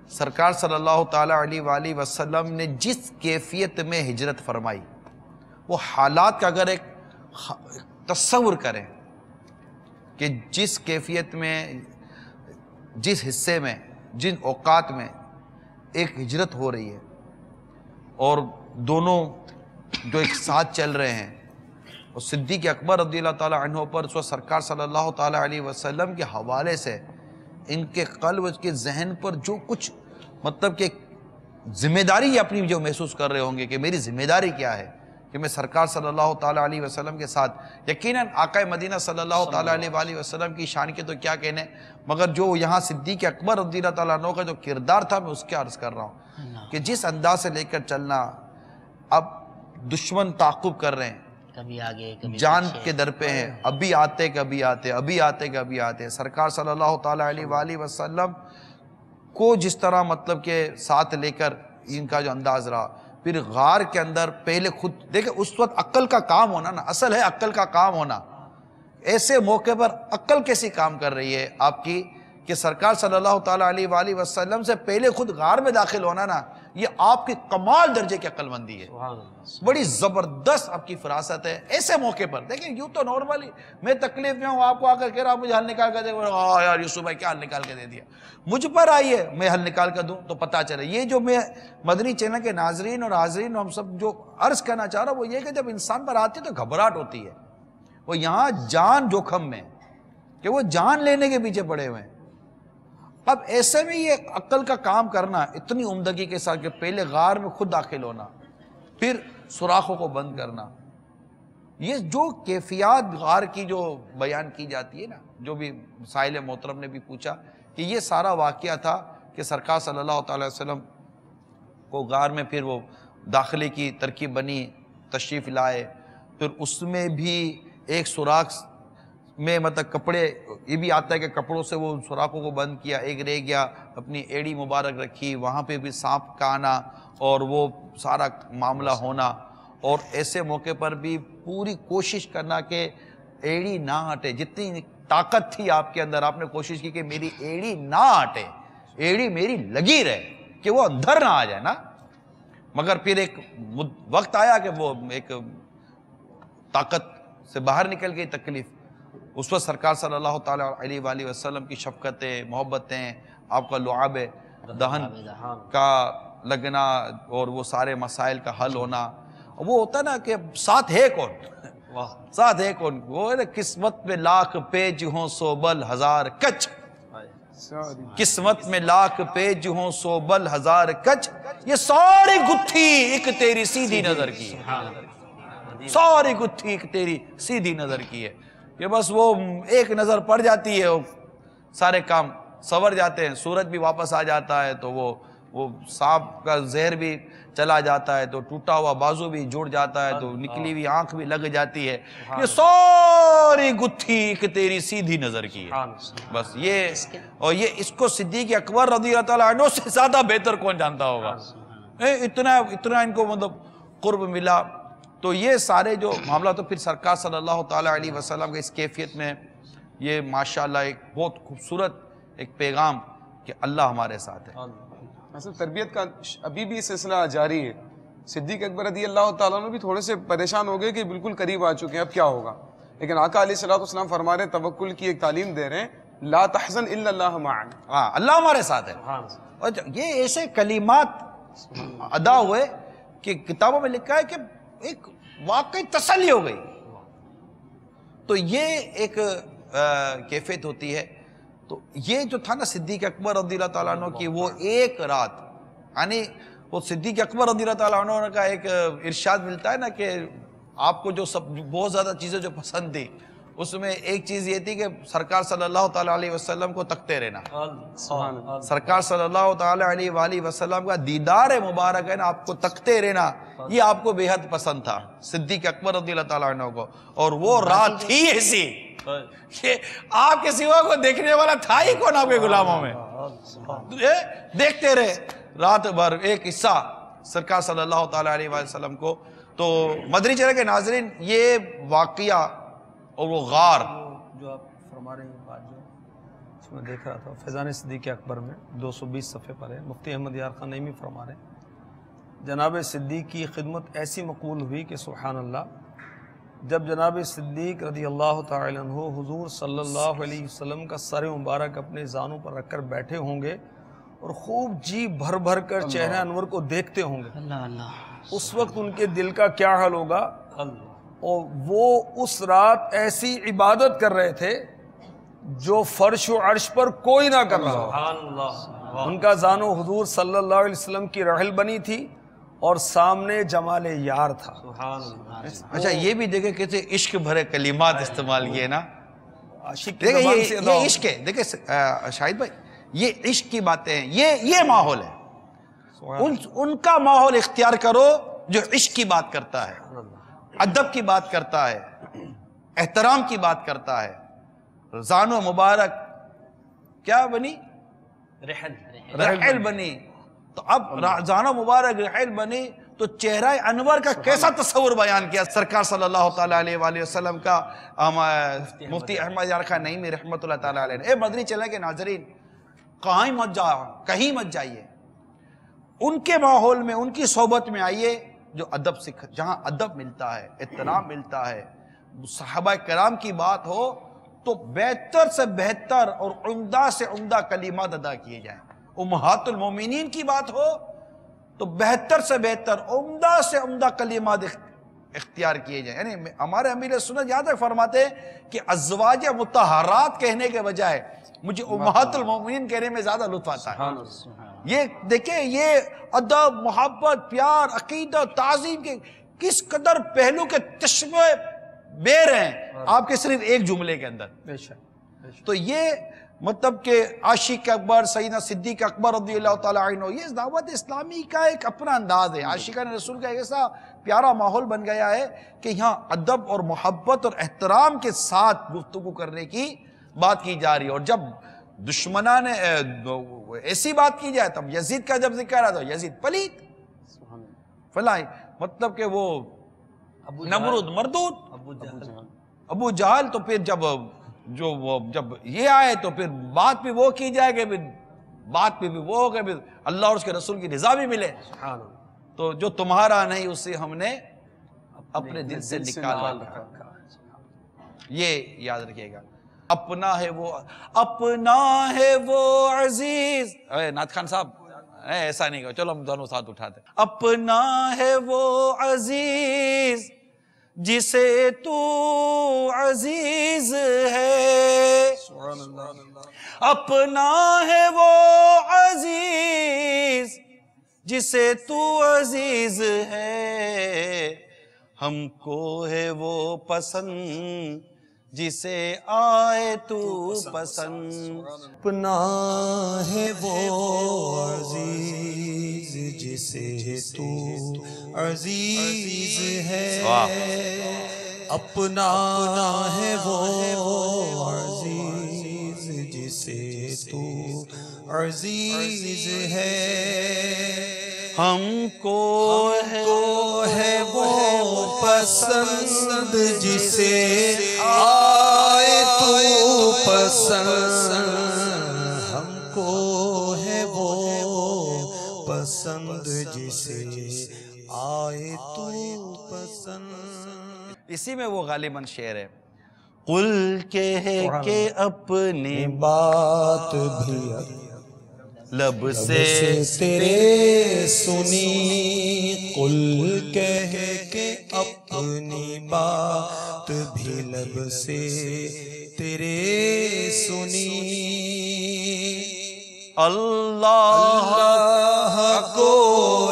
سرکار صلی اللہ تعالیٰ علیہ وآلہ وسلم نے جس کیفیت میں ہجرت فرمائی وہ حالات کا اگر ایک تصور کریں کہ جس کیفیت میں جس حصے میں جن اوقات میں ایک ہجرت ہو رہی ہے اور دونوں جو ایک ساتھ چل رہے ہیں اور صدیق اکبر رضی اللہ تعالیٰ عنہ پر سرکار صلی اللہ تعالیٰ علیہ وسلم کے حوالے سے ان کے قلب کے ذہن پر جو کچھ مطلب کہ ذمہ داری اپنی جو محسوس کر رہے ہوں گے کہ میری ذمہ داری کیا ہے کہ میں سرکار صلی اللہ تعالیٰ علیہ وسلم کے ساتھ یقیناً آقا مدینہ صلی اللہ تعالیٰ علیہ وآلہ وسلم کی شان کے تو کیا کہنے، مگر جو یہاں صدیق اکبر رضی اللہ تعالیٰ عنہ کا جو کردار تھا میں اس کے عرض کر رہا ہوں کہ جس انداز سے لے کر چلنا، اب دشمن تعاقب کر رہے ہیں، کبھی آگے کبھی جان کے در پہ ہیں، ابھی آتے کبھی آتے، ابھی آتے کبھی آتے، سرکار صلی اللہ تعالیٰ علیہ وآلہ وسلم کو جس طرح مطلب کہ ساتھ لے کر ان کا جو انداز رہا، پھر غار کے اندر پہلے خود دیکھیں اس وقت عقل کا کام ہونا نا، اصل ہے عقل کا کام ہونا، ایسے موقع پر عقل کیسی کام کر رہی ہے آپ کی کہ سرکار صلی اللہ تعالیٰ علیہ وآلہ وسلم سے پہلے خود غار میں داخل ہونا نا، یہ آپ کی کمال درجے کی عقل مندی ہے، بڑی زبردست آپ کی فراست ہے۔ ایسے موقع پر دیکھیں یوں تو نارملی میں تکلیف میں ہوں، آپ کو آ کر کہہ رہا مجھے حل نکال کر دے، یار یوسف بھائی کیا حل نکال کے دے دیا، مجھ پر آئیے میں حل نکال کر دوں تو پتہ چلے۔ یہ جو میں مدنی چینل کے ناظرین اور حاضرین ہم سب جو عرض کرنا چاہ رہا ہوں وہ یہ کہ جب انسان پر آتی ہے تو گھبراہٹ ہوتی ہے، وہ یہاں جان جوخم میں کہ وہ جان لینے کے پیچھے پڑے ہوئے ہیں۔ اب ایسے میں یہ عقل کا کام کرنا اتنی عمدگی کے ساتھ کہ پہلے غار میں خود داخل ہونا، پھر سوراخوں کو بند کرنا، یہ جو کیفیات غار کی جو بیان کی جاتی ہے نا، جو بھی سائل محترم نے بھی پوچھا کہ یہ سارا واقعہ تھا کہ سرکار صلی اللہ تعالی وسلم کو غار میں پھر وہ داخلے کی ترکیب بنی، تشریف لائے، پھر اس میں بھی ایک سوراخ میں مطلب کپڑے یہ بھی آتا ہے کہ کپڑوں سے وہ سوراخوں کو بند کیا، ایک رہ گیا اپنی ایڑی مبارک رکھی، وہاں پہ بھی سانپ کا آنا اور وہ سارا معاملہ ہونا، اور ایسے موقع پر بھی پوری کوشش کرنا کہ ایڑی نہ ہٹے، جتنی طاقت تھی آپ کے اندر آپ نے کوشش کی کہ میری ایڑی نہ ہٹے، ایڑی میری لگی رہے کہ وہ اندر نہ آ جائے نا. مگر پھر ایک وقت آیا کہ وہ ایک طاقت سے باہر نکل گئی تکلیف. اس وقت سرکار صلی اللہ تعالیٰ علیہ وآلہ وسلم کی شفقتیں، محبتیں، آپ کا لعاب دہن کا لگنا اور وہ سارے مسائل کا حل ہونا، وہ ہوتا نا کہ ساتھ ہے کون، ساتھ ہے کون، وہ ہے نا قسمت میں لاکھ پیج ہوں سو بل ہزار کچ، قسمت میں لاکھ پیج ہوں سو بل ہزار کچ، یہ ساری گتھی ایک تیری سیدھی نظر کی ہے، ساری گتھی ایک تیری سیدھی نظر کی ہے، کہ بس وہ ایک نظر پڑ جاتی ہے سارے کام سور جاتے ہیں. سورج بھی واپس آ جاتا ہے تو وہ سانپ کا زہر بھی چلا جاتا ہے، تو ٹوٹا ہوا بازو بھی جڑ جاتا ہے، تو نکلی ہوئی آنکھ بھی لگ جاتی ہے. یہ ساری گتھی ایک تیری سیدھی نظر کی ہے. بس یہ، اور یہ اس کو صدیق اکبر رضی اللہ تعالیٰ عنہ سے زیادہ بہتر کون جانتا ہوگا، اتنا ان کو مطلب قرب ملا. تو یہ سارے جو معاملہ، تو پھر سرکار صلی اللہ تعالیٰ علیہ وسلم کے اس کیفیت میں یہ ماشاءاللہ ایک بہت خوبصورت ایک پیغام کہ اللہ ہمارے ساتھ ہے. اصل تربیت کا ابھی بھی سلسلہ جاری ہے. صدیق اکبر رضی اللہ تعالیٰ عنہ بھی تھوڑے سے پریشان ہو گئے کہ بالکل قریب آ چکے ہیں، اب کیا ہوگا، لیکن آقا علیہ الصلوۃ والسلام فرما رہے ہیں، توکل کی ایک تعلیم دے رہے ہیں، لا تحزن الا اللہ معنا، ہاں اللہ ہمارے ساتھ ہے. اور یہ ایسے کلمات ادا ہوئے کہ کتابوں میں لکھا ہے کہ ایک واقعی تسلی ہو گئی. تو یہ ایک کیفیت ہوتی ہے. تو یہ جو تھا نا صدیق اکبر رضی اللہ تعالیٰ عنہ کی وہ ایک رات، یعنی وہ صدیق اکبر رضی اللہ تعالیٰ عنہ کا ایک ارشاد ملتا ہے نا کہ آپ کو جو بہت زیادہ چیزیں جو پسند تھی، اس میں ایک چیز یہ تھی کہ سرکار صلی اللہ تعالیٰ علیہ وسلم کو تکتے رہنا. سرکار صلی اللہ تعالیٰ علیہ وآلہ وسلم کا دیدار مبارک ہے نا، آپ کو تکتے رہنا، یہ آپ کو بے حد پسند تھا صدیق اکبر رضی اللہ تعالیٰ عنہ کو. اور وہ رات تھی ایسی کہ آپ کے سوا کو دیکھنے والا تھا ہی کون آپ کے غلاموں میں، دیکھتے رہے رات بھر ایک حصہ سرکار صلی اللہ تعالیٰ علیہ وسلم کو. تو مدنی چینل کے ناظرین، یہ واقعہ اور وہ غار جو آپ فرما رہے ہیں بات، جو اس میں دیکھ رہا تھا فیضان صدیق اکبر میں 220 صفحے پر ہے، مفتی احمد یار خان نعیمی فرما رہے ہیں، جناب صدیق کی خدمت ایسی مقبول ہوئی کہ سبحان اللہ، جب جناب صدیق رضی اللہ تعالی عنہ حضور صلی اللہ علیہ وسلم کا سر مبارک اپنے زانوں پر رکھ کر بیٹھے ہوں گے اور خوب جی بھر بھر کر چہرہ انور کو دیکھتے ہوں گے، اس وقت ان کے دل کا کیا حال ہوگا. اور وہ اس رات ایسی عبادت کر رہے تھے جو فرش و عرش پر کوئی نہ کر رہا. ان کا زانو حضور صلی اللہ علیہ وسلم کی رحل بنی تھی اور سامنے جمال یار تھا. اچھا یہ بھی دیکھیں کیسے عشق بھرے کلمات استعمال کیے نا. دیکھیں یہ عشق ہے، دیکھیں شاہد بھائی یہ عشق کی باتیں ہیں، یہ ماحول ہے. ان کا ماحول اختیار کرو جو عشق کی بات کرتا ہے، ادب کی بات کرتا ہے، احترام کی بات کرتا ہے. زانو مبارک کیا بنی؟ رحل بنی. تو اب زانو مبارک رحل بنی تو چہرہ انور کا کیسا تصور بیان کیا سرکار صلی اللہ تعالیٰ علیہ وآلہ وسلم کا مفتی احمد یار خان نعیمی رحمۃ اللہ تعالیٰ علیہ. اے مدنی چینل کے ناظرین، کہیں مت جائیے، ان کے ماحول میں، ان کی صحبت میں آئیے جو ادب جہاں ادب ملتا ہے، احترام ملتا ہے. صحابہ کرام کی بات ہو تو بہتر سے بہتر اور عمدہ سے عمدہ کلمات ادا کیے جائیں. امہات المومنین کی بات ہو تو بہتر سے بہتر عمدہ سے عمدہ کلمات اختیار کیے جائیں. یعنی ہمارے امیر سنت یہاں تک فرماتے ہیں کہ ازواج مطہرات کہنے کے بجائے مجھے امہات المومنین کہنے میں زیادہ لطف آتا ہے. یہ دیکھیں، یہ ادب، محبت، پیار، عقیدہ، تعظیم کے کس قدر پہلو کے چشمے بیر ہیں آپ کے صرف ایک جملے کے اندر. تو یہ مطلب کہ عاشق اکبر سیدنا صدیق اکبر رضی اللہ تعالیٰ عنہ، یہ دعوت اسلامی کا ایک اپنا انداز ہے. عاشقان رسول کا ایسا پیارا ماحول بن گیا ہے کہ یہاں ادب اور محبت اور احترام کے ساتھ گفتگو کرنے کی بات کی جا رہی ہے، اور جب دشمنان ایسی بات کی جائے تب یزید کا جب ذکر آتا ہے یزید پلیت فلائی، مطلب کہ وہ نمرود مردود ابو جہل، تو پھر جب یہ آئے تو پھر بات بھی وہ کی جائے گی، بات بھی وہ ہو گئے، اللہ اور اس کے رسول کی رضا بھی ملے، تو جو تمہارا نہیں اسے ہم نے اپنے دل سے نکال رکھا، یہ یاد رکھیے گا۔ اپنا ہے وہ عزیز، نعت خان صاحب ایسا نہیں کہو، چلو ہم دونوں ساتھ اٹھاتے ہیں۔ اپنا ہے وہ عزیز جسے تو عزیز ہے، اپنا ہے وہ عزیز جسے تو عزیز ہے، ہم کو ہے وہ پسند جسے آئے تو پسند۔ اپنا ہے وہ عزیز جسے تو عزیز ہے، اپنا ہے وہ عزیز جسے تو عزیز ہے، ہم کو ہے وہ پسند جسے آئے تو پسند، ہم کو ہے وہ پسند جسے آئے تو پسند۔ اسی میں وہ غالباً شعر ہے، قل کہہ کے اپنی بات بھی لب سے تیرے سنی، قل کہہ کے اپنی بات بھی لب سے تیرے سنی، اللہ کو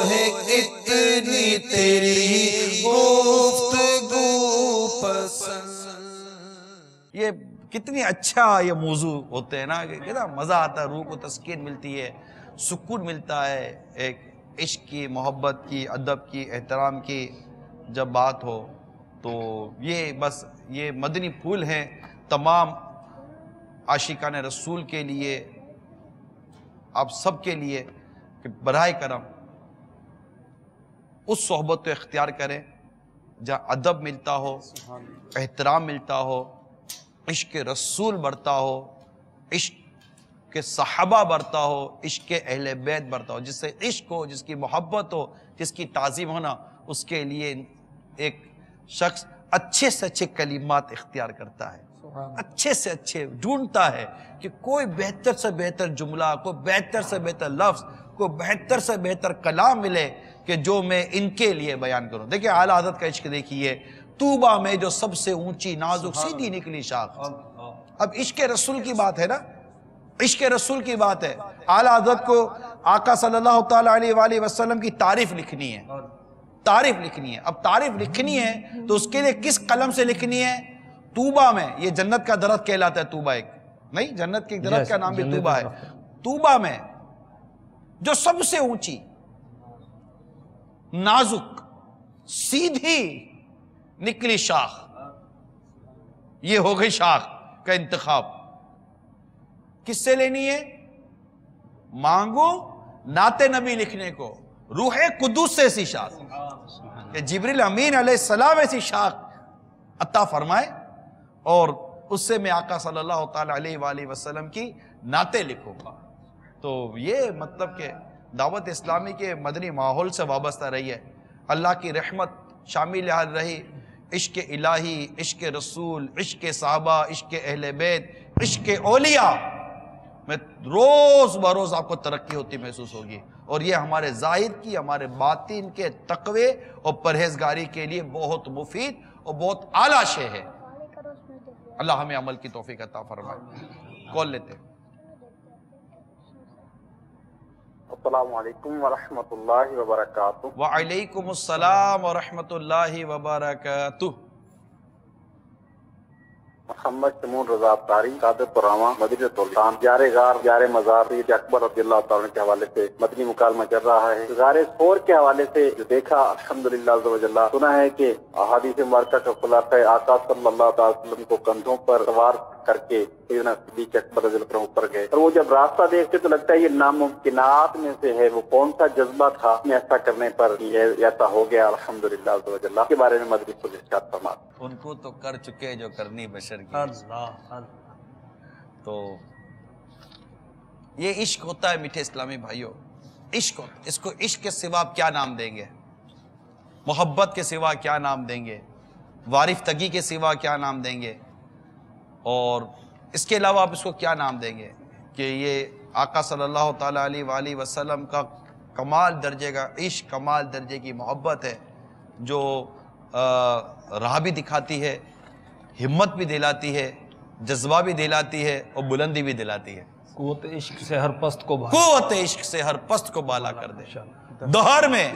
ہے اتنی تیری گفتگو پسند۔ یہ کتنی اچھا یہ موضوع ہوتے ہیں نا، کتنا مزہ آتا ہے، روح کو تسکین ملتی ہے، سکون ملتا ہے، ایک عشق کی، محبت کی، ادب کی، احترام کی جب بات ہو تو یہ بس یہ مدنی پھول ہیں تمام عاشقان رسول کے لیے، آپ سب کے لیے، کہ براہ کرم اس صحبت کو اختیار کریں جہاں ادب ملتا ہو، احترام ملتا ہو، عشق رسول بڑھتا ہو، عشق کے صحابہ بڑھتا ہو، عشق کے اہل بیت بڑھتا ہو، جس سے عشق ہو، جس کی محبت ہو، جس کی تعظیم ہونا، اس کے لیے ایک شخص اچھے سے اچھے کلمات اختیار کرتا ہے، اچھے سے اچھے ڈھونڈتا ہے کہ کوئی بہتر سے بہتر جملہ، کوئی بہتر سے بہتر لفظ، کوئی بہتر سے بہتر کلام ملے کہ جو میں ان کے لیے بیان کروں۔ دیکھیں اعلیٰ حضرت کا عشق دیکھیے، طوبہ میں جو سب سے اونچی نازک سیدھی نکلی شاخ۔ اب عشق رسول کی بات ہے نا، عشق رسول کی بات ہے، اعلیٰ حضرت کو آقا صلی اللہ تعالیٰ علیہ وآلہ وسلم کی تعریف لکھنی ہے، تعریف لکھنی ہے۔ اب تعریف لکھنی ہے تو اس کے لیے کس قلم سے لکھنی ہے؟ طوبہ میں، یہ جنت کا درخت کہلاتا ہے طوبہ، ایک نہیں، جنت کے درخت کا نام بھی طوبہ ہے۔ طوبہ میں جو سب سے اونچی، نازک، سیدھی نکلی شاخ، یہ ہو گئی شاخ کا انتخاب۔ کس سے لینی ہے؟ مانگو نعت نبی لکھنے کو، روح قدوس سے ایسی شاخ، کہ جبریل امین علیہ السلام ایسی شاخ عطا فرمائے، اور اس سے میں آقا صلی اللہ تعالیٰ علیہ وآلہ وسلم کی نعتیں لکھوں گا۔ تو یہ مطلب کہ دعوت اسلامی کے مدنی ماحول سے وابستہ رہی ہے، اللہ کی رحمت شامل رہی، عشق الہی، عشق رسول، عشق صحابہ، عشق اہل بیت، عشق اولیاء میں روز بروز آپ کو ترقی ہوتی محسوس ہوگی، اور یہ ہمارے ظاہر کی، ہمارے باطن کے تقوی اور پرہیزگاری کے لیے بہت مفید اور بہت اعلیٰ شے ہے۔ اللہ ہمیں عمل کی توفیق عطا فرمائے۔ کال لیتے ہیں۔ السلام علیکم ورحمۃ اللہ وبرکاتہ۔ وعلیکم السلام ورحمۃ اللہ وبرکاتہ۔ محمد شمون رضا اتاری، قادر پرامہ، مدینہ سلطان، جار غار، جار مزار، سید اکبر رضی اللہ تعالیٰ کے حوالے سے مدنی مکالمہ چل رہا ہے۔ غار ثور کے حوالے سے جو دیکھا الحمدللہ عز و جل، سنا ہے کہ احادیث مبارکہ کا خلاصہ آقا صلی اللہ تعالی وسلم کو کندھوں پر سوار کر کے سیدنا صدیق اکبر رضی اللہ عنہ اوپر گئے، اور وہ جب راستہ دیکھتے تو لگتا ہے یہ ناممکنات میں سے ہے، وہ کون سا جذبہ تھا میں ایسا کرنے پر یہ ایسا ہو گیا الحمدللہ عز و جل۔ کے بارے میں مدنی پھول ارشاد فرما۔ ان کو تو کر چکے جو کرنی بشر کی۔ تو یہ عشق ہوتا ہے میٹھے اسلامی بھائیوں، عشق ہوتا ہے۔ اس کو عشق کے سوا کیا نام دیں گے؟ محبت کے سوا کیا نام دیں گے؟ وارفتگی کے سوا کیا نام دیں گے؟ اور اس کے علاوہ آپ اس کو کیا نام دیں گے کہ یہ آقا صلی اللہ تعالیٰ علیہ وآلہ وسلم کا کمال درجے کا عشق، کمال درجے کی محبت ہے، جو راہ بھی دکھاتی ہے، ہمت بھی دلاتی ہے، جذبہ بھی دلاتی ہے، اور بلندی بھی دلاتی ہے۔ قوت عشق سے ہر پست کو قوت عشق سے ہر پست کو بالا کر دے، دہر میں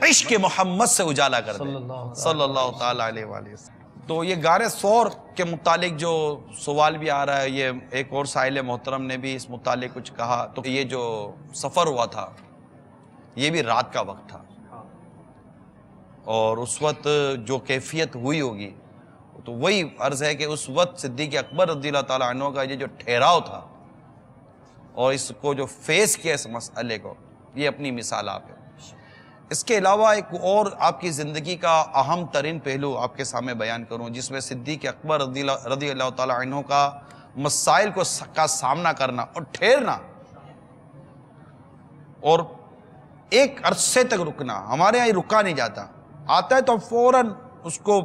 عشق محمد سے اجالا کر دے صلی اللہ تعالیٰ علیہ وآلہ وسلم۔ تو یہ غار ثور کے متعلق جو سوال بھی آ رہا ہے، یہ ایک اور سائل محترم نے بھی اس متعلق کچھ کہا، تو یہ جو سفر ہوا تھا یہ بھی رات کا وقت تھا، اور اس وقت جو کیفیت ہوئی ہوگی تو وہی عرض ہے کہ اس وقت صدیق اکبر رضی اللہ تعالیٰ عنہ کا یہ جو ٹھہراؤ تھا اور اس کو جو فیس کیا اس مسئلے کو، یہ اپنی مثال آپ ہے۔ اس کے علاوہ ایک اور آپ کی زندگی کا اہم ترین پہلو آپ کے سامنے بیان کروں، جس میں صدیق اکبر رضی اللہ تعالیٰ عنہ کا مسائل کا سامنا کرنا اور ٹھہرنا، اور ایک عرصے تک رکنا۔ ہمارے یہاں رکا نہیں جاتا، آتا ہے تو ہم فوراً اس کو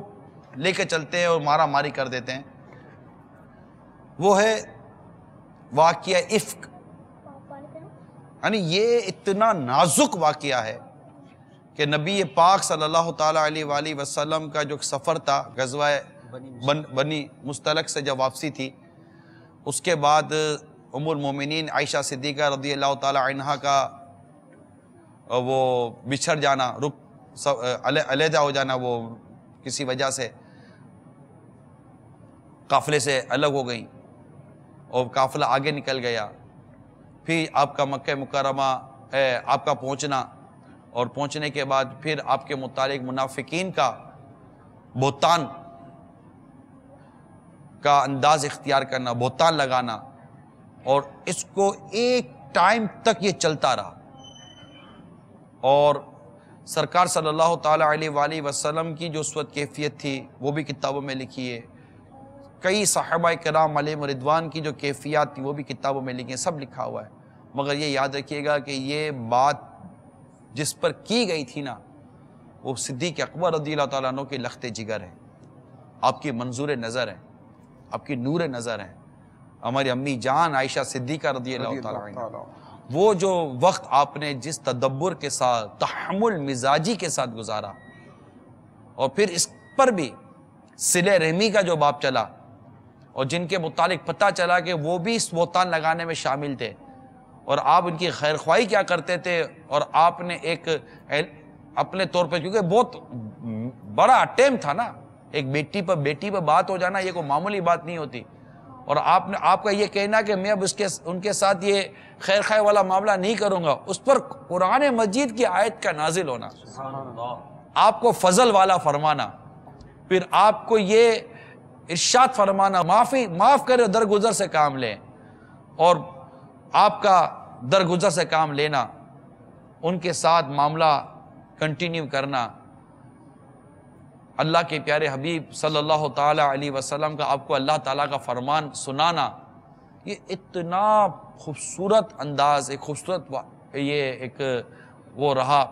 لے کے چلتے ہیں اور مارا ماری کر دیتے ہیں۔ وہ ہے واقعہ افک، یعنی یہ اتنا نازک واقعہ ہے کہ نبی پاک صلی اللہ تعالیٰ علیہ وآلہ وسلم کا جو سفر تھا، غزوہ بنی مستلق سے جب واپسی تھی، اس کے بعد ام المومنین عائشہ صدیقہ رضی اللہ تعالیٰ عنہا کا وہ بچھڑ جانا، علیحدہ ہو جانا، وہ کسی وجہ سے قافلے سے الگ ہو گئیں اور قافلہ آگے نکل گیا۔ پھر آپ کا مکہ مکرمہ آپ کا پہنچنا، اور پہنچنے کے بعد پھر آپ کے متعلق منافقین کا بہتان کا انداز اختیار کرنا، بہتان لگانا، اور اس کو ایک ٹائم تک یہ چلتا رہا۔ اور سرکار صلی اللہ تعالیٰ علیہ وآلہ وسلم کی جو اس وقت کیفیت تھی وہ بھی کتابوں میں لکھی ہے، کئی صحابہ کرام علیہم رضوان کی جو کیفیات تھی وہ بھی کتابوں میں لکھی ہیں، سب لکھا ہوا ہے۔ مگر یہ یاد رکھیے گا کہ یہ بات جس پر کی گئی تھی نا، وہ صدیق اکبر رضی اللہ تعالیٰ عنہ کے لخت جگر ہے، آپ کی منظور نظر ہے، آپ کی نور نظر ہے، ہماری امی جان عائشہ صدیقہ رضی اللہ تعالیٰ عنہ۔ وہ جو وقت آپ نے جس تدبر کے ساتھ، تحمل مزاجی کے ساتھ گزارا، اور پھر اس پر بھی صلہ رحمی کا جو باب چلا، اور جن کے متعلق پتہ چلا کہ وہ بھی اس بہتان لگانے میں شامل تھے، اور آپ ان کی خیر خواہی کیا کرتے تھے، اور آپ نے ایک اپنے طور پہ، کیونکہ بہت بڑا اٹیمپٹ تھا نا، ایک بیٹی پر بات ہو جانا یہ کوئی معمولی بات نہیں ہوتی، اور آپ کا یہ کہنا کہ میں اب ان کے ساتھ یہ خیر خواہی والا معاملہ نہیں کروں گا، اس پر قرآن مجید کی آیت کا نازل ہونا، آپ کو فضل والا فرمانا، پھر آپ کو یہ ارشاد فرمانا معاف کرے درگزر سے کام لیں، اور آپ کا درگزر سے کام لینا، ان کے ساتھ معاملہ کنٹینیو کرنا، اللہ کے پیارے حبیب صلی اللہ تعالیٰ علیہ وسلم کا آپ کو اللہ تعالیٰ کا فرمان سنانا، یہ اتنا خوبصورت انداز، ایک خوبصورت یہ ایک وہ رہا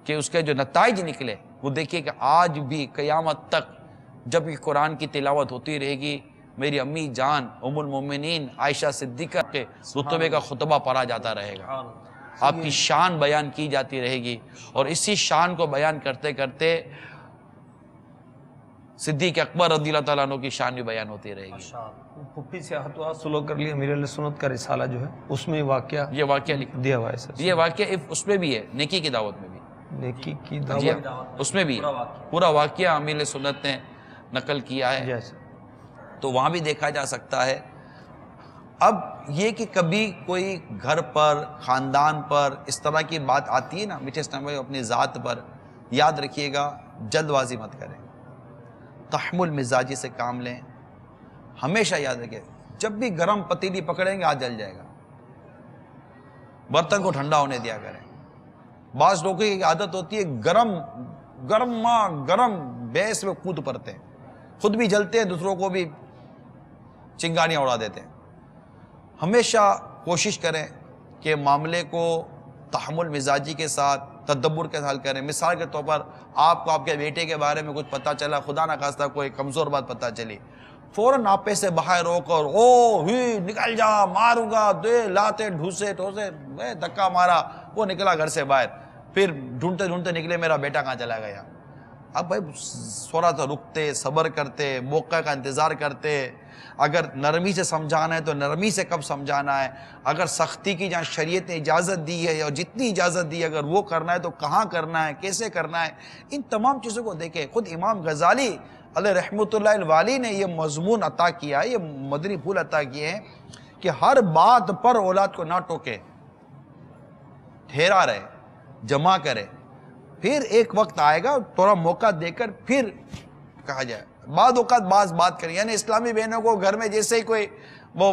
کہ اس کے جو نتائج نکلے وہ دیکھیے کہ آج بھی قیامت تک جب یہ قرآن کی تلاوت ہوتی رہے گی، میری امی جان ام المومنین عائشہ صدیقہ کے رتبے کا خطبہ پڑھا جاتا رہے گا، آپ کی شان بیان کی جاتی رہے گی، اور اسی شان کو بیان کرتے کرتے صدیق اکبر رضی اللہ تعالیٰ عنہ کی شان بھی بیان ہوتی رہے گی۔ پھپھی سے ہاتھوں سلو کر لیا، امیر علیہ سنت کا رسالہ جو ہے اس میں یہ واقعہ لکھ دیا ہوا ہے سر، یہ واقعہ اس میں بھی ہے، نیکی کی دعوت میں بھی، نیکی کی جی دعوت اس میں بھی پورا واقعہ امیر علیہ سنت نے نقل کیا ہے، تو وہاں بھی دیکھا جا سکتا ہے۔ اب یہ کہ کبھی کوئی گھر پر، خاندان پر اس طرح کی بات آتی ہے نا میٹھے اسلام بھائی، اپنی ذات پر، یاد رکھیے گا جلد بازی مت کریں، تحمل مزاجی سے کام لیں، ہمیشہ یاد رکھیں جب بھی گرم پتیلی پکڑیں گے ہاتھ جل جائے گا. برتن کو ٹھنڈا ہونے دیا کریں. بعض لوگوں کی عادت ہوتی ہے گرم بیس میں کود پڑتے ہیں, خود بھی جلتے ہیں, دوسروں کو بھی چنگاریاں اڑا دیتے ہیں. ہمیشہ کوشش کریں کہ معاملے کو تحمل مزاجی کے ساتھ, تدبر کے ساتھ حل کریں. مثال کے طور پر آپ کو آپ کے بیٹے کے بارے میں کچھ پتہ چلا, خدا نہ خواستہ کوئی کمزور بات پتہ چلی, فوراً آپے سے باہر رو کر او ہی نکل جا, ماروں گا, دے لاتے ڈھوسے ٹھوسے دھکا مارا, وہ نکلا گھر سے باہر. پھر ڈھونڈتے ڈھونڈتے نکلے میرا بیٹا کہاں چلا گیا. اب بھائی تھوڑا سا رکتے, صبر کرتے, موقع کا انتظار کرتے. اگر نرمی سے سمجھانا ہے تو نرمی سے کب سمجھانا ہے, اگر سختی کی جہاں شریعت نے اجازت دی ہے اور جتنی اجازت دی ہے اگر وہ کرنا ہے تو کہاں کرنا ہے, کیسے کرنا ہے, ان تمام چیزوں کو دیکھیں. خود امام غزالی علیہ رحمۃ اللہ الوالی نے یہ مضمون عطا کیا ہے, یہ مدنی پھول عطا کیے ہیں کہ ہر بات پر اولاد کو نہ ٹوکے, ٹھہرا رہے, جمع کرے, پھر ایک وقت آئے گا تھوڑا موقع دے کر پھر کہا جائے. بعض اوقات بعض بات کریں, یعنی اسلامی بہنوں کو گھر میں جیسے ہی کوئی وہ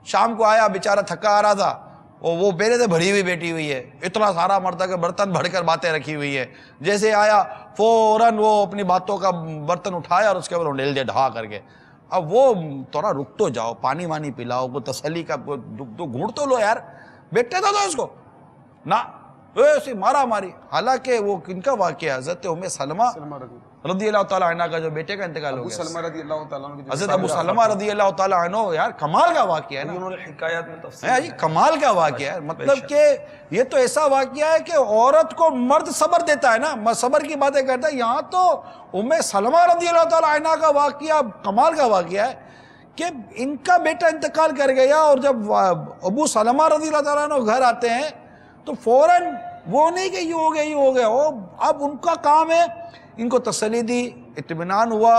شام کو آیا بیچارہ تھکا آ رہا تھا, وہ پہلے سے بھری ہوئی بیٹھی ہوئی ہے, اتنا سارا مرتا کہ برتن بھر کر باتیں رکھی ہوئی ہے, جیسے آیا فوراً وہ اپنی باتوں کا برتن اٹھایا اور اس کے اوپر ڈھیل دے ڈھا کر کے. اب وہ تھوڑا رک تو جاؤ, پانی وانی پلاؤ, کو تسلی کا گھونٹ تو لو یار, بیٹھے تو دو اس کو نہ ایسی مارا ماری. حالانکہ وہ کن کا واقعہ, حضرت ام سلمہ رضی اللہ تعالیٰ عنہ کا جو بیٹے کا انتقال ہو گیا, حضرت ابو سلمہ رضی اللہ تعالیٰ عنہ, یار کمال کا واقعہ ہے نا, انہوں نے حکایات میں تفصیل, کمال کا واقعہ ہے. مطلب کہ یہ تو ایسا واقعہ ہے کہ عورت کو مرد صبر دیتا ہے نا, صبر کی باتیں کرتا ہے. یہاں تو ام سلمہ رضی اللہ تعالیٰ عنہ کا واقعہ کمال کا واقعہ ہے کہ ان کا بیٹا انتقال کر گیا, اور جب ابو سلمہ رضی اللہ تعالیٰ عنہ گھر آتے ہیں تو فوراً وہ نہیں کہ یہ ہو گیا, اب ان کا کام ہے ان کو تسلی دی, اطمینان ہوا,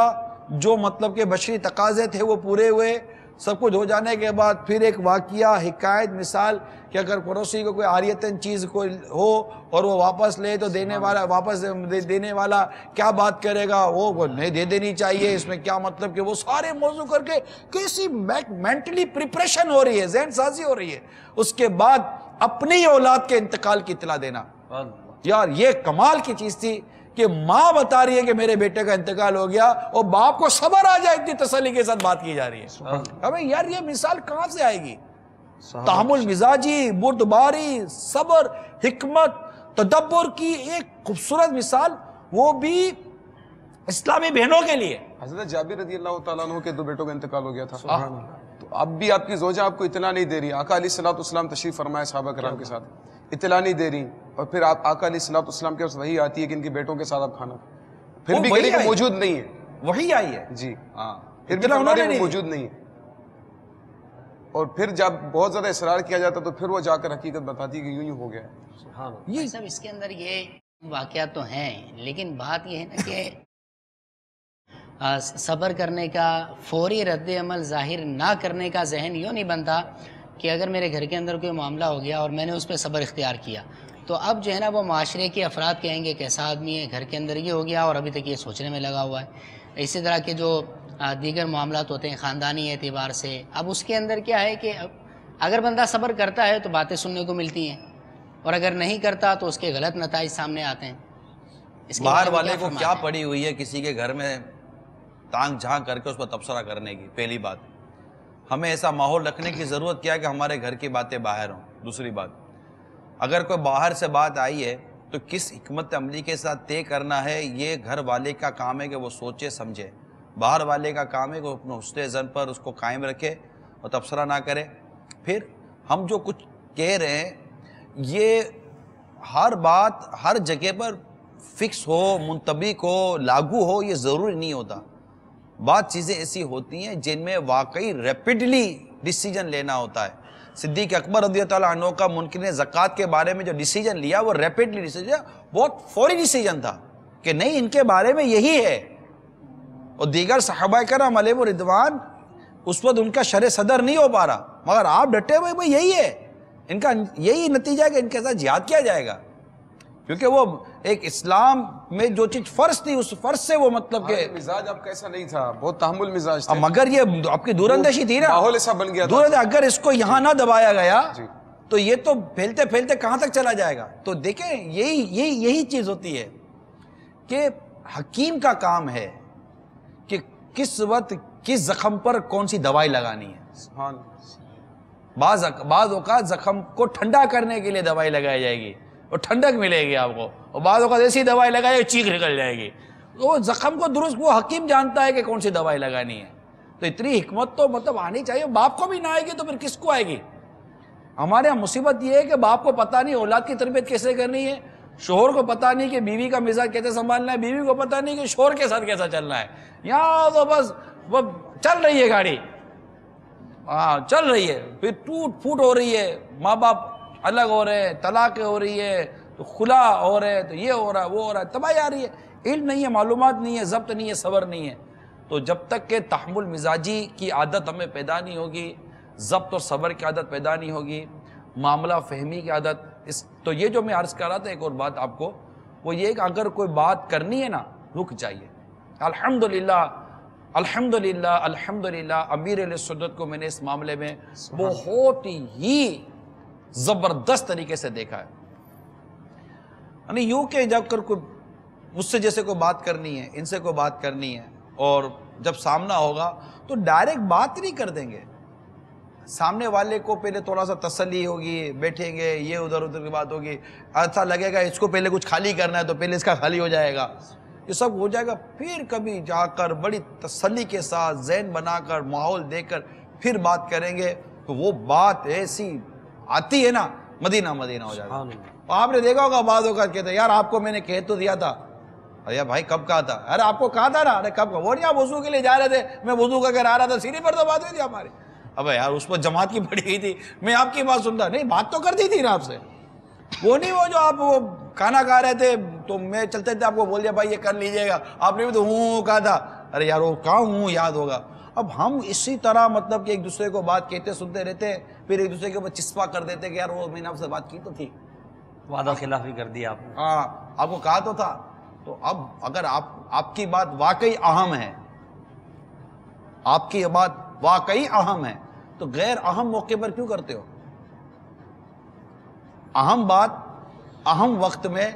جو مطلب کہ بشری تقاضے تھے وہ پورے ہوئے. سب کچھ ہو جانے کے بعد پھر ایک واقعہ, حکایت, مثال کہ اگر پڑوسی کو کوئی عاریتاً چیز کوئی ہو اور وہ واپس لے تو واپس دینے والا کیا بات کرے گا, وہ نہیں دے دینی چاہیے, اس میں کیا مطلب کہ وہ سارے موضوع کر کے کیسی مینٹلی پریپریشن ہو رہی ہے, ذہن سازی ہو رہی ہے. اس کے بعد اپنی اولاد کے انتقال کی اطلاع دینا. یار یہ کمال کی چیز تھی کہ ماں بتا رہی ہے کہ میرے بیٹے کا انتقال ہو گیا, اور باپ کو صبر آ جائے, اتنی تسلی کے ساتھ بات کی جا رہی ہے. ہمیں یار یہ مثال کہاں سے آئے گی؟ تحمل مزاجی, بردباری, صبر, حکمت, تدبر کی ایک خوبصورت مثال, وہ بھی اسلامی بہنوں کے لیے. حضرت جابر رضی اللہ تعالیٰ عنہ کے 2 بیٹوں کا انتقال ہو گیا تھا, تو اب بھی آپ کی زوجہ آپ کو اطلاع نہیں دے رہی. آقا علیہ الصلوۃ والسلام تشریف فرمائے صحابہ کرام کے ساتھ, اطلاع نہیں دے رہی, اور پھر آپ آقا علیہ الصلوۃ والسلام کے پاس وحی آتی ہے کہ ان کے بیٹوں کے ساتھ آپ کھانا, پھر بھی کہہ کہ موجود نہیں ہے, وہی آئی ہے جی ہاں, پھر بھی موجود نہیں ہے. اور پھر جب بہت زیادہ اصرار کیا جاتا تو پھر وہ جا کر حقیقت بتاتی کہ یوں ہی ہو گیا ہے. یہ سب اس کے اندر یہ واقعات تو ہیں, لیکن بات یہ ہے نا کہ صبر کرنے کا, فوری رد عمل ظاہر نہ کرنے کا ذہن یوں نہیں بنتا کہ اگر میرے گھر کے اندر کوئی معاملہ ہو گیا اور میں نے اس پہ صبر اختیار کیا تو اب جو ہے نا وہ معاشرے کے افراد کہیں گے کیسا آدمی ہے, گھر کے اندر یہ ہو گیا اور ابھی تک یہ سوچنے میں لگا ہوا ہے. اسی طرح کے جو دیگر معاملات ہوتے ہیں خاندانی اعتبار سے, اب اس کے اندر کیا ہے کہ اگر بندہ صبر کرتا ہے تو باتیں سننے کو ملتی ہیں, اور اگر نہیں کرتا تو اس کے غلط نتائج سامنے آتے ہیں. باہر والے کو کیا پڑی ہوئی ہے کسی کے گھر میں تانگ جھانک کر کے اس پر تبصرہ کرنے کی؟ پہلی بات, ہمیں ایسا ماحول رکھنے کی ضرورت کیا ہے کہ ہمارے گھر کی باتیں باہر ہوں. دوسری بات, اگر کوئی باہر سے بات آئی ہے تو کس حکمت عملی کے ساتھ طے کرنا ہے, یہ گھر والے کا کام ہے کہ وہ سوچے سمجھے. باہر والے کا کام ہے کہ وہ اپنے حسن ظن پر اس کو قائم رکھے اور تبصرہ نہ کرے. پھر ہم جو کچھ کہہ رہے ہیں یہ ہر بات ہر جگہ پر فکس ہو, منطبق ہو, لاگو ہو, یہ ضروری نہیں ہوتا. بعض چیزیں ایسی ہوتی ہیں جن میں واقعی ریپڈلی ڈیسیجن لینا ہوتا ہے. صدیق اکبر رضی اللہ عنہ کا منکرین زکوٰۃ کے بارے میں جو ڈیسیجن لیا وہ ریپڈلی ڈیسیجن, بہت فوری ڈیسیجن تھا کہ نہیں ان کے بارے میں یہی ہے. اور دیگر صحابہ کرام علیہ رضوان اس وقت ان کا شرح صدر نہیں ہو پا رہا, مگر آپ ڈٹے ہوئے بھائی یہی ہے, ان کا یہی نتیجہ ہے کہ ان کے ساتھ جہاد کیا جائے گا. کیونکہ وہ ایک اسلام میں جو چیز فرض تھی اس فرض سے وہ مطلب کہ مزاج اب کیسا نہیں تھا، بہت تحمل مزاج تھا، مگر یہ آپ کی دور اندیشی تھی نا، ماحول ایسا بن گیا دور اگر اس کو یہاں نہ دبایا گیا جی تو یہ تو پھیلتے پھیلتے کہاں تک چلا جائے گا. تو دیکھیں یہی چیز ہوتی ہے کہ حکیم کا کام ہے کہ کس وقت کس زخم پر کون سی دوائی لگانی ہے. سبحان بعض اوقات زخم کو ٹھنڈا کرنے کے لیے دوائی لگائی جائے گی اور ٹھنڈک ملے گی آپ کو، اور بعض اوقات ایسی دوائی لگائے گی چیخ نکل جائے گی. وہ زخم کو درست وہ حکیم جانتا ہے کہ کون سی دوائی لگانی ہے. تو اتنی حکمت تو مطلب آنی چاہیے. باپ کو بھی نہ آئے گی تو پھر کس کو آئے گی؟ ہمارے یہاں مصیبت یہ ہے کہ باپ کو پتہ نہیں اولاد کی تربیت کیسے کرنی ہے، شوہر کو پتہ نہیں کہ بیوی کا مزاج کیسے سنبھالنا ہے، بیوی کو پتہ نہیں کہ شوہر کے ساتھ کیسا چلنا ہے. یہاں تو بس وہ چل رہی ہے گاڑی، ہاں چل رہی ہے، پھر ٹوٹ پھوٹ ہو رہی ہے، ماں باپ الگ ہو رہے ہیں، طلاقیں ہو رہی ہے، تو خلا ہو رہے ہیں، تو یہ ہو رہا ہے وہ ہو رہا ہے، تباہی آ رہی ہے. علم نہیں ہے، معلومات نہیں ہے، ضبط نہیں ہے، صبر نہیں ہے. تو جب تک کہ تحمل مزاجی کی عادت ہمیں پیدا نہیں ہوگی، ضبط اور صبر کی عادت پیدا نہیں ہوگی، معاملہ فہمی کی عادت تو یہ جو میں عرض کر رہا تھا ایک اور بات آپ کو، وہ یہ کہ اگر کوئی بات کرنی ہے نا رک جائیے. الحمدللہ الحمدللہ الحمدللہ امیر علیہ سنت کو میں نے اس معاملے میں بہت ہی زبردست طریقے سے دیکھا ہے. یعنی یوں کہ جب کر کوئی مجھ سے جیسے کوئی بات کرنی ہے، ان سے کوئی بات کرنی ہے، اور جب سامنا ہوگا تو ڈائریکٹ بات نہیں کر دیں گے. سامنے والے کو پہلے تھوڑا سا تسلی ہوگی، بیٹھیں گے، یہ ادھر ادھر کی بات ہوگی، ایسا لگے گا اس کو پہلے کچھ خالی کرنا ہے تو پہلے اس کا خالی ہو جائے گا، یہ سب ہو جائے گا. پھر کبھی جا کر بڑی تسلی کے ساتھ ذہن بنا کر ماحول دے کر پھر بات کریں گے تو وہ بات ایسی آتی ہے نا مدینہ مدینہ ہو جائے گا. آپ نے دیکھا ہوگا بعض اوقات کہتے ہیں یار آپ کو میں نے کہہ تو دیا تھا. ارے بھائی کب کہا تھا؟ ارے آپ کو کہا تھا نا. ارے کب کہا؟ وہ نہیں آپ وضو کے لیے جا رہے تھے، میں وضو کر کے آ رہا تھا، سیڑھی پر تو بات ہوئی تھی ہماری. ابے یار اس پر جماعت کی پڑی گئی تھی، میں آپ کی بات سنتا نہیں، بات تو کرتی تھی نا آپ سے. وہ نہیں وہ جو آپ وہ کھانا کھا رہے تھے تو میں چلتے تھے آپ کو بول دیا بھائی یہ کر لیجئے گا، آپ نے بھی تو ہوں کہا تھا. ارے یار وہ کہاں ہوں یاد ہوگا. اب ہم اسی طرح مطلب کہ ایک دوسرے کو بات کہتے سنتے رہتے، پھر ایک دوسرے کے اوپر چسپا کر دیتے کہ یار وہ میں نے آپ سے بات کی تو تھی، وعدہ خلافی کر دی آپ نے. ہاں آپ کو کہا تو تھا. تو اب اگر آپ کی بات واقعی اہم ہے، آپ کی بات واقعی اہم ہے تو غیر اہم موقع پر کیوں کرتے ہو؟ اہم بات اہم وقت میں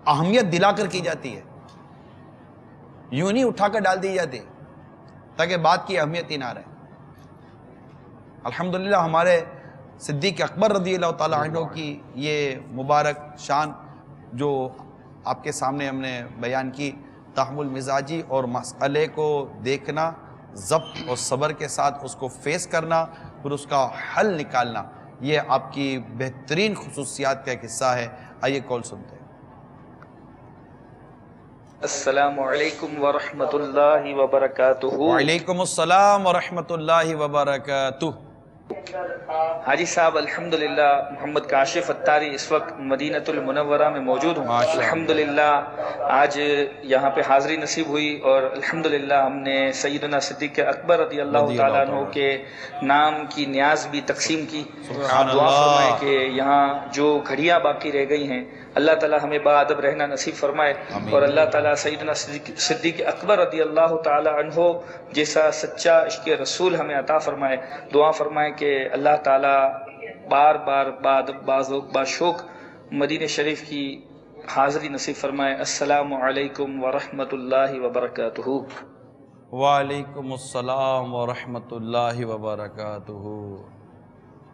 اہمیت دلا کر کی جاتی ہے، یوں نہیں اٹھا کر ڈال دی جاتی تاکہ بات کی اہمیت ہی نہ رہے. الحمدللہ ہمارے صدیق اکبر رضی اللہ تعالیٰ عنہ کی یہ مبارک شان جو آپ کے سامنے ہم نے بیان کی، تحمل مزاجی اور مسئلے کو دیکھنا، ضبط اور صبر کے ساتھ اس کو فیس کرنا، پھر اس کا حل نکالنا، یہ آپ کی بہترین خصوصیات کا ایک حصہ ہے. آئیے کال سنتے ہیں. السلام علیکم ورحمۃ اللہ وبرکاتہ. وعلیکم السلام ورحمۃ اللہ وبرکاتہ. حاجی صاحب الحمدللہ محمد کاشف اتاری اس وقت مدینۃ المنورہ میں موجود ہوں. الحمدللہ آج یہاں پہ حاضری نصیب ہوئی اور الحمدللہ ہم نے سیدنا صدیق اکبر رضی اللہ تعالیٰ عنہ کے نام کی نیاز بھی تقسیم کی. آپ دعا فرمائے کہ یہاں جو گھڑیاں باقی رہ گئی ہیں اللہ تعالیٰ ہمیں باادب رہنا نصیب فرمائے، اور اللہ تعالیٰ سیدنا صدیق اکبر رضی اللہ تعالیٰ عنہ جیسا سچا عشق رسول ہمیں عطا فرمائے. دعا فرمائے کہ اللہ تعالیٰ بار بار باشوق مدینہ شریف کی حاضری نصیب فرمائے. السلام علیکم ورحمۃ اللہ وبرکاتہ. وعلیکم السلام ورحمۃ اللہ وبرکاتہ.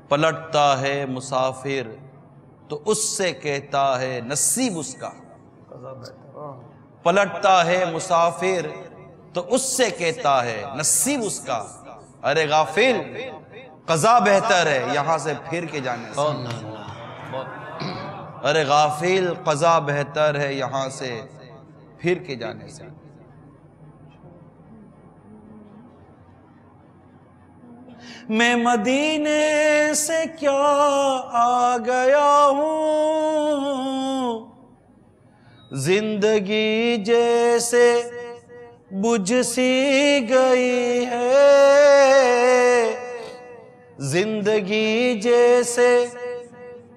پلٹتا ہے مسافر تو اس سے کہتا ہے نصیب اس کا. پلٹتا ہے مسافر تو اس سے کہتا ہے نصیب اس کا. ارے غافل قضا بہتر ہے یہاں سے پھر کے جانے سے. ارے غافل قضا بہتر ہے یہاں سے پھر کے جانے سے. میں مدینے سے کیا آ گیا ہوں، زندگی جیسے بجھ سی گئی ہے، زندگی جیسے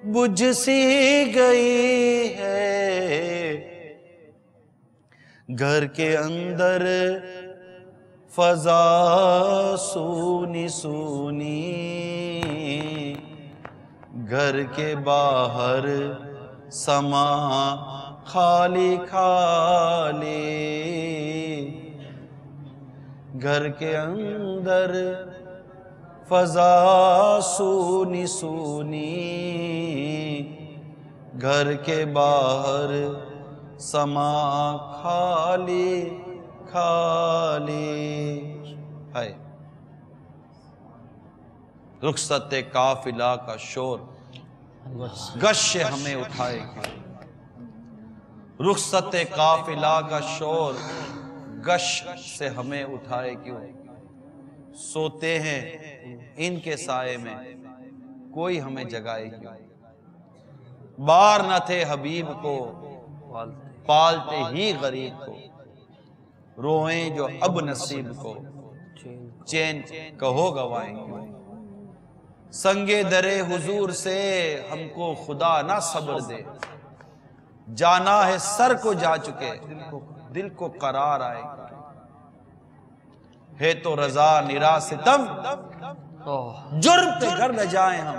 بجھ سی گئی ہے، گھر کے اندر فضا سونی سونی، گھر کے باہر سما خالی خالی، گھر کے اندر فضا سونی سونی، گھر کے باہر سما خالی خالی ہے۔ رخصت قافلہ کا شور گش ہمیں اٹھائے گی، رخصت قافلہ کا شور گش سے ہمیں اٹھائے کیوں، سوتے ہیں ان کے سائے میں کوئی ہمیں جگائے کیوں، بار نہ تھے حبیب کو پالتے ہی غریب کو، روئیں جو اب نصیب کو چین کہو گوائیں کیوں، سنگے درے حضور سے ہم کو خدا نہ صبر دے، جانا ہے سر کو جا چکے دل کو قرار آئے، ہے تو رضا نرا ستم جرم پہ گھر نہ جائیں ہم،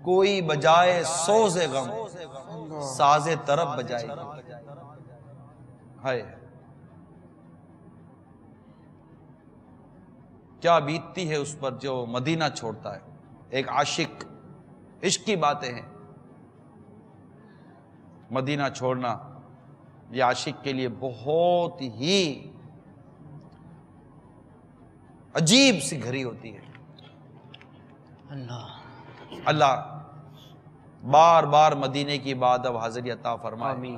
کوئی بجائے سوز غم ساز طرب بجائے ہے۔ کیا بیتتی ہے اس پر جو مدینہ چھوڑتا ہے، ایک عاشق، عشق کی باتیں ہیں، مدینہ چھوڑنا یہ عاشق کے لیے بہت ہی عجیب سی گھڑی ہوتی ہے۔ اللہ بار بار مدینے کی بات اب حاضری عطا فرمائے،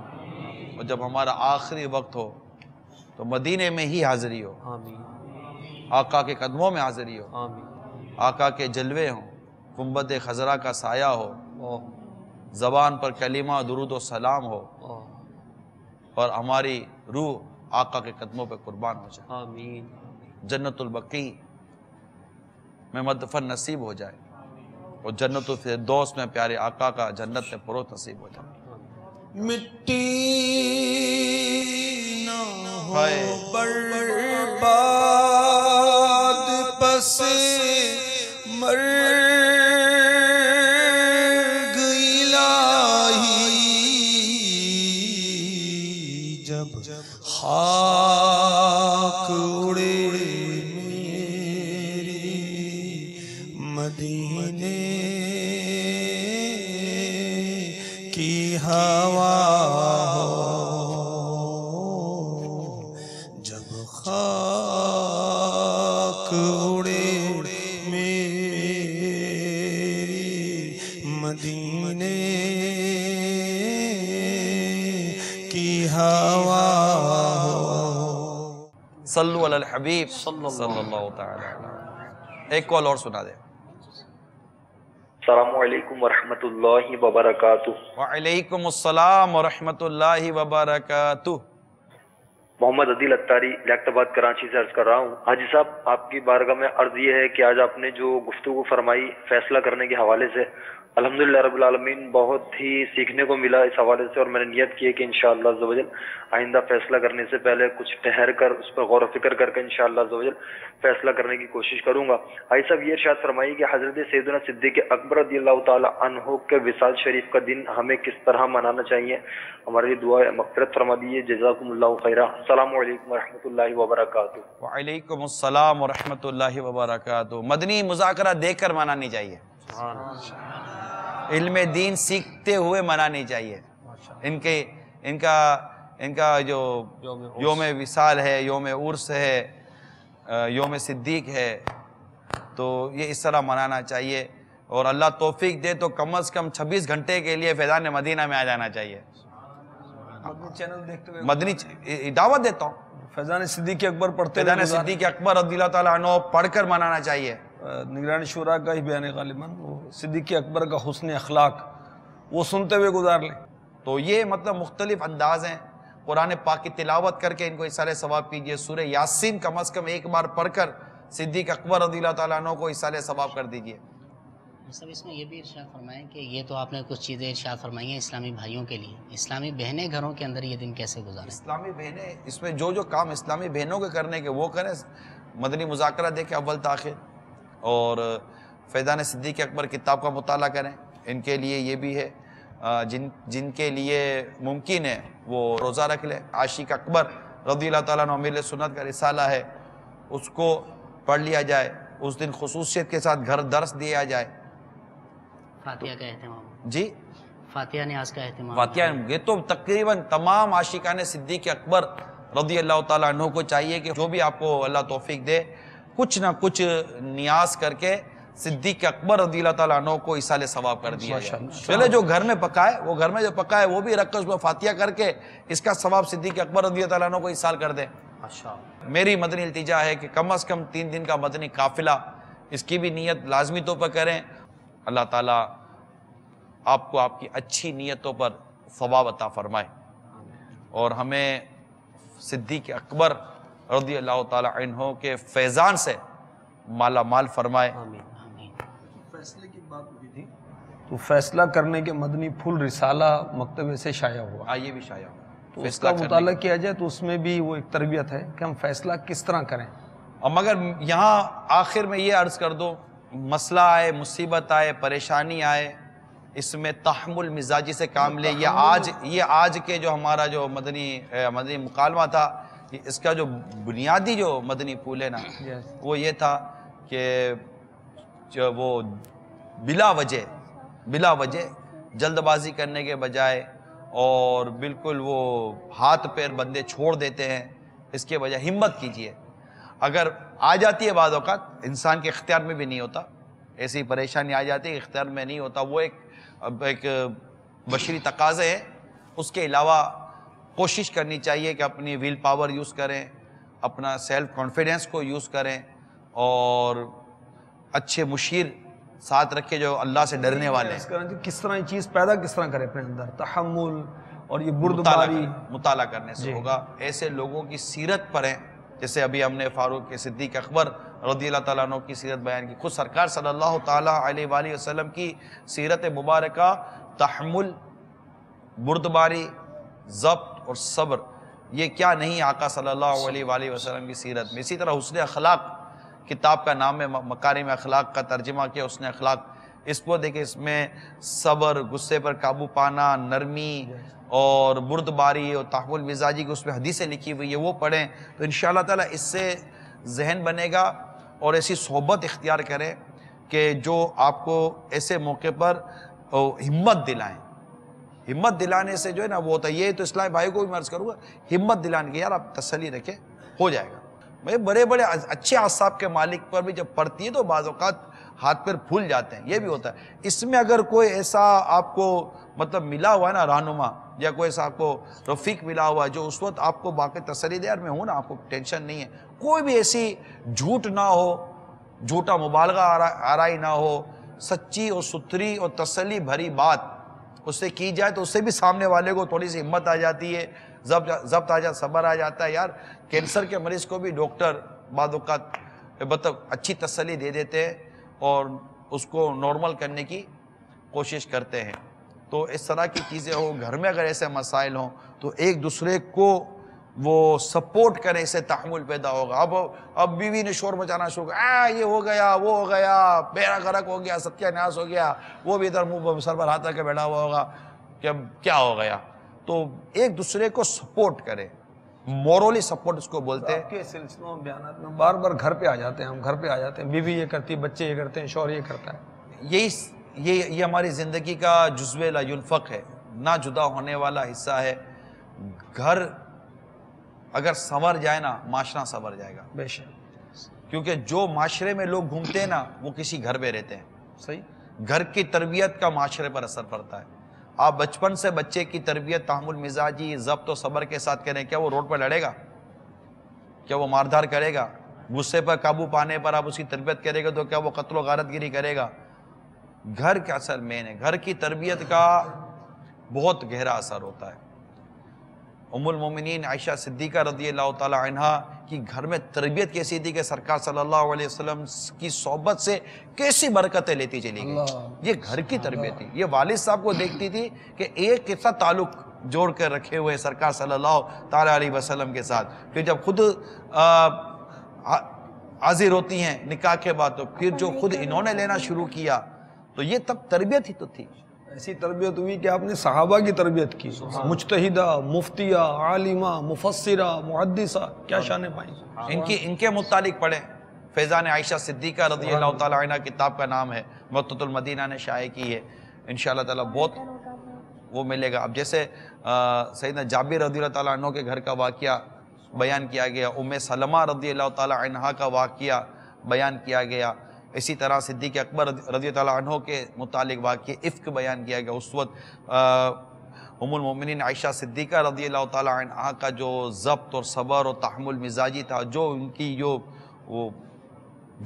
اور جب ہمارا آخری وقت ہو تو مدینے میں ہی حاضری ہو، آقا کے قدموں میں حاضری ہو، آقا کے جلوے ہوں، گنبد خضرا کا سایہ ہو، زبان پر کلمہ درود و سلام ہو، اور ہماری روح آقا کے قدموں پہ قربان ہو جائے، آمین، جنت البقیع میں مدفن نصیب ہو جائے، اور جنت الفردوس میں پیارے آقا کا جنت میں پروت نصیب ہو جائے۔ مٹی نہ ہو برباد پس مرگ الہی، جب خاک اڑے میری مدینے کی ہوا ہو، جب خاک اڑے میری مدینے کی ہوا ہو۔ صلو علی الحبیب صلی اللہ تعالی علیہ وسلم۔ ایک کال اور سنا دے۔ السلام علیکم ورحمۃ اللہ وبرکاتہ۔ وعلیکم السلام ورحمۃ اللہ وبرکاتہ۔ محمد عدیل اتاری لیاقت آباد کراچی سے عرض کر رہا ہوں۔ حاجی صاحب، آپ کی بارگاہ میں عرض یہ ہے کہ آج آپ نے جو گفتگو فرمائی فیصلہ کرنے کے حوالے سے، الحمدللہ رب العالمین بہت ہی سیکھنے کو ملا اس حوالے سے، اور میں نے نیت کی ہے کہ انشاءاللہ عز و جل آئندہ فیصلہ کرنے سے پہلے کچھ ٹھہر کر اس پر غور و فکر کر کے انشاءاللہ عز و جل فیصلہ کرنے کی کوشش کروں گا۔ حاجی صاحب، یہ ارشاد فرمائیے کہ حضرت سیدنا صدیق اکبر رضی اللہ تعالی عنہ کے وصال شریف کا دن ہمیں کس طرح منانا چاہیے؟ ہمارے لیے دعا مغفرت فرما دیجیے، جزاکم اللہ خیرہ۔ السلام علیکم ورحمۃ اللہ وبرکاتہ۔ وعلیکم السلام ورحمۃ اللہ وبرکاتہ۔ مدنی مذاکرہ دیکھ کر منانی چاہیے، علم دین سیکھتے ہوئے منانی چاہیے۔ ان کا جو یوم وصال ہے، یوم عرس ہے، یوم صدیق ہے، تو یہ اس طرح منانا چاہیے، اور اللہ توفیق دے تو کم از کم 26 گھنٹے کے لیے فیضان مدینہ میں آ جانا چاہیے۔ مدنی چینل دیکھتے ہوئے مدنی دعوت دیتا ہوں، فیضان صدیق اکبر پڑھتے ہوئے، فیضان صدیق اکبر رضی اللہ تعالیٰ عنہ پڑھ کر منانا چاہیے۔ نگران شورا کا ہی بیان ہے غالباً، وہ صدیق اکبر کا حسن اخلاق وہ سنتے ہوئے گزار لیں۔ تو یہ مطلب مختلف انداز ہیں، قرآن پاک کی تلاوت کر کے ان کو اِصال ثواب کیجئے، سورہ یاسین کم از کم ایک بار پڑھ کر صدیق اکبر رضی اللہ تعالیٰ عنہ کو اِصال ثواب کر دیجئے۔ سب اس میں یہ بھی ارشاد فرمائیں کہ یہ تو آپ نے کچھ چیزیں ارشاد فرمائی ہیں اسلامی بھائیوں کے لیے، اسلامی بہنیں گھروں کے اندر یہ دن کیسے گزاریں؟ اسلامی بہنیں اس میں جو کام اسلامی بہنوں کے کرنے کے وہ کریں، مدنی مذاکرہ دیکھیں اول تاخیر، اور فیضان صدیق اکبر کتاب کا مطالعہ کریں. ان کے لیے یہ بھی ہے، جن کے لیے ممکن ہے وہ روزہ رکھ لیں. عاشق اکبر رضی اللہ تعالیٰ عنہ امیر سنت کا رسالہ ہے، اس کو پڑھ لیا جائے. اس دن خصوصیت کے ساتھ گھر درس دیا جائے. فاتحہ کا اہتمام، جی فاتحہ نیاز کا اہتمام، فاتحہ. یہ تو تقریباً تمام عاشقان صدیق اکبر رضی اللہ تعالیٰ عنہ کو چاہیے کہ جو بھی آپ کو اللہ توفیق دے، کچھ نہ کچھ نیاز کر کے صدیق اکبر رضی اللہ تعالیٰ عنہ کو ایصال ثواب کر دیا جائے. چلے جو گھر میں پکائے، وہ گھر میں جو پکائے وہ بھی رکھ کر اس میں فاتحہ کر کے اس کا ثواب صدیق اکبر رضی اللہ تعالیٰ عنہ کو ایصال کر دیں. میری مدنی التجا ہے کہ کم از کم 3 دن کا مدنی قافلہ، اس کی بھی نیت لازمی طور پر کریں. اللہ تعالیٰ آپ کو آپ کی اچھی نیتوں پر ثواب عطا فرمائے، اور ہمیں صدیق اکبر رضی اللہ تعالیٰ عنہ کے فیضان سے مالا مال فرمائے. فیصلے کی بات ہوئی تھی، تو فیصلہ کرنے کے مدنی پھول رسالہ مکتبے سے شائع ہوا، یہ بھی شائع ہوا. تو اس کا مطالعہ کیا جائے تو اس میں بھی وہ ایک تربیت ہے کہ ہم فیصلہ کس طرح کریں. اور مگر یہاں آخر میں یہ عرض کر دو، مسئلہ آئے، مصیبت آئے، پریشانی آئے، اس میں تحمل مزاجی سے کام لے. یہ آج کے جو ہمارا جو مدنی مکالمہ تھا، اس کا جو بنیادی جو مدنی پھول ہے نا، وہ یہ تھا کہ وہ بلا وجہ جلد بازی کرنے کے بجائے اور بالکل وہ ہاتھ پیر بندے چھوڑ دیتے ہیں، اس کے بجائے ہمت کیجئے. اگر آ جاتی ہے بعض اوقات انسان کے اختیار میں بھی نہیں ہوتا، ایسی پریشانی آ جاتی ہے اختیار میں نہیں ہوتا، وہ ایک بشری تقاضے ہیں. اس کے علاوہ کوشش کرنی چاہیے کہ اپنی ویل پاور یوز کریں، اپنا سیلف کانفیڈنس کو یوز کریں، اور اچھے مشیر ساتھ رکھے جو اللہ سے ڈرنے والے ہیں. کس طرح یہ چیز پیدا کس طرح کرے اپنے اندر، تحمل اور یہ بردباری مطالعہ کرنے سے ہوگا. ایسے لوگوں کی سیرت پڑھیں، جیسے ابھی ہم نے فاروق صدیق اکبر رضی اللہ تعالیٰ عنہ کی سیرت بیان کی. خود سرکار صلی اللہ تعالیٰ علیہ وآلہ وسلم کی سیرت مبارکہ تحمل، بردباری، ضبط اور صبر، یہ کیا نہیں آقا صلی اللہ علیہ وآلہ وسلم کی سیرت میں. اسی طرح حسن اخلاق کتاب کا نام ہے، مکارم اخلاق کا ترجمہ کیا حسن اخلاق. اس کو دیکھیں، اس میں صبر، غصے پر قابو پانا، نرمی اور بردباری اور تحمل مزاجی کی اس میں حدیثیں لکھی ہوئی ہے، وہ پڑھیں تو انشاءاللہ تعالیٰ اس سے ذہن بنے گا. اور ایسی صحبت اختیار کریں کہ جو آپ کو ایسے موقع پر ہمت دلائیں. ہمت دلانے سے جو ہے نا وہ ہوتا ہے. یہ تو اسلامی بھائی کو بھی میں عرض کروں گا، ہمت دلانے کی، یار آپ تسلی رکھیں، ہو جائے گا. بڑے اچھے اعصاب کے مالک پر بھی جب پڑتی ہے تو بعض اوقات ہاتھ پیر پھول جاتے ہیں، یہ بھی ہوتا ہے. اس میں اگر کوئی ایسا آپ کو مطلب ملا ہوا ہے نا رہنما، یا کوئی ایسا آپ کو رفیق ملا ہوا ہے جو اس وقت آپ کو باقی تسلی دے، یار میں ہوں نا، آپ کو ٹینشن نہیں ہے. کوئی بھی ایسی جھوٹ نہ ہو، جھوٹا مبالغہ آرائی نہ ہو، سچی اور ستھری اور تسلی بھری بات اس سے کی جائے تو اس سے بھی سامنے والے کو تھوڑی سی ہمت آ جاتی ہے، ضبط آ جاتا، صبر آ جاتا ہے. یار کینسر کے مریض کو بھی ڈاکٹر بعض اوقات مطلب اچھی تسلی دے دیتے ہیں اور اس کو نارمل کرنے کی کوشش کرتے ہیں. تو اس طرح کی چیزیں ہو، گھر میں اگر ایسے مسائل ہوں تو ایک دوسرے کو وہ سپورٹ کریں، اس سے تحمل پیدا ہوگا. اب بیوی نے شور مچانا شروع کیا، یہ ہو گیا، وہ ہو گیا، بیڑا غرق ہو گیا، ستیہ ناس ہو گیا، وہ بھی ادھر منہ سر پر ہاتھ رکھ کے بیٹھا ہوا ہوگا کہ اب کیا ہو گیا. تو ایک دوسرے کو سپورٹ کریں، مورلی سپورٹ اس کو بولتے ہیں. آپ کے سلسلوں بیانات میں بار بار گھر پہ آ جاتے ہیں، ہم گھر پہ آ جاتے ہیں، بیوی یہ کرتی، بچے یہ کرتے ہیں، شوہر یہ کرتا ہے. یہ ہماری زندگی کا جزو لا ينفق ہے، نہ جدا ہونے والا حصہ ہے. گھر اگر سنور جائے نا، معاشرہ سنور جائے گا بے شک. کیونکہ جو معاشرے میں لوگ گھومتے ہیں نا وہ کسی گھر میں رہتے ہیں. صحیح. گھر کی تربیت کا معاشرے پر اثر پڑتا ہے. آپ بچپن سے بچے کی تربیت تحمل مزاجی، ضبط و صبر کے ساتھ کریں، کیا وہ روڈ پر لڑے گا؟ کیا وہ ماردھار کرے گا؟ غصے پر قابو پانے پر آپ اس کی تربیت کرے گا تو کیا وہ قتل و غارت گیری کرے گا؟ گھر کا اثر مین ہے. گھر کی تربیت کا بہت گہرا اثر ہوتا ہے. ام المومنین عائشہ صدیقہ رضی اللہ تعالی عنہا کی گھر میں تربیت کیسی تھی کہ سرکار صلی اللہ علیہ وسلم کی صحبت سے کیسی برکتیں لیتی چلی گئی. یہ گھر کی تربیت تھی. یہ والد صاحب کو دیکھتی تھی کہ ایک کیسا تعلق جوڑ کر رکھے ہوئے سرکار صلی اللہ تعالی علیہ وسلم کے ساتھ. پھر جب خود حاضر ہوتی ہیں نکاح کے بعد تو پھر جو خود انہوں نے لینا شروع کیا تو یہ تب تربیت ہی تو تھی. ایسی تربیت ہوئی کہ آپ نے صحابہ کی تربیت کی. مجتہدہ، مفتیہ، عالمہ، مفسرہ، محدثہ، کیا شانیں پائیں. ان کے متعلق پڑھیں. فیضان عائشہ صدیقہ رضی اللہ تعالی عنہ کتاب کا نام ہے، موطۃ المدینہ نے شائع کی ہے. انشاءاللہ تعالی بہت وہ ملے گا. اب جیسے سیدنا جابر رضی اللہ تعالیٰ عنہ کے گھر کا واقعہ بیان کیا گیا، ام سلمہ رضی اللہ تعالیٰ عنہ کا واقعہ بیان کیا گیا، اسی طرح صدیق اکبر رضی اللہ عنہ کے متعلق واقعہ افک بیان کیا گیا. اس وقت ام المومنین عائشہ صدیقہ رضی اللہ تعالیٰ عنہ کا جو ضبط اور صبر اور تحمل مزاجی تھا، جو ان کی جو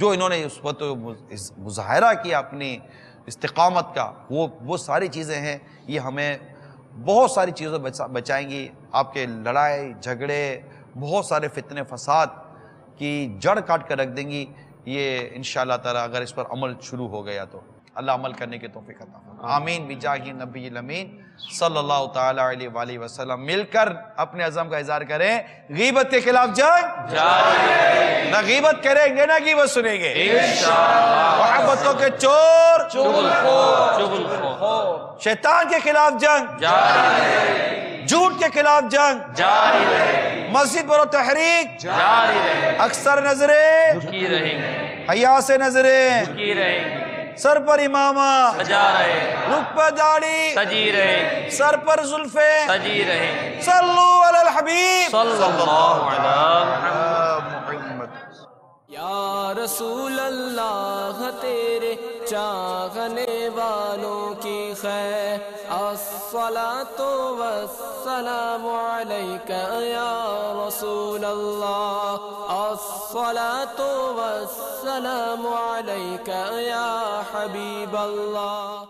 انہوں نے اس وقت مظاہرہ کیا اپنی استقامت کا، وہ ساری چیزیں ہیں. یہ ہمیں بہت ساری چیزیں بچائیں گی. آپ کے لڑائی جھگڑے، بہت سارے فتنے فساد کی جڑ کاٹ کر رکھ دیں گی. یہ انشاءاللہ تعالی اگر اس پر عمل شروع ہو گیا تو اللہ عمل کرنے کی توفیق عطا فرمائے. آمین بجاہ نبی الامین صلی اللہ تعالی علیہ وآلہ وسلم. مل کر اپنے عزم کا اظہار کریں، غیبت کے خلاف جنگ جاری، نہ غیبت کریں گے نہ غیبت سنیں گے انشاءاللہ. محبتوں کے چور چغل خور، شیطان کے خلاف جنگ جاری، جھوٹ کے خلاف جنگ جاری رہے، مسجد پر تحریک جاری رہے، اکثر نظریں جھکی رہیں گی، حیا سے نظریں جھکی رہیں گی، سر پر امامہ سجا رہے، رخ پر داڑھی سجی رہے، سر پر زلفیں سجی رہے. صلو علی الحبیب صلی اللہ علیہ محمد. یا رسول اللہ تیرے چاہنے والوں کی خیر، الصلاۃ والسلام علیک یا رسول اللہ، الصلاۃ والسلام علیک یا حبیب اللہ.